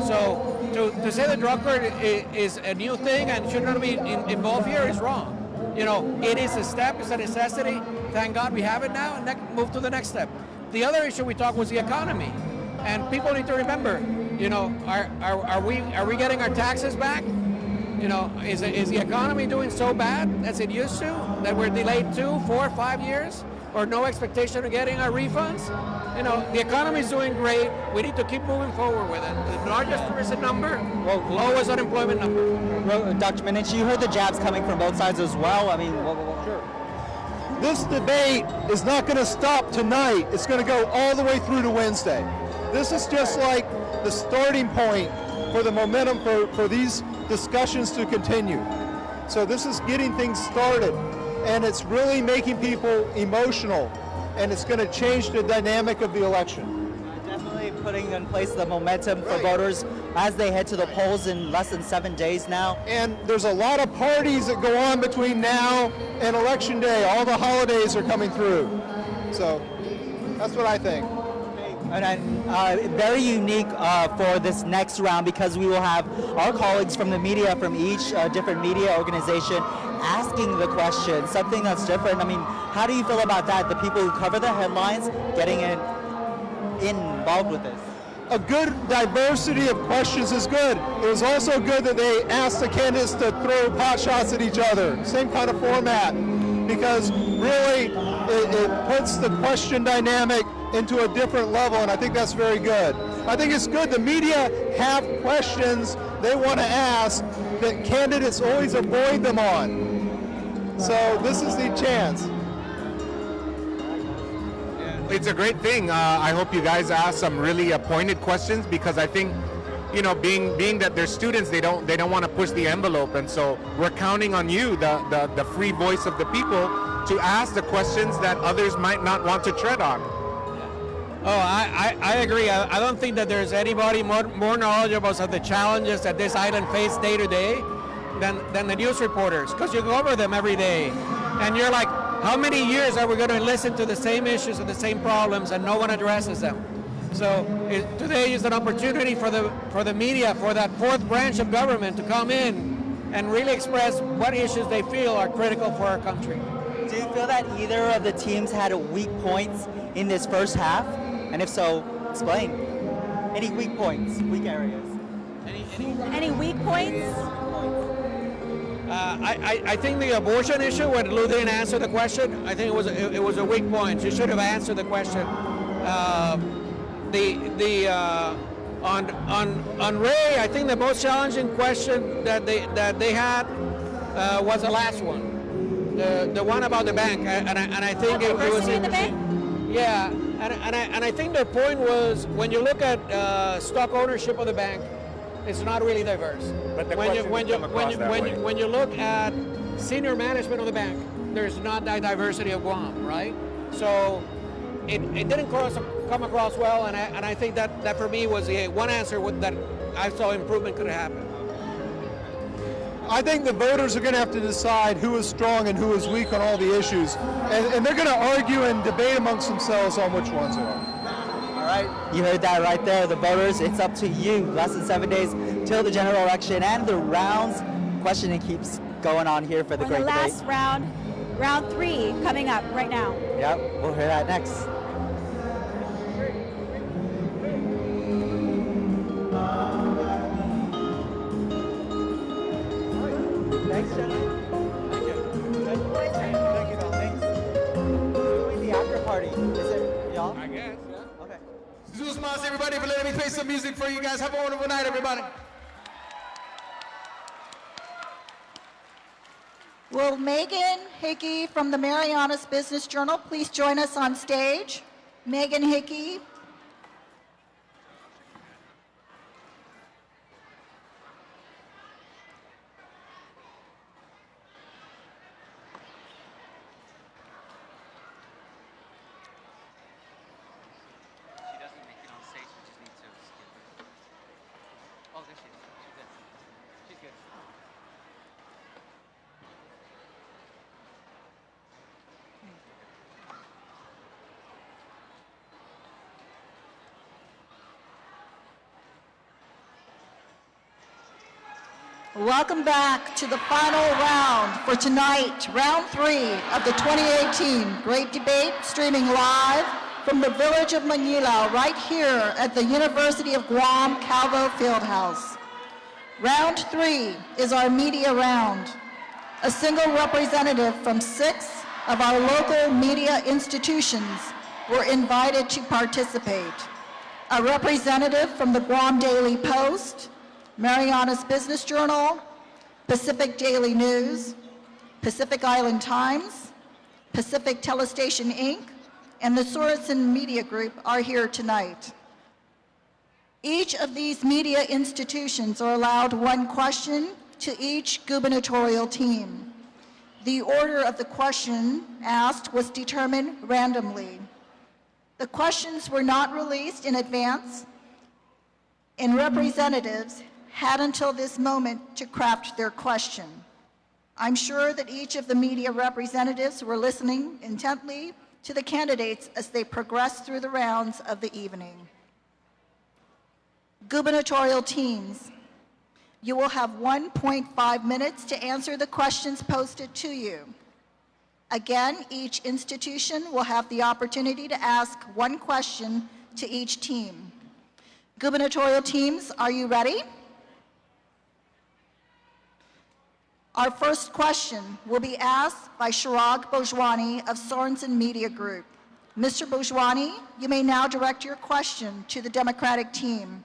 So to say the drug court is a new thing and should not be involved here is wrong. You know, it is a step, it's a necessity. Thank God we have it now, and move to the next step. The other issue we talked was the economy, and people need to remember, you know, are we getting our taxes back? You know, is the economy doing so bad as it used to, that we're delayed 2, 4, 5 years, or no expectation of getting our refunds? You know, the economy is doing great. We need to keep moving forward with it. The largest recent number, lowest unemployment number. Well, Dr. Minich, you heard the jabs coming from both sides as well. I mean, Sure. This debate is not going to stop tonight. It's going to go all the way through to Wednesday. This is just like the starting point for the momentum for these discussions to continue. So this is getting things started, and it's really making people emotional, and it's going to change the dynamic of the election. Definitely putting in place the momentum for voters as they head to the polls in less than 7 days now. And there's a lot of parties that go on between now and Election Day. All the holidays are coming through. So that's what I think. And very unique for this next round, because we will have our colleagues from the media, from each different media organization, asking the question, something that's different. I mean, how do you feel about that? The people who cover the headlines getting involved with this? A good diversity of questions is good. It was also good that they asked the candidates to throw pot shots at each other. Same kind of format, because really it puts the question dynamic into a different level, and I think that's very good. I think it's good the media have questions they want to ask that candidates always avoid them on. So this is the chance. It's a great thing. I hope you guys ask some really pointed questions, because I think, you know, being that they're students, they don't want to push the envelope, and so we're counting on you, the free voice of the people, to ask the questions that others might not want to tread on. Oh, I agree. I don't think that there's anybody more knowledgeable of the challenges that this island faces day to day than the news reporters, because you cover them every day, and you're like, how many years are we going to listen to the same issues and the same problems and no one addresses them? So today is an opportunity for the media, for that fourth branch of government, to come in and really express what issues they feel are critical for our country. Do you feel that either of the teams had weak points in this first half? And if so, explain. Any weak points, weak areas? Any weak points? I think the abortion issue, when Lou didn't answer the question, I think it was a weak point. She should have answered the question. On Ray, I think the most challenging question that they had was the last one, the one about the bank, and I think it was in the bank. Yeah, and I think their point was, when you look at stock ownership of the bank, it's not really diverse. But when you look at senior management of the bank, there's not that diversity of Guam, right? So it didn't come across well, and I think that for me was the one answer that I saw improvement could happen. I think the voters are going to have to decide who is strong and who is weak on all the issues, and they're going to argue and debate amongst themselves on which ones are. All right, you heard that right there. The voters, it's up to you. Less than 7 days till the general election, and the rounds questioning keeps going on here for the great debate. The last round, round 3, coming up right now. Yep, we'll hear that next. Thanks, gentlemen. Thank you. Thank you, thanks. Who's the after party? Is it y'all? I guess, yeah. Okay. Zeus Mas, everybody, for letting me play some music for you guys. Have a wonderful night, everybody. Will Megan Hickey from the Marianas Business Journal please join us on stage? Megan Hickey. Welcome back to the final round for tonight, round 3 of the 2018 Great Debate, streaming live from the village of Manila, right here at the University of Guam Calvo Fieldhouse. Round 3 is our media round. A single representative from 6 of our local media institutions were invited to participate. A representative from the Guam Daily Post, Marianas Business Journal, Pacific Daily News, Pacific Island Times, Pacific Telestation Inc., and the Sorensen Media Group are here tonight. Each of these media institutions are allowed one question to each gubernatorial team. The order of the question asked was determined randomly. The questions were not released in advance, and representatives had until this moment to craft their question. I'm sure that each of the media representatives were listening intently to the candidates as they progressed through the rounds of the evening. Gubernatorial teams, you will have 1.5 minutes to answer the questions posted to you. Again, each institution will have the opportunity to ask one question to each team. Gubernatorial teams, are you ready? Our first question will be asked by Chirag Bojwani of Sorensen Media Group. Mr. Bojwani, you may now direct your question to the Democratic team.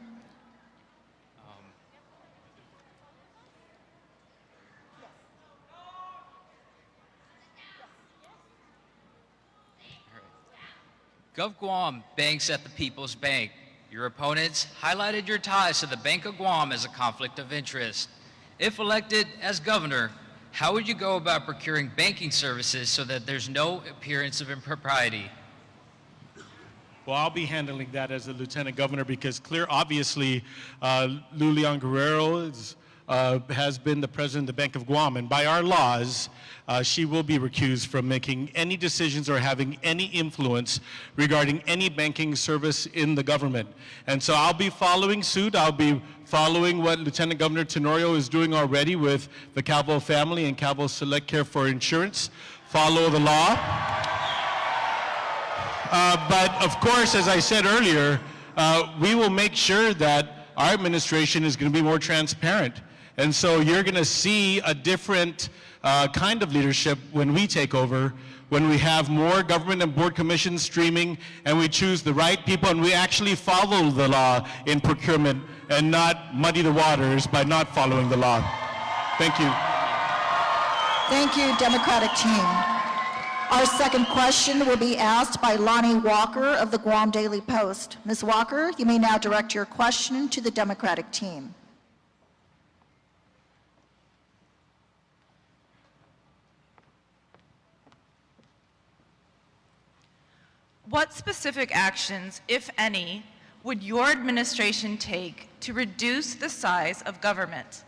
Gov Guam banks at the People's Bank. Your opponents highlighted your ties to the Bank of Guam as a conflict of interest. If elected as governor, how would you go about procuring banking services so that there's no appearance of impropriety? Well, I'll be handling that as a lieutenant governor because obviously, Lou Leon Guerrero has been the president of the Bank of Guam, and by our laws, she will be recused from making any decisions or having any influence regarding any banking service in the government. And so I'll be following suit. I'll be following what Lieutenant Governor Tenorio is doing already with the Calvo family and Calvo Select Care for Insurance. Follow the law. But of course, as I said earlier, we will make sure that our administration is going to be more transparent. And so you're going to see a different kind of leadership when we take over, when we have more government and board commissions streaming, and we choose the right people, and we actually follow the law in procurement and not muddy the waters by not following the law. Thank you. Thank you, Democratic team. Our second question will be asked by Lonnie Walker of the Guam Daily Post. Ms. Walker, you may now direct your question to the Democratic team. What specific actions, if any, would your administration take to reduce the size of government?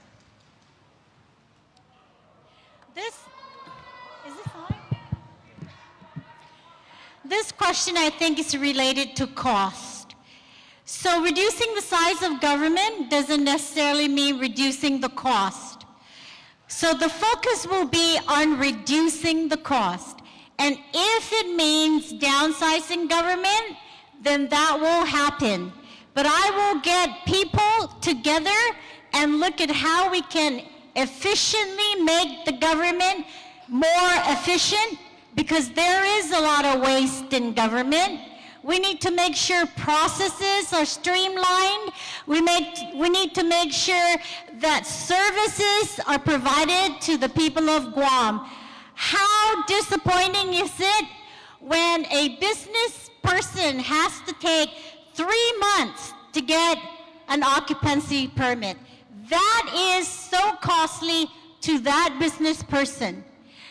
This question, I think, is related to cost. So reducing the size of government doesn't necessarily mean reducing the cost. So the focus will be on reducing the cost. And if it means downsizing government, then that will happen. But I will get people together and look at how we can efficiently make the government more efficient, because there is a lot of waste in government. We need to make sure processes are streamlined. We need to make sure that services are provided to the people of Guam. How disappointing is it when a business person has to take 3 months to get an occupancy permit? That is so costly to that business person.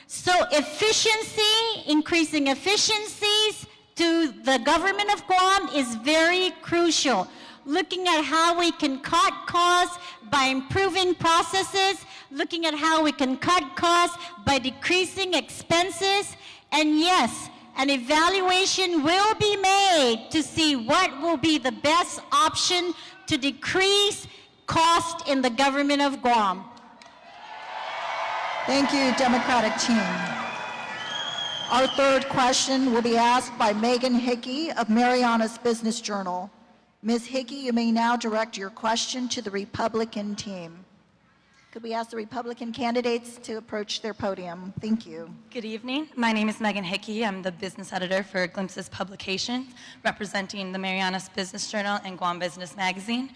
So efficiency, increasing efficiencies to the government of Guam is very crucial. Looking at how we can cut costs by improving processes, looking at how we can cut costs by decreasing expenses, and yes, an evaluation will be made to see what will be the best option to decrease cost in the government of Guam. Thank you, Democratic team. Our third question will be asked by Megan Hickey of Mariana's Business Journal. Ms. Hickey, you may now direct your question to the Republican team. Could we ask the Republican candidates to approach their podium? Thank you. Good evening. My name is Megan Hickey. I'm the business editor for Glimpses Publication, representing the Marianas Business Journal and Guam Business Magazine.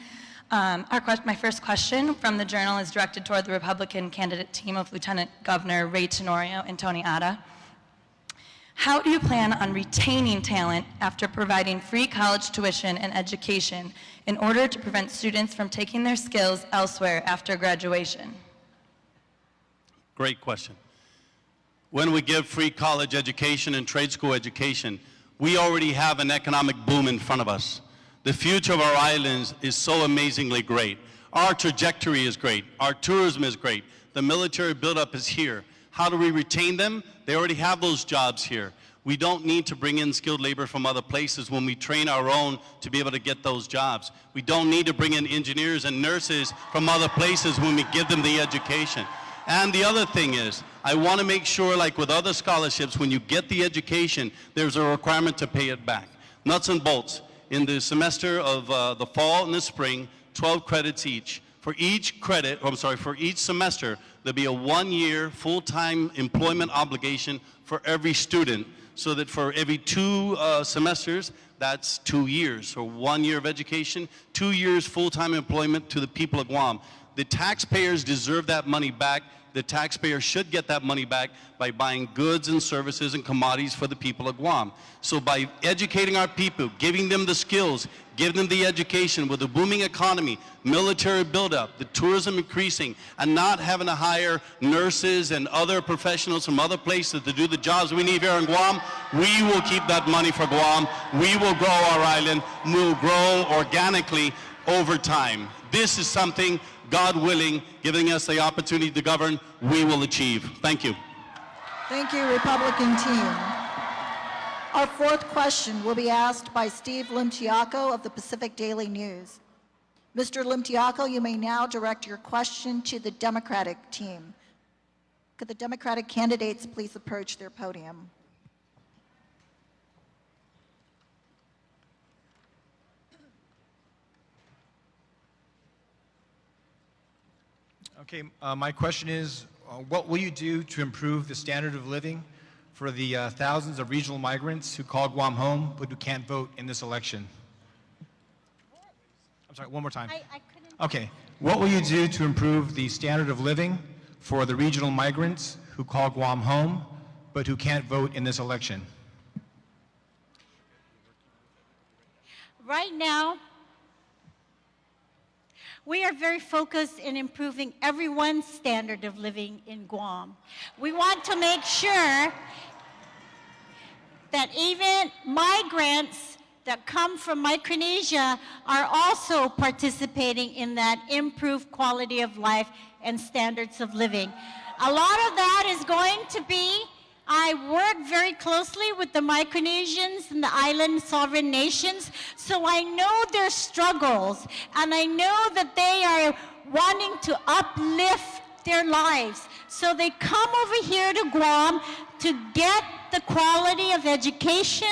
My first question from the journal is directed toward the Republican candidate team of Lieutenant Governor Ray Tenorio and Tony Ada. How do you plan on retaining talent after providing free college tuition and education in order to prevent students from taking their skills elsewhere after graduation? Great question. When we give free college education and trade school education, we already have an economic boom in front of us. The future of our islands is so amazingly great. Our trajectory is great. Our tourism is great. The military buildup is here. How do we retain them? They already have those jobs here. We don't need to bring in skilled labor from other places when we train our own to be able to get those jobs. We don't need to bring in engineers and nurses from other places when we give them the education. And the other thing is, I want to make sure, like with other scholarships, when you get the education, there's a requirement to pay it back. Nuts and bolts. In the semester of the fall and the spring, 12 credits each. For each credit, for each semester, there'll be a 1-year full-time employment obligation for every student, so that for every 2 semesters, that's 2 years. So 1 year of education, 2 years full-time employment to the people of Guam. The taxpayers deserve that money back. The taxpayer should get that money back by buying goods and services and commodities for the people of Guam. So by educating our people, giving them the skills, giving them the education with a booming economy, military buildup, the tourism increasing, and not having to hire nurses and other professionals from other places to do the jobs we need here in Guam, we will keep that money for Guam. We will grow our island. We will grow organically over time. This is something, God willing, giving us the opportunity to govern, we will achieve. Thank you. Thank you, Republican team. Our fourth question will be asked by Steve Limtiaco of the Pacific Daily News. Mr. Limtiaco, you may now direct your question to the Democratic team. Could the Democratic candidates please approach their podium? Okay, my question is, what will you do to improve the standard of living for the thousands of regional migrants who call Guam home but who can't vote in this election? I'm sorry, one more time. I couldn't. Okay, what will you do to improve the standard of living for the regional migrants who call Guam home but who can't vote in this election? Right now, we are very focused in improving everyone's standard of living in Guam. We want to make sure that even migrants that come from Micronesia are also participating in that improved quality of life and standards of living. A lot of that is going to be, I work very closely with the Micronesians and the island sovereign nations, so I know their struggles, and I know that they are wanting to uplift their lives. So they come over here to Guam to get the quality of education,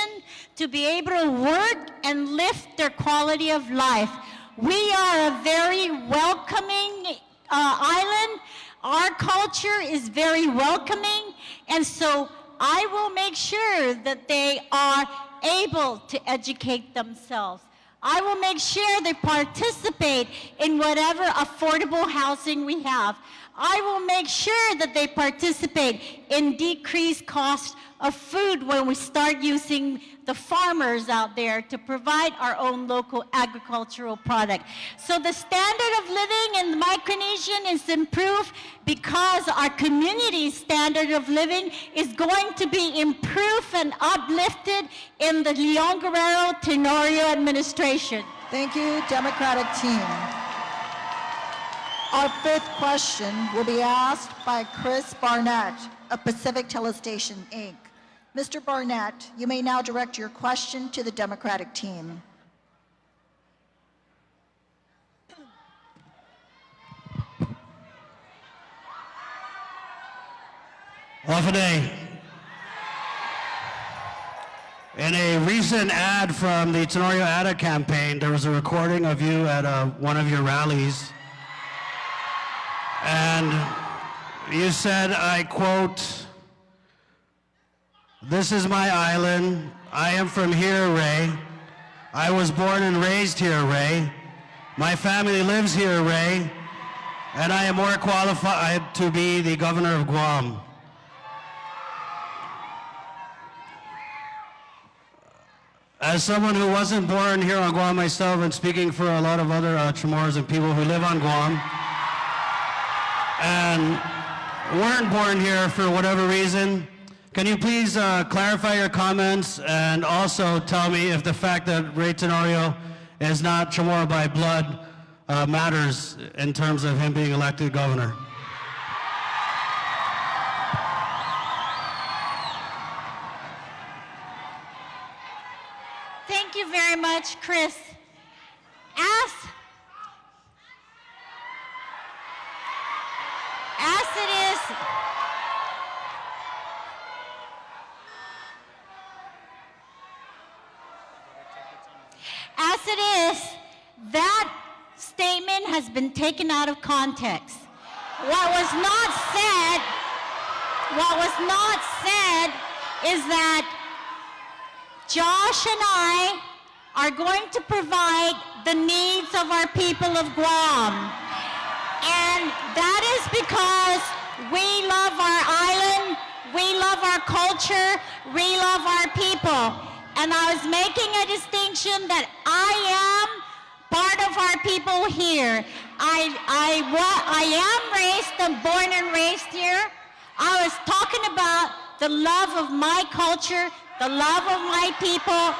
to be able to work and lift their quality of life. We are a very welcoming island. Our culture is very welcoming, and so I will make sure that they are able to educate themselves. I will make sure they participate in whatever affordable housing we have. I will make sure that they participate in decreased cost of food when we start using the farmers out there to provide our own local agricultural product. So the standard of living in the Micronesian is improved because our community's standard of living is going to be improved and uplifted in the Leon Guerrero Tenorio administration. Thank you, Democratic team. Our fifth question will be asked by Chris Barnett of Pacific Telestation, Inc. Mr. Barnett, you may now direct your question to the Democratic team. Wafade. In a recent ad from the Tenorio ad campaign, there was a recording of you at one of your rallies. And you said, I quote, "This is my island. I am from here, Ray. I was born and raised here, Ray. My family lives here, Ray. And I am more qualified to be the governor of Guam." As someone who wasn't born here on Guam myself, and speaking for a lot of other Chamorros and people who live on Guam and weren't born here for whatever reason, can you please clarify your comments and also tell me if the fact that Ray Tenorio is not Chamorro by blood matters in terms of him being elected governor? Thank you very much, Chris. As it is, that statement has been taken out of context. What was not said is that Josh and I are going to provide the needs of our people of Guam. And that is because we love our island, we love our culture, we love our people. And I was making a distinction that I am part of our people here. I am born and raised here. I was talking about the love of my culture, the love of my people,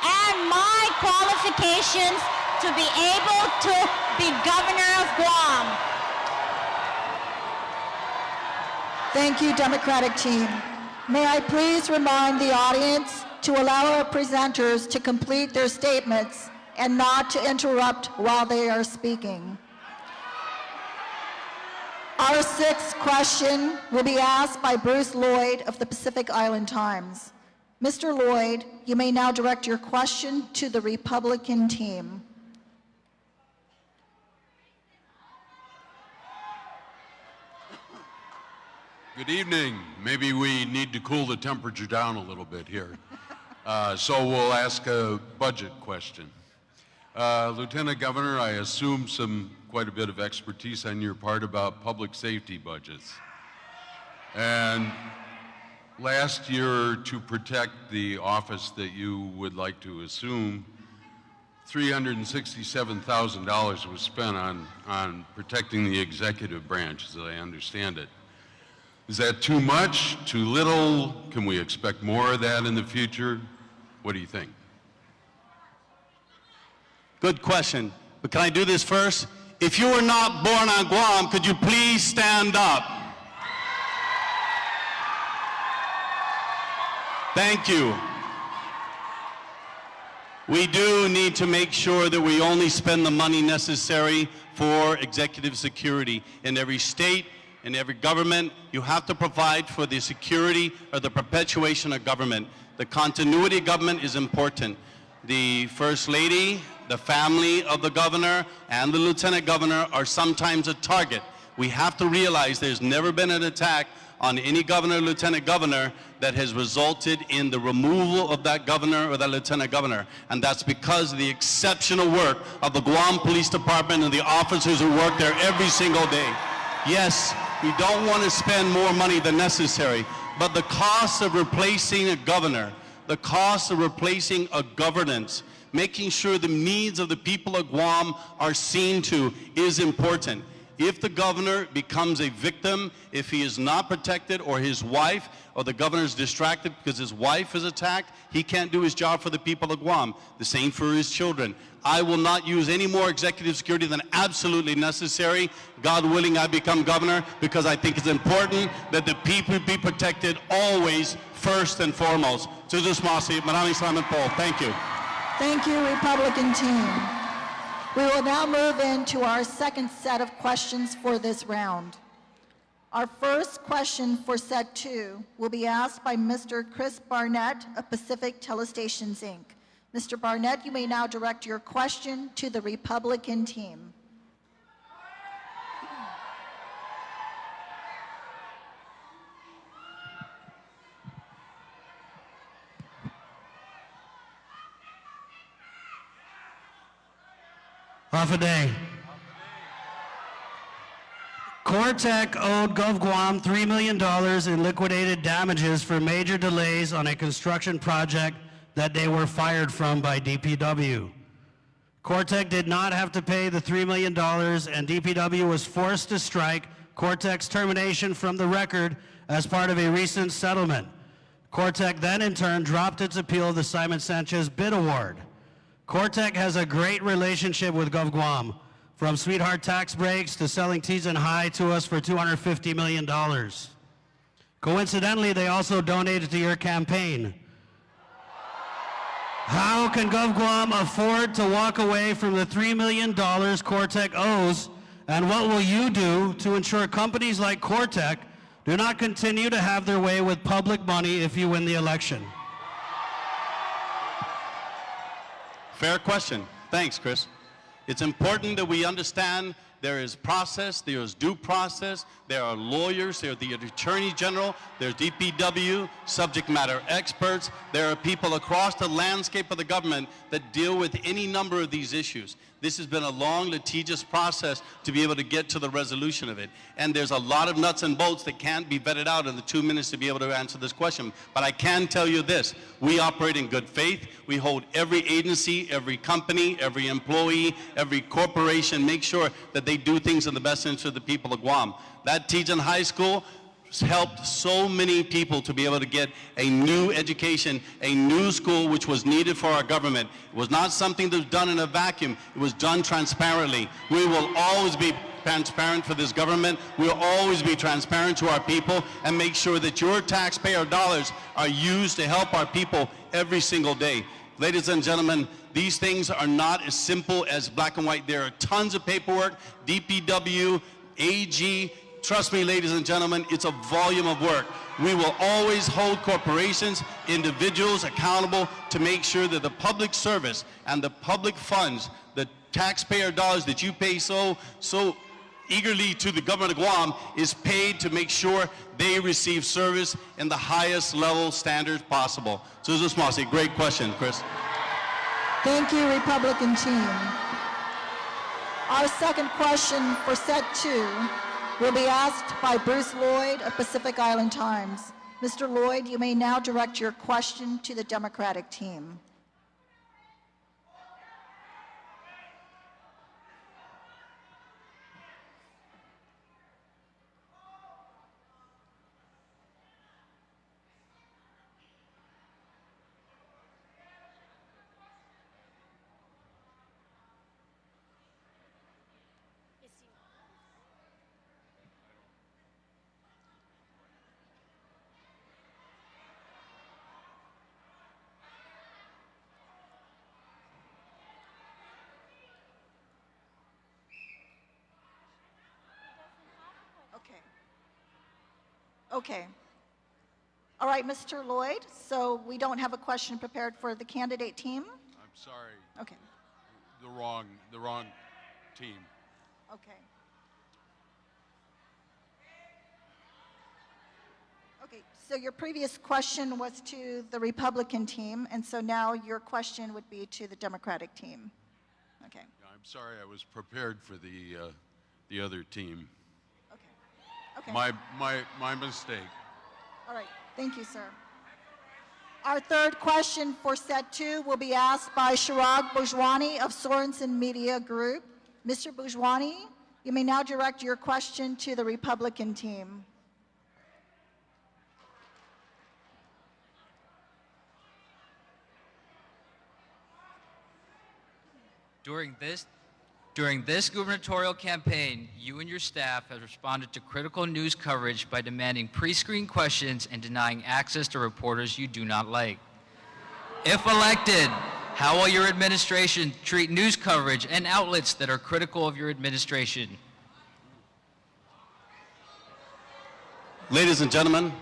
and my qualifications to be able to be governor of Guam. Thank you, Democratic team. May I please remind the audience to allow our presenters to complete their statements and not to interrupt while they are speaking. Our sixth question will be asked by Bruce Lloyd of the Pacific Island Times. Mr. Lloyd, you may now direct your question to the Republican team. Good evening. Maybe we need to cool the temperature down a little bit here. So we'll ask a budget question. Lieutenant Governor, I assume quite a bit of expertise on your part about public safety budgets. And last year, to protect the office that you would like to assume, $367,000 was spent on protecting the executive branch, as I understand it. Is that too much, too little? Can we expect more of that in the future? What do you think? Good question. But can I do this first? If you were not born on Guam, could you please stand up? Thank you. We do need to make sure that we only spend the money necessary for executive security. In every state, in every government, you have to provide for the security or the perpetuation of government. The continuity of government is important. The First Lady, the family of the governor, and the lieutenant governor are sometimes a target. We have to realize there's never been an attack on any governor or lieutenant governor that has resulted in the removal of that governor or that lieutenant governor. And that's because of the exceptional work of the Guam Police Department and the officers who work there every single day. Yes, we don't want to spend more money than necessary, but the cost of replacing a governor, the cost of replacing a governance, making sure the needs of the people of Guam are seen to is important. If the governor becomes a victim, if he is not protected, or his wife or the governor is distracted because his wife is attacked, he can't do his job for the people of Guam. The same for his children. I will not use any more executive security than absolutely necessary. God willing, I become governor, because I think it's important that the people be protected always, first and foremost. Maraming salamat po. Thank you. Thank you, Republican team. We will now move into our second set of questions for this round. Our first question for set 2 will be asked by Mr. Chris Barnett of Pacific Telestations, Inc. Mr. Barnett, you may now direct your question to the Republican team. Off a day. Cortec owed GovGuam $3 million in liquidated damages for major delays on a construction project that they were fired from by DPW. Cortec did not have to pay the $3 million, and DPW was forced to strike Cortec's termination from the record as part of a recent settlement. Cortec then in turn dropped its appeal of the Simon Sanchez bid award. Cortec has a great relationship with GovGuam, from sweetheart tax breaks to selling teas and high to us for $250 million. Coincidentally, they also donated to your campaign. How can GovGuam afford to walk away from the $3 million Cortec owes, and what will you do to ensure companies like Cortec do not continue to have their way with public money if you win the election? Fair question. Thanks, Chris. It's important that we understand there is process, there is due process, there are lawyers, there are the Attorney General, there's DPW, subject matter experts, there are people across the landscape of the government that deal with any number of these issues. This has been a long, litigious process to be able to get to the resolution of it. And there's a lot of nuts and bolts that can't be vetted out in the 2 minutes to be able to answer this question. But I can tell you this, we operate in good faith. We hold every agency, every company, every employee, every corporation, make sure that they do things in the best interest of the people of Guam. That Tejan High School helped so many people to be able to get a new education, a new school which was needed for our government. It was not something that was done in a vacuum. It was done transparently. We will always be transparent for this government. We'll always be transparent to our people and make sure that your taxpayer dollars are used to help our people every single day. Ladies and gentlemen, these things are not as simple as black and white. There are tons of paperwork, DPW, AG. Trust me, ladies and gentlemen, it's a volume of work. We will always hold corporations, individuals accountable to make sure that the public service and the public funds, the taxpayer dollars that you pay so eagerly to the government of Guam is paid to make sure they receive service in the highest level standards possible. So this is a great question, Chris. Thank you, Republican team. Our second question for set 2 will be asked by Bruce Lloyd of Pacific Island Times. Mr. Lloyd, you may now direct your question to the Democratic team. Okay. All right, Mr. Lloyd, so we don't have a question prepared for the candidate team? I'm sorry. Okay. The wrong team. Okay. Okay, so your previous question was to the Republican team, and so now your question would be to the Democratic team. Okay. I'm sorry, I was prepared for the other team. Okay. My mistake. All right, thank you, sir. Our third question for set 2 will be asked by Chirag Bourjwani of Sorensen Media Group. Mr. Bourjwani, you may now direct your question to the Republican team. During this gubernatorial campaign, you and your staff have responded to critical news coverage by demanding pre-screened questions and denying access to reporters you do not like. If elected, how will your administration treat news coverage and outlets that are critical of your administration? Ladies and gentlemen,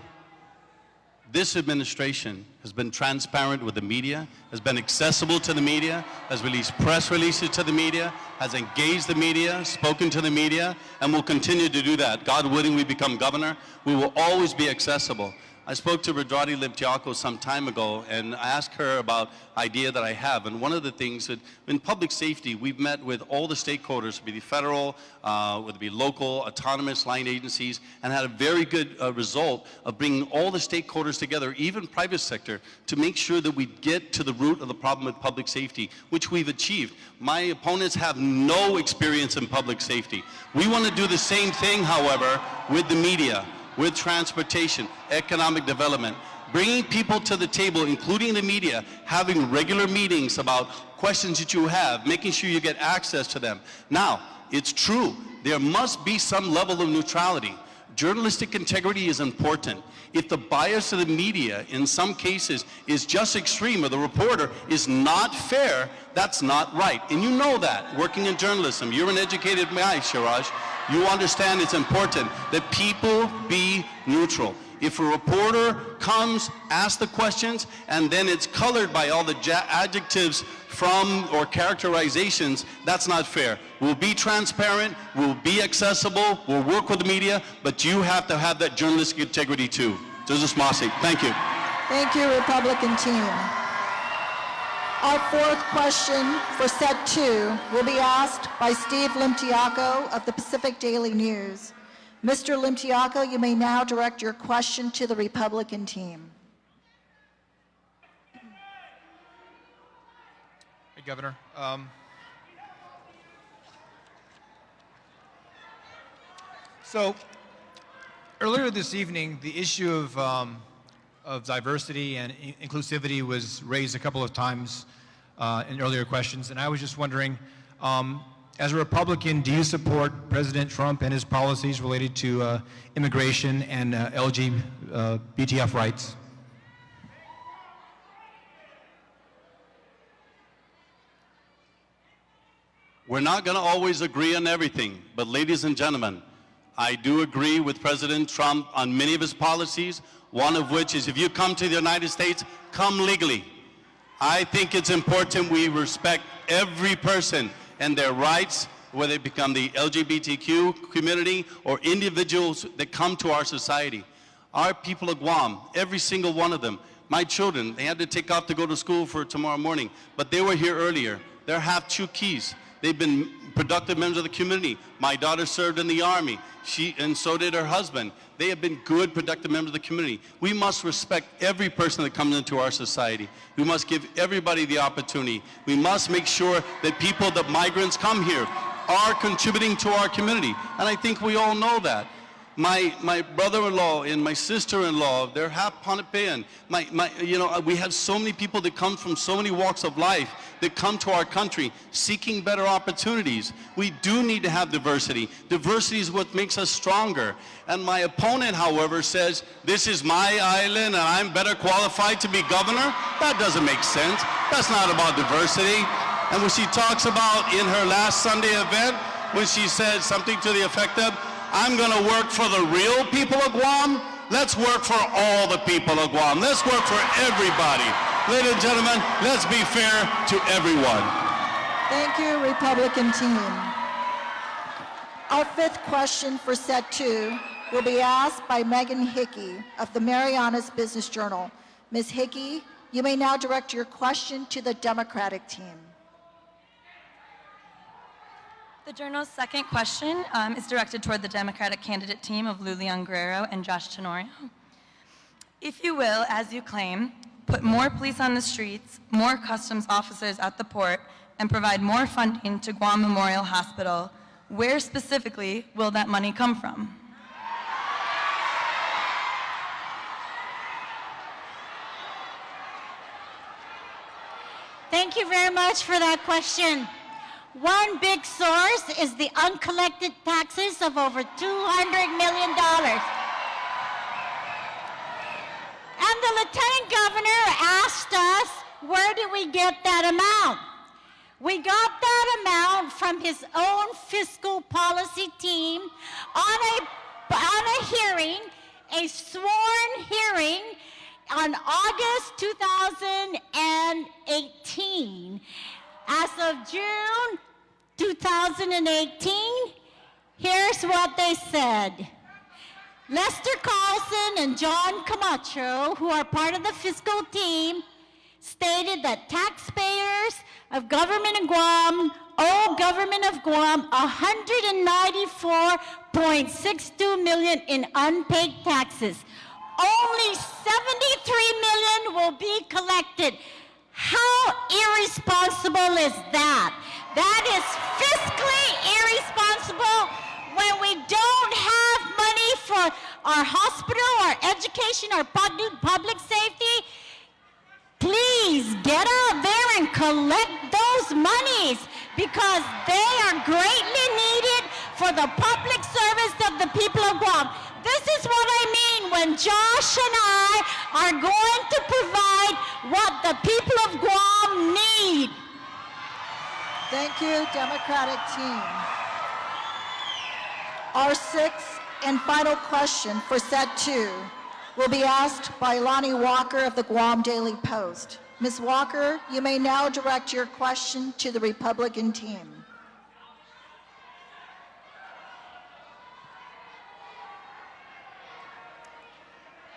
this administration has been transparent with the media, has been accessible to the media, has released press releases to the media, has engaged the media, spoken to the media, and will continue to do that. God willing, we become governor, we will always be accessible. I spoke to Redrati Limtiaco some time ago, and I asked her about idea that I have. And one of the things that in public safety, we've met with all the stakeholders, whether it be federal, whether it be local, autonomous line agencies, and had a very good result of bringing all the stakeholders together, even private sector, to make sure that we get to the root of the problem with public safety, which we've achieved. My opponents have no experience in public safety. We want to do the same thing, however, with the media, with transportation, economic development, bringing people to the table, including the media, having regular meetings about questions that you have, making sure you get access to them. Now, it's true, there must be some level of neutrality. Journalistic integrity is important. If the bias of the media in some cases is just extreme, or the reporter is not fair, that's not right. And you know that, working in journalism. You're an educated guy, Shiraj. You understand it's important that people be neutral. If a reporter comes, asks the questions, and then it's colored by all the adjectives from or characterizations, that's not fair. We'll be transparent, we'll be accessible, we'll work with the media, but you have to have that journalistic integrity too. Joseph Smasi, thank you. Thank you, Republican team. Our fourth question for set 2 will be asked by Steve Limtiaco of the Pacific Daily News. Mr. Limtiaco, you may now direct your question to the Republican team. Hey, Governor. So earlier this evening, the issue of diversity and inclusivity was raised a couple of times in earlier questions, and I was just wondering, as a Republican, do you support President Trump and his policies related to immigration and LGBTF rights? We're not going to always agree on everything, but ladies and gentlemen, I do agree with President Trump on many of his policies, one of which is if you come to the United States, come legally. I think it's important we respect every person and their rights, whether they become the LGBTQ community or individuals that come to our society. Our people of Guam, every single one of them, my children, they had to take off to go to school for tomorrow morning, but they were here earlier. They're half Chuukese. They've been productive members of the community. My daughter served in the Army, and so did her husband. They have been good, productive members of the community. We must respect every person that comes into our society. We must give everybody the opportunity. We must make sure that people, that migrants come here, are contributing to our community. And I think we all know that. My brother-in-law and my sister-in-law, they're half Pohnpeian. We have so many people that come from so many walks of life that come to our country seeking better opportunities. We do need to have diversity. Diversity is what makes us stronger. And my opponent, however, says, this is my island and I'm better qualified to be governor. That doesn't make sense. That's not about diversity. And when she talks about in her last Sunday event, when she said something to the effect of, I'm going to work for the real people of Guam. Let's work for all the people of Guam. Let's work for everybody. Ladies and gentlemen, let's be fair to everyone. Thank you, Republican team. Our fifth question for set 2 will be asked by Megan Hickey of the Marianas Business Journal. Ms. Hickey, you may now direct your question to the Democratic team. The Journal's second question is directed toward the Democratic candidate team of Lou Leon Guerrero and Josh Tenorio. If you will, as you claim, put more police on the streets, more customs officers at the port, and provide more funding to Guam Memorial Hospital, where specifically will that money come from? Thank you very much for that question. One big source is the uncollected taxes of over $200 million. And the Lieutenant Governor asked us, where did we get that amount? We got that amount from his own fiscal policy team on a hearing, a sworn hearing on August 2018. As of June 2018, here's what they said. Lester Carlson and John Camacho, who are part of the fiscal team, stated that taxpayers of government of Guam owe government of Guam $194.62 million in unpaid taxes. Only $73 million will be collected. How irresponsible is that? That is fiscally irresponsible when we don't have money for our hospital, our education, our public safety. Please get out there and collect those monies because they are greatly needed for the public service of the people of Guam. This is what I mean when Josh and I are going to provide what the people of Guam need. Thank you, Democratic team. Our sixth and final question for set 2 will be asked by Lonnie Walker of the Guam Daily Post. Ms. Walker, you may now direct your question to the Republican team.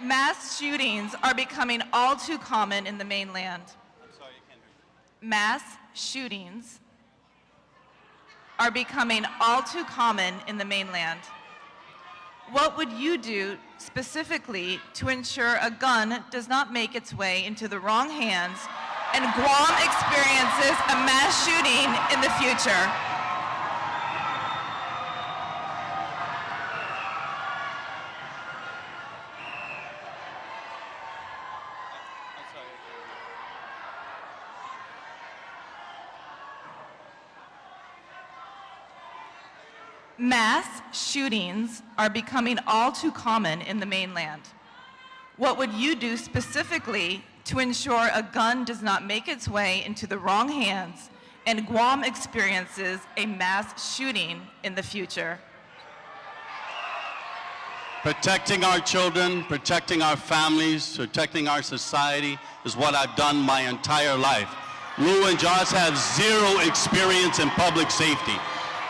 Mass shootings are becoming all too common in the mainland. Mass shootings are becoming all too common in the mainland. What would you do specifically to ensure a gun does not make its way into the wrong hands and Guam experiences a mass shooting in the future? Mass shootings are becoming all too common in the mainland. What would you do specifically to ensure a gun does not make its way into the wrong hands and Guam experiences a mass shooting in the future? Protecting our children, protecting our families, protecting our society is what I've done my entire life. Lou and Josh have zero experience in public safety.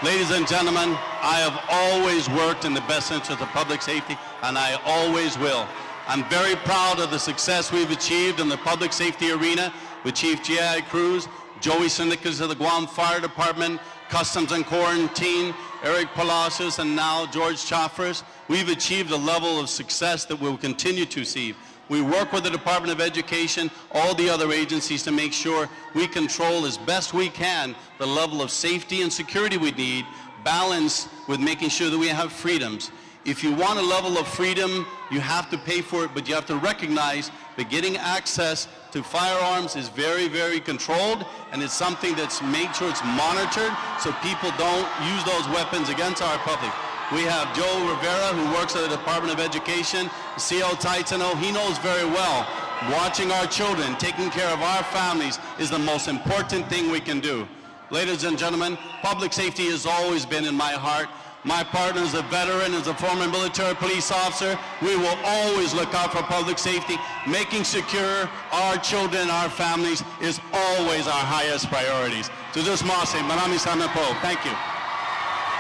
Ladies and gentlemen, I have always worked in the best interest of public safety, and I always will. I'm very proud of the success we've achieved in the public safety arena with Chief G.I. Cruz, Joey Syndicus of the Guam Fire Department, Customs and Quarantine, Eric Palacios, and now George Chaffers. We've achieved a level of success that we'll continue to achieve. We work with the Department of Education, all the other agencies to make sure we control as best we can the level of safety and security we need, balanced with making sure that we have freedoms. If you want a level of freedom, you have to pay for it, but you have to recognize that getting access to firearms is very, very controlled, and it's something that's made sure it's monitored so people don't use those weapons against our public. We have Joe Rivera, who works at the Department of Education, C.O. Taitano. He knows very well watching our children, taking care of our families is the most important thing we can do. Ladies and gentlemen, public safety has always been in my heart. My partner is a veteran, is a former military police officer. We will always look out for public safety. Making secure our children, our families is always our highest priorities. Thank you.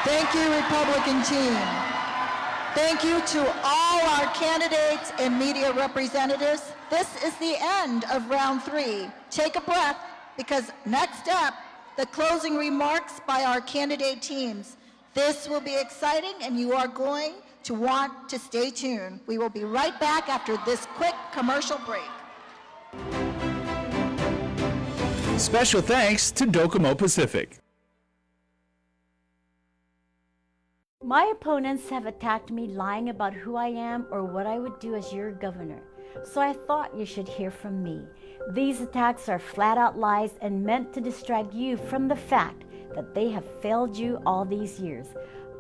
Thank you, Republican team. Thank you to all our candidates and media representatives. This is the end of round 3. Take a breath, because next up, the closing remarks by our candidate teams. This will be exciting, and you are going to want to stay tuned. We will be right back after this quick commercial break. Special thanks to Docomo Pacific. My opponents have attacked me lying about who I am or what I would do as your governor. So I thought you should hear from me. These attacks are flat out lies and meant to distract you from the fact that they have failed you all these years.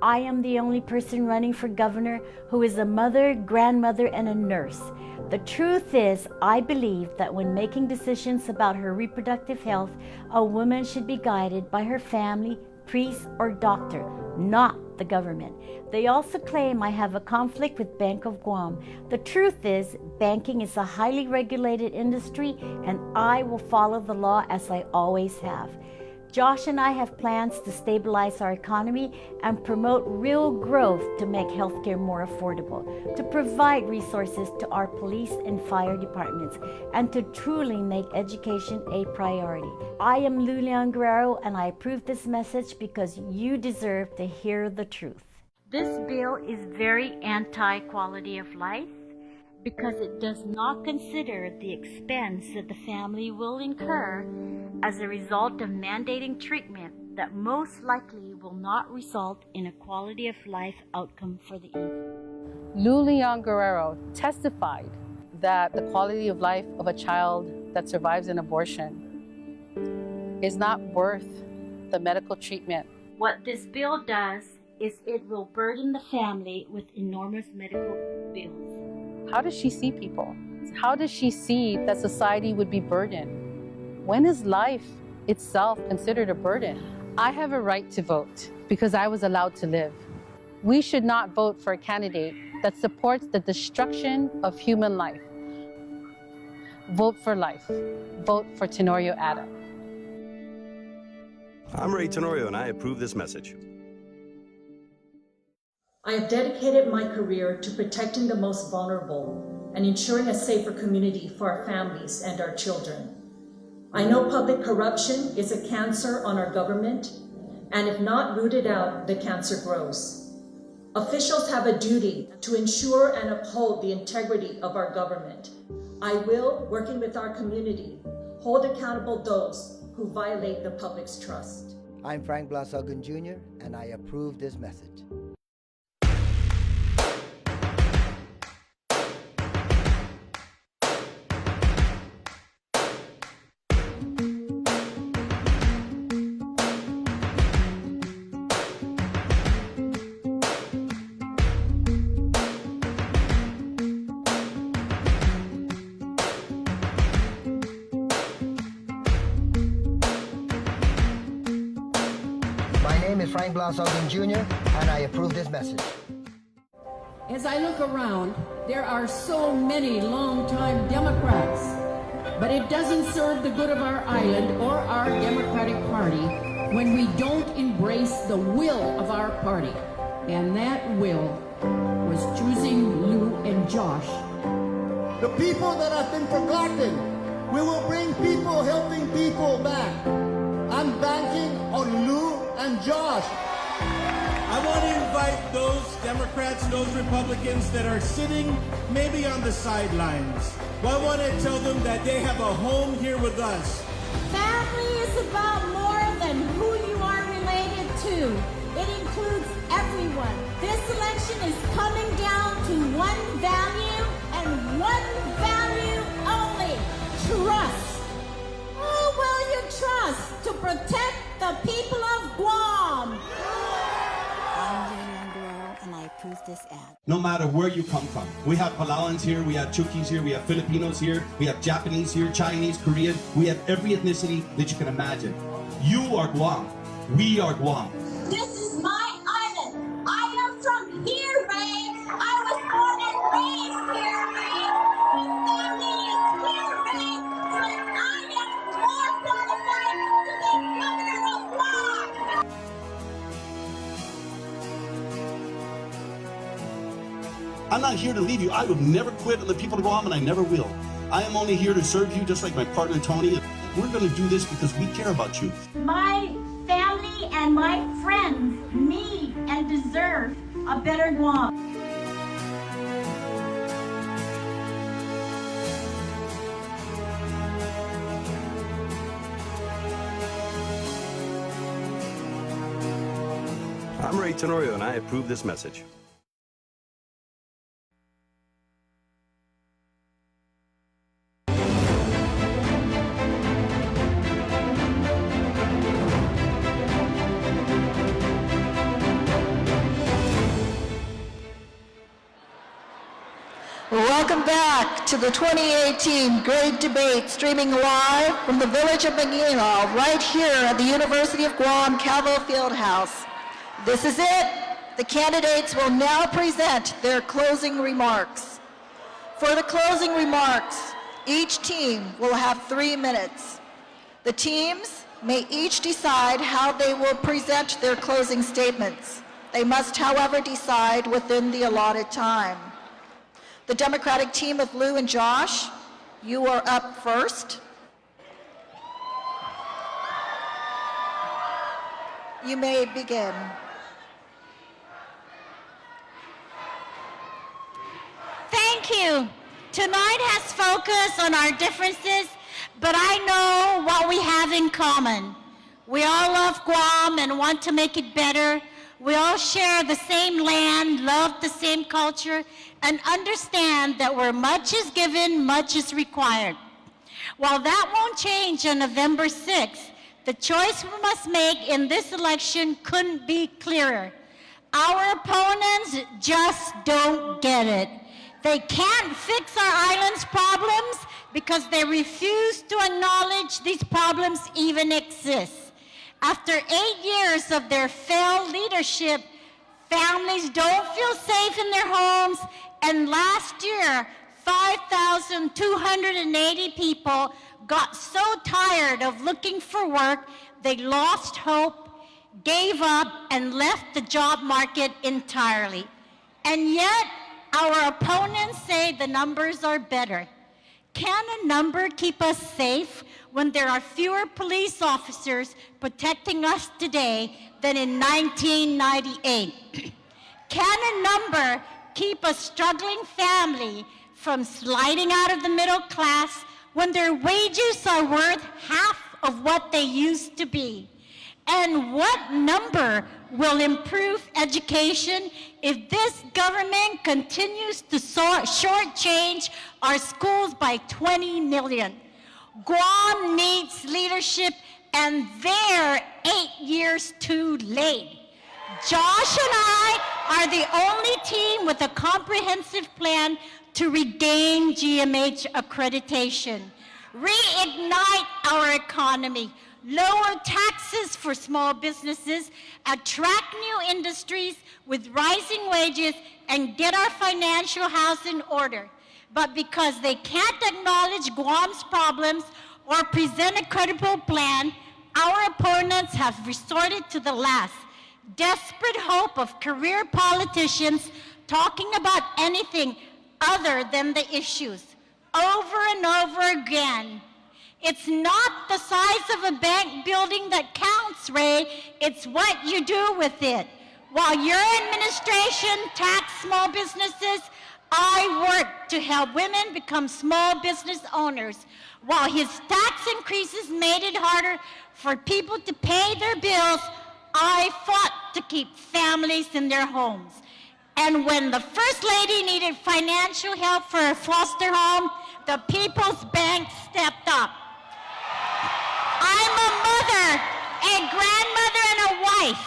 I am the only person running for governor who is a mother, grandmother, and a nurse. The truth is, I believe that when making decisions about her reproductive health, a woman should be guided by her family, priest, or doctor, not the government. They also claim I have a conflict with Bank of Guam. The truth is, banking is a highly regulated industry, and I will follow the law as I always have. Josh and I have plans to stabilize our economy and promote real growth to make healthcare more affordable, to provide resources to our police and fire departments, and to truly make education a priority. I am Lou Leon Guerrero, and I approve this message because you deserve to hear the truth. This bill is very anti-quality of life because it does not consider the expense that the family will incur as a result of mandating treatment that most likely will not result in a quality of life outcome for the infant. Lou Leon Guerrero testified that the quality of life of a child that survives an abortion is not worth the medical treatment. What this bill does is it will burden the family with enormous medical bills. How does she see people? How does she see that society would be burdened? When is life itself considered a burden? I have a right to vote because I was allowed to live. We should not vote for a candidate that supports the destruction of human life. Vote for life. Vote for Tenorio Adam. I'm Ray Tenorio, and I approve this message. I have dedicated my career to protecting the most vulnerable and ensuring a safer community for our families and our children. I know public corruption is a cancer on our government, and if not rooted out, the cancer grows. Officials have a duty to ensure and uphold the integrity of our government. I will, working with our community, hold accountable those who violate the public's trust. I'm Frank Blasogun Jr., and I approve this message. My name is Frank Blasogun Jr., and I approve this message. As I look around, there are so many longtime Democrats, but it doesn't serve the good of our island or our Democratic Party when we don't embrace the will of our party. And that will was choosing Lou and Josh. The people that have been forgotten, we will bring people helping people back. I'm banking on Lou and Josh. I want to invite those Democrats, those Republicans that are sitting maybe on the sidelines. Well, I want to tell them that they have a home here with us. Family is about more than who you are related to. It includes everyone. This election is coming down to one value and one value only: trust. Who will you trust to protect the people of Guam? I'm Lou Leon Guerrero, and I approve this ad. No matter where you come from. We have Palauans here, we have Chukis here, we have Filipinos here, we have Japanese here, Chinese, Korean. We have every ethnicity that you can imagine. You are Guam. We are Guam. This is my island. I am from here, Ray. I was born and raised here, Ray. My family is here, Ray. But I am more qualified to be governor of Guam. I'm not here to leave you. I would never quit on the people of Guam, and I never will. I am only here to serve you, just like my partner Tony. We're going to do this because we care about you. My family and my friends need and deserve a better Guam. I'm Ray Tenorio, and I approve this message. Welcome back to the 2018 Great Debate, streaming live from the village of Manila, right here at the University of Guam Calvo Fieldhouse. This is it. The candidates will now present their closing remarks. For the closing remarks, each team will have 3 minutes. The teams may each decide how they will present their closing statements. They must, however, decide within the allotted time. The Democratic team of Lou and Josh, you are up first. You may begin. Thank you. Tonight has focused on our differences, but I know what we have in common. We all love Guam and want to make it better. We all share the same land, love the same culture, and understand that where much is given, much is required. While that won't change on November 6th, the choice we must make in this election couldn't be clearer. Our opponents just don't get it. They can't fix our island's problems because they refuse to acknowledge these problems even exist. After 8 years of their failed leadership, families don't feel safe in their homes, and last year, 5,280 people got so tired of looking for work, they lost hope, gave up, and left the job market entirely. And yet, our opponents say the numbers are better. Can a number keep us safe when there are fewer police officers protecting us today than in 1998? Can a number keep a struggling family from sliding out of the middle class when their wages are worth half of what they used to be? And what number will improve education if this government continues to shortchange our schools by 20 million? Guam needs leadership, and they're 8 years too late. Josh and I are the only team with a comprehensive plan to regain GMH accreditation, reignite our economy, lower taxes for small businesses, attract new industries with rising wages, and get our financial house in order. But because they can't acknowledge Guam's problems or present a credible plan, our opponents have resorted to the last desperate hope of career politicians talking about anything other than the issues over and over again. It's not the size of a bank building that counts, Ray. It's what you do with it. While your administration taxed small businesses, I worked to help women become small business owners. While his tax increases made it harder for people to pay their bills, I fought to keep families in their homes. And when the First Lady needed financial help for her foster home, the People's Bank stepped up. I'm a mother, a grandmother, and a wife.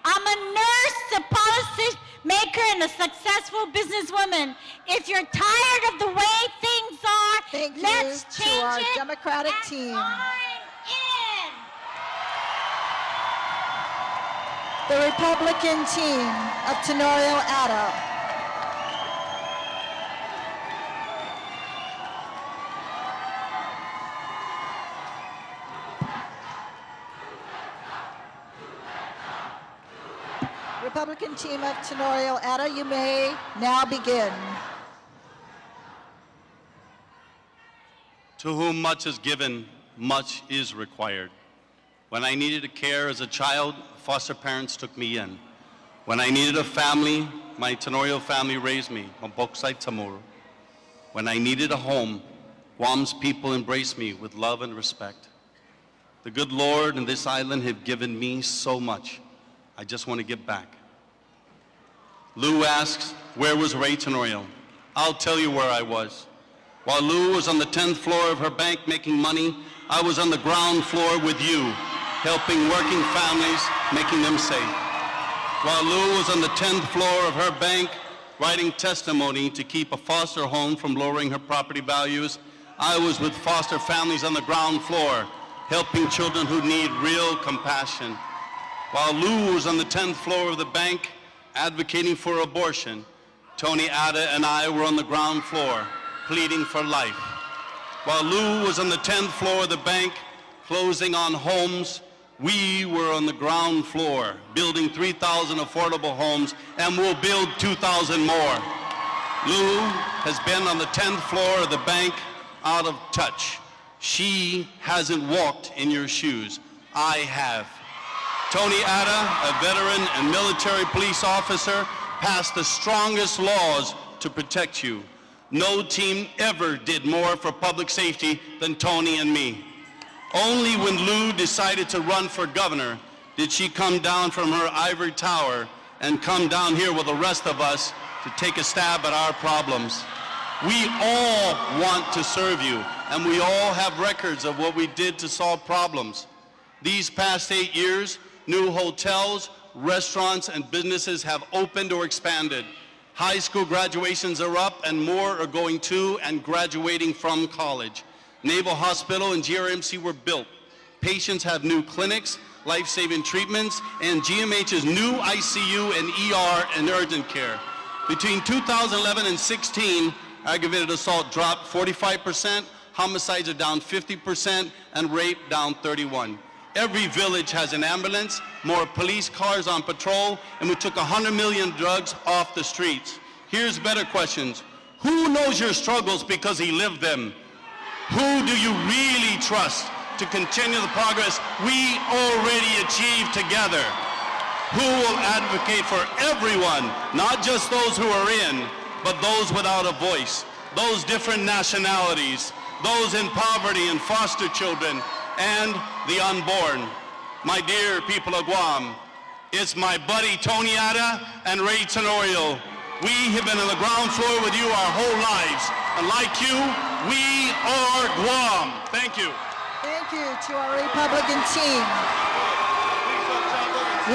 I'm a nurse, a policy maker, and a successful businesswoman. If you're tired of the way things are, let's change to our it Democratic and team. I'm in. The Republican team of Tenorio Addo. Republican team of Tenorio Addo, you may now begin. To whom much is given, much is required. When I needed care as a child, foster parents took me in. When I needed a family, my Tenorio family raised me, Maboksai Tamuru. When I needed a home, Guam's people embraced me with love and respect. The good Lord and this island have given me so much. I just want to give back. Lou asks, where was Ray Tenorio? I'll tell you where I was. While Lou was on the 10th floor of her bank making money, I was on the ground floor with you, helping working families, making them safe. While Lou was on the 10th floor of her bank, writing testimony to keep a foster home from lowering her property values, I was with foster families on the ground floor, helping children who need real compassion. While Lou was on the 10th floor of the bank, advocating for abortion, Tony Ada and I were on the ground floor pleading for life. While Lou was on the 10th floor of the bank closing on homes, we were on the ground floor building 3,000 affordable homes, and we'll build 2,000 more. Lou has been on the 10th floor of the bank out of touch. She hasn't walked in your shoes. I have. Tony Ada, a veteran and military police officer, passed the strongest laws to protect you. No team ever did more for public safety than Tony and me. Only when Lou decided to run for governor did she come down from her ivory tower and come down here with the rest of us to take a stab at our problems. We all want to serve you, and we all have records of what we did to solve problems. These past 8 years, new hotels, restaurants, and businesses have opened or expanded. High school graduations are up, and more are going to and graduating from college. Naval Hospital and GRMC were built. Patients have new clinics, life-saving treatments, and GMH's new ICU and ER and urgent care. Between 2011 and 16, aggravated assault dropped 45%, homicides are down 50%, and rape down 31%. Every village has an ambulance, more police cars on patrol, and we took 100 million drugs off the streets. Here's better questions. Who knows your struggles because he lived them? Who do you really trust to continue the progress we already achieved together? Who will advocate for everyone, not just those who are in, but those without a voice, those different nationalities, those in poverty and foster children, and the unborn? My dear people of Guam, it's my buddy Tony Ada and Ray Tenorio. We have been on the ground floor with you our whole lives, and like you, we are Guam. Thank you. Thank you to our Republican team.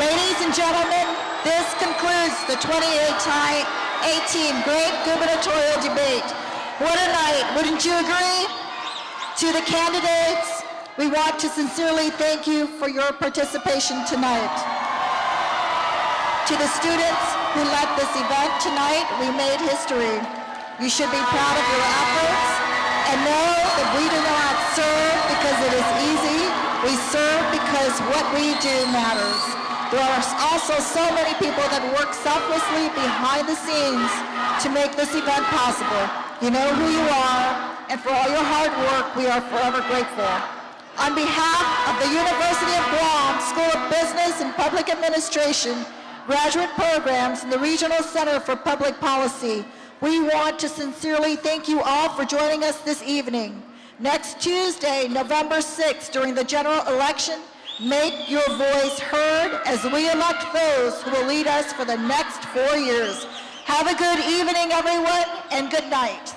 Ladies and gentlemen, this concludes the 2018 Great Gubernatorial Debate. What a night, wouldn't you agree? To the candidates, we want to sincerely thank you for your participation tonight. To the students who led this event tonight, we made history. You should be proud of your efforts and know that we do not serve because it is easy. We serve because what we do matters. There are also so many people that work selflessly behind the scenes to make this event possible. You know who you are, and for all your hard work, we are forever grateful. On behalf of the University of Guam School of Business and Public Administration, graduate programs, and the Regional Center for Public Policy, we want to sincerely thank you all for joining us this evening. Next Tuesday, November 6th, during the general election, make your voice heard as we elect those who will lead us for the next 4 years. Have a good evening, everyone, and good night.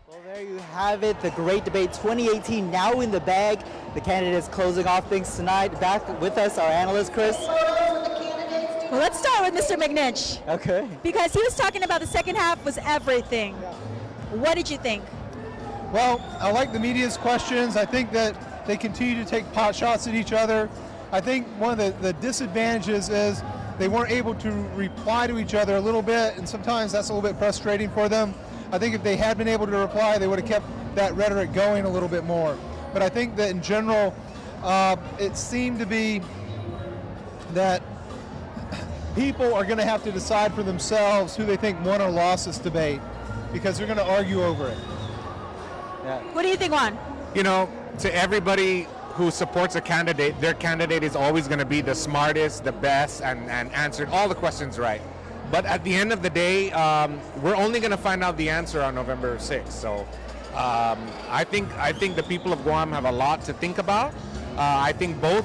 Well, there you have it, the Great Debate 2018 now in the bag. The candidates closing off things tonight. Back with us, our analyst, Chris. Well, let's start with Mr. McNitch. Okay. Because he was talking about the second half was everything. What did you think? Well, I like the media's questions. I think that they continue to take pot shots at each other. I think one of the disadvantages is they weren't able to reply to each other a little bit, and sometimes that's a little bit frustrating for them. I think if they had been able to reply, they would have kept that rhetoric going a little bit more. But I think that in general, it seemed to be that people are going to have to decide for themselves who they think won or lost this debate, because they're going to argue over it. What do you think, Juan? You know, to everybody who supports a candidate, their candidate is always going to be the smartest, the best, and answered all the questions right. But at the end of the day, we're only going to find out the answer on November 6th. So I think the people of Guam have a lot to think about. I think both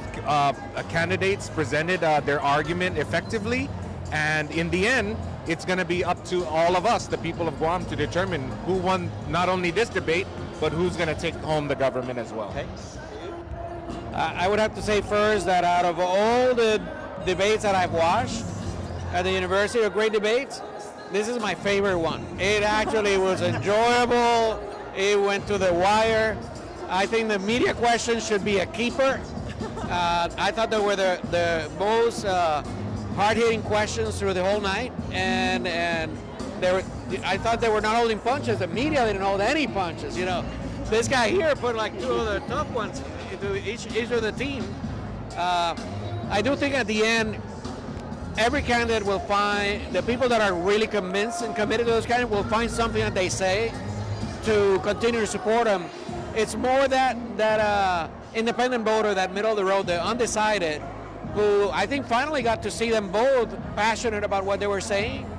candidates presented their argument effectively, and in the end, it's going to be up to all of us, the people of Guam, to determine who won not only this debate, but who's going to take home the government as well. Okay. I would have to say first that out of all the debates that I've watched at the University of Great Debates, this is my favorite one. It actually was enjoyable. It went to the wire. I think the media question should be a keeper. I thought they were the most hard-hitting questions through the whole night, and I thought they were not holding punches. The media didn't hold any punches. You know, this guy here put like two of the tough ones into each of the team. I do think at the end, every candidate will find, the people that are really convinced and committed to those candidates will find something that they say to continue to support them. It's more that independent voter, that middle of the road, the undecided, who I think finally got to see them both passionate about what they were saying,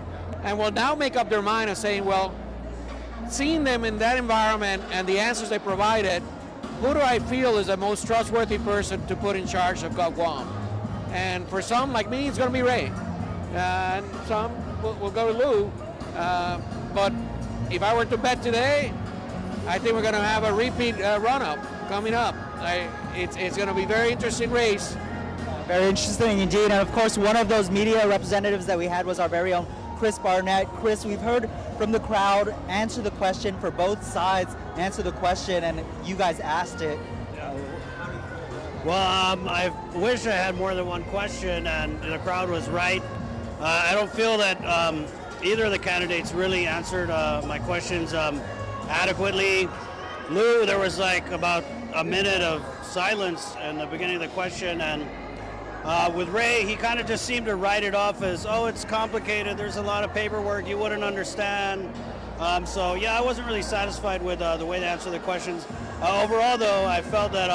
and will now make up their mind of saying, well, seeing them in that environment and the answers they provided, who do I feel is the most trustworthy person to put in charge of Guam? And for some, like me, it's going to be Ray. And some will go to Lou. But if I were to bet today, I think we're going to have a repeat run-up coming up. It's going to be a very interesting race. Very interesting indeed. And of course, one of those media representatives that we had was our very own Chris Barnett. Chris, we've heard from the crowd, answer the question for both sides, answer the question, and you guys asked it. Well, I wish I had more than one question, and the crowd was right. I don't feel that either of the candidates really answered my questions adequately. Lou, there was like about a minute of silence in the beginning of the question, and with Ray, he kind of just seemed to write it off as, oh, it's complicated, there's a lot of paperwork, you wouldn't understand. So yeah, I wasn't really satisfied with the way they answered the questions. Overall though, I felt that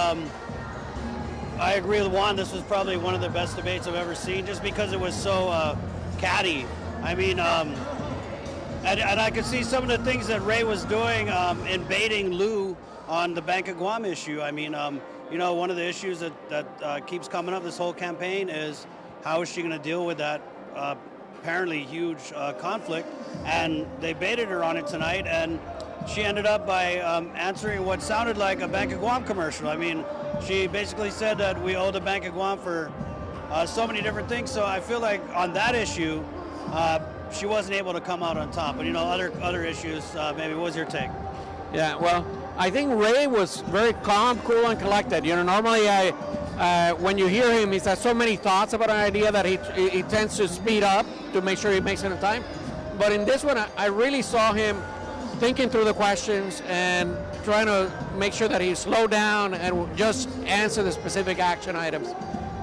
I agree with Juan, this was probably one of the best debates I've ever seen, just because it was so catty. I mean, and I could see some of the things that Ray was doing in baiting Lou on the Bank of Guam issue. I mean, you know, one of the issues that keeps coming up this whole campaign is how is she going to deal with that apparently huge conflict, and they baited her on it tonight, and she ended up by answering what sounded like a Bank of Guam commercial. I mean, she basically said that we owe the Bank of Guam for so many different things, so I feel like on that issue, she wasn't able to come out on top. But you know, other issues, maybe what was your take? Yeah, well, I think Ray was very calm, cool, and collected. You know, normally when you hear him, he's got so many thoughts about an idea that he tends to speed up to make sure he makes it in time. But in this one, I really saw him thinking through the questions and trying to make sure that he slowed down and just answer the specific action items.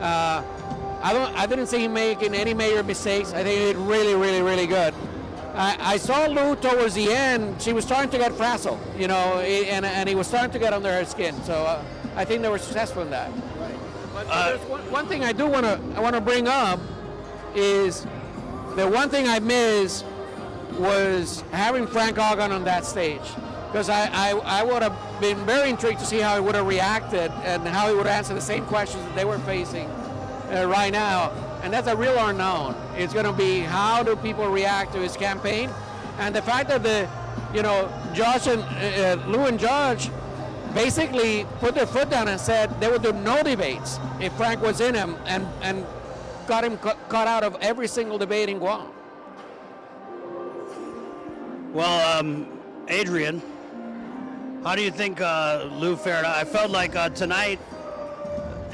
I didn't see him making any major mistakes. I think he did really, really, really good. I saw Lou towards the end. She was starting to get frazzled, you know, and he was starting to get under her skin. So I think they were successful in that. But there's one thing I do want to bring up is the one thing I missed was having Frank Ogden on that stage, because I would have been very intrigued to see how he would have reacted and how he would answer the same questions that they were facing right now. And that's a real unknown. It's going to be how do people react to his campaign, and the fact that Josh and Lou and Josh basically put their foot down and said they would do no debates if Frank was in him, and got him cut out of every single debate in Guam. Well, Adrian, how do you think Lou fared? I felt like tonight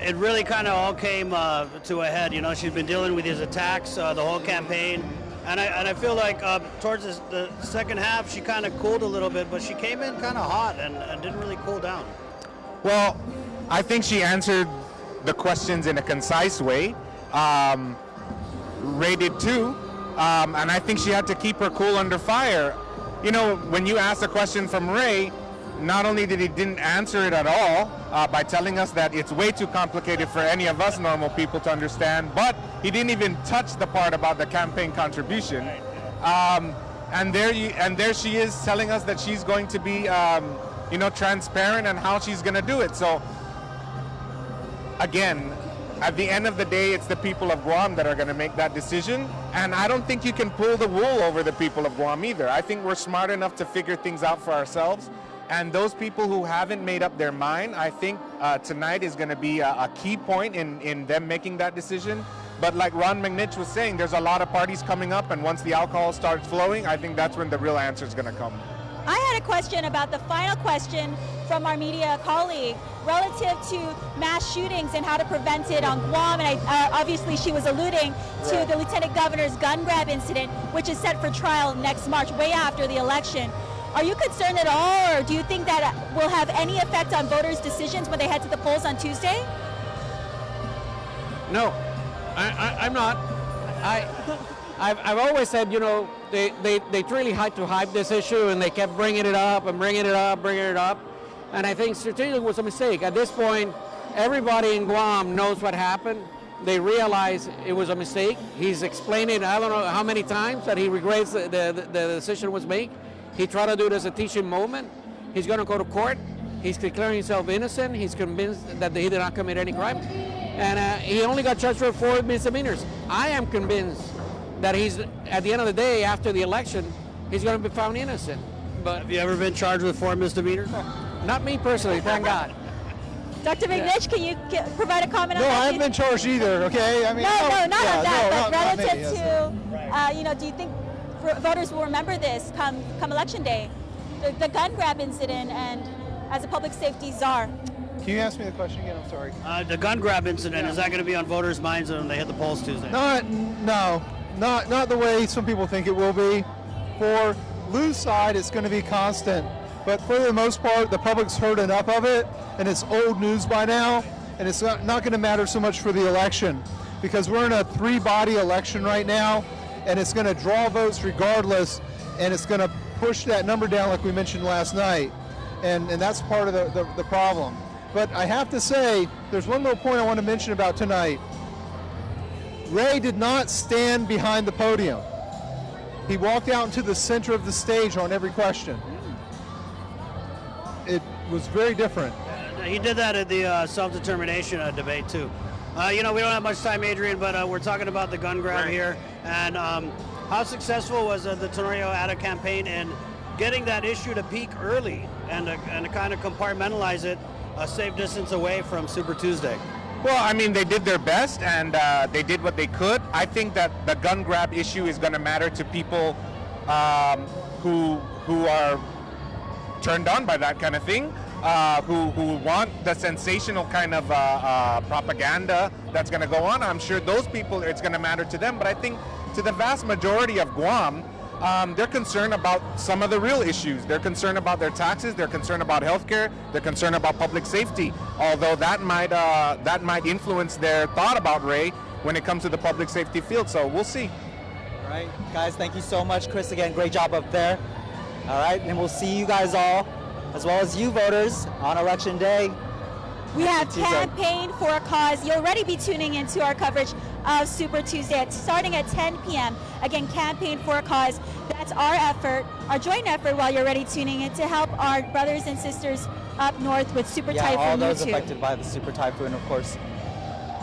it really kind of all came to a head. You know, she's been dealing with his attacks the whole campaign, and I feel like towards the second half she kind of cooled a little bit, but she came in kind of hot and didn't really cool down. Well, I think she answered the questions in a concise way. Ray did too, and I think she had to keep her cool under fire. You know, when you ask a question from Ray, not only did he didn't answer it at all by telling us that it's way too complicated for any of us normal people to understand, but he didn't even touch the part about the campaign contribution. And there she is telling us that she's going to be, transparent on how she's going to do it. So again, at the end of the day, it's the people of Guam that are going to make that decision. And I don't think you can pull the wool over the people of Guam either. I think we're smart enough to figure things out for ourselves. And those people who haven't made up their mind, I think tonight is going to be a key point in them making that decision. But like Ron McNitch was saying, there's a lot of parties coming up, and once the alcohol starts flowing, I think that's when the real answer is going to come. I had a question about the final question from our media colleague relative to mass shootings and how to prevent it on Guam. And obviously she was alluding to the Lieutenant Governor's gun grab incident, which is set for trial next March, way after the election. Are you concerned at all, or do you think that will have any effect on voters' decisions when they head to the polls on Tuesday? No, I'm not. I've always said, you know, they really had to hype this issue, and they kept bringing it up and bringing it up. And I think strategically was a mistake. At this point, everybody in Guam knows what happened. They realize it was a mistake. He's explained it, I don't know how many times, that he regrets the decision was made. He tried to do it as a teaching moment. He's going to go to court. He's declaring himself innocent. He's convinced that he did not commit any crime. And he only got charged for 4 misdemeanors. I am convinced that he's, at the end of the day, after the election, he's going to be found innocent. But have you ever been charged with 4 misdemeanors? Not me personally, thank God. Dr. McNish, can you provide a comment on that? No, I haven't been charged either, okay? I mean, not on that, but not me, relative yes. to, you know, do you think voters will remember this come election day? The gun grab incident, and as a public safety czar. Can you ask me the question again? I'm sorry. The gun grab incident, is that going to be on voters' minds when they hit the polls Tuesday? Not the way some people think it will be. For Lou's side, it's going to be constant. But for the most part, the public's heard enough of it, and it's old news by now, and it's not going to matter so much for the election, because we're in a 3-body election right now, and it's going to draw votes regardless, and it's going to push that number down like we mentioned last night, and that's part of the problem. But I have to say, there's one little point I want to mention about tonight. Ray did not stand behind the podium. He walked out into the center of the stage on every question. It was very different. He did that at the self-determination debate too. You know, we don't have much time, Adrian, but we're talking about the gun grab here. And how successful was the Tenorio ad campaign in getting that issue to peak early and to kind of compartmentalize it a safe distance away from Super Tuesday? Well, I mean, they did their best, and they did what they could. I think that the gun grab issue is going to matter to people who are turned on by that kind of thing, who want the sensational kind of propaganda that's going to go on. I'm sure those people, it's going to matter to them. But I think to the vast majority of Guam, they're concerned about some of the real issues. They're concerned about their taxes. They're concerned about healthcare. They're concerned about public safety. Although that might influence their thought about Ray when it comes to the public safety field. So we'll see. All right, guys, thank you so much. Chris, again, great job up there. All right, and we'll see you guys all, as well as you voters, on Election Day. We have Campaign for a Cause. You'll already be tuning into our coverage of Super Tuesday starting at 10 p.m. Again, Campaign for a Cause. That's our effort, our joint effort, while you're already tuning in, to help our brothers and sisters up north with Super Typhoon. Yeah, all those Mutu. affected by the Super Typhoon, of course.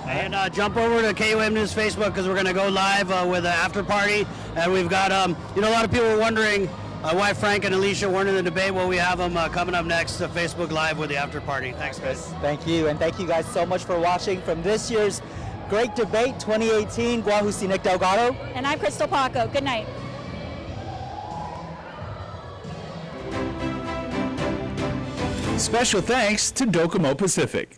And jump over to KUAM News Facebook, because we're going to go live with an after party. And we've got, you know, a lot of people were wondering why Frank and Alicia weren't in the debate. Well, we have them coming up next to Facebook Live with the after party. Thanks, guys. Thank you, and thank you guys so much for watching from this year's Great Debate 2018. Guahusi Nick Delgado. And I'm Crystal Paco. Good night. Special thanks to Docomo Pacific.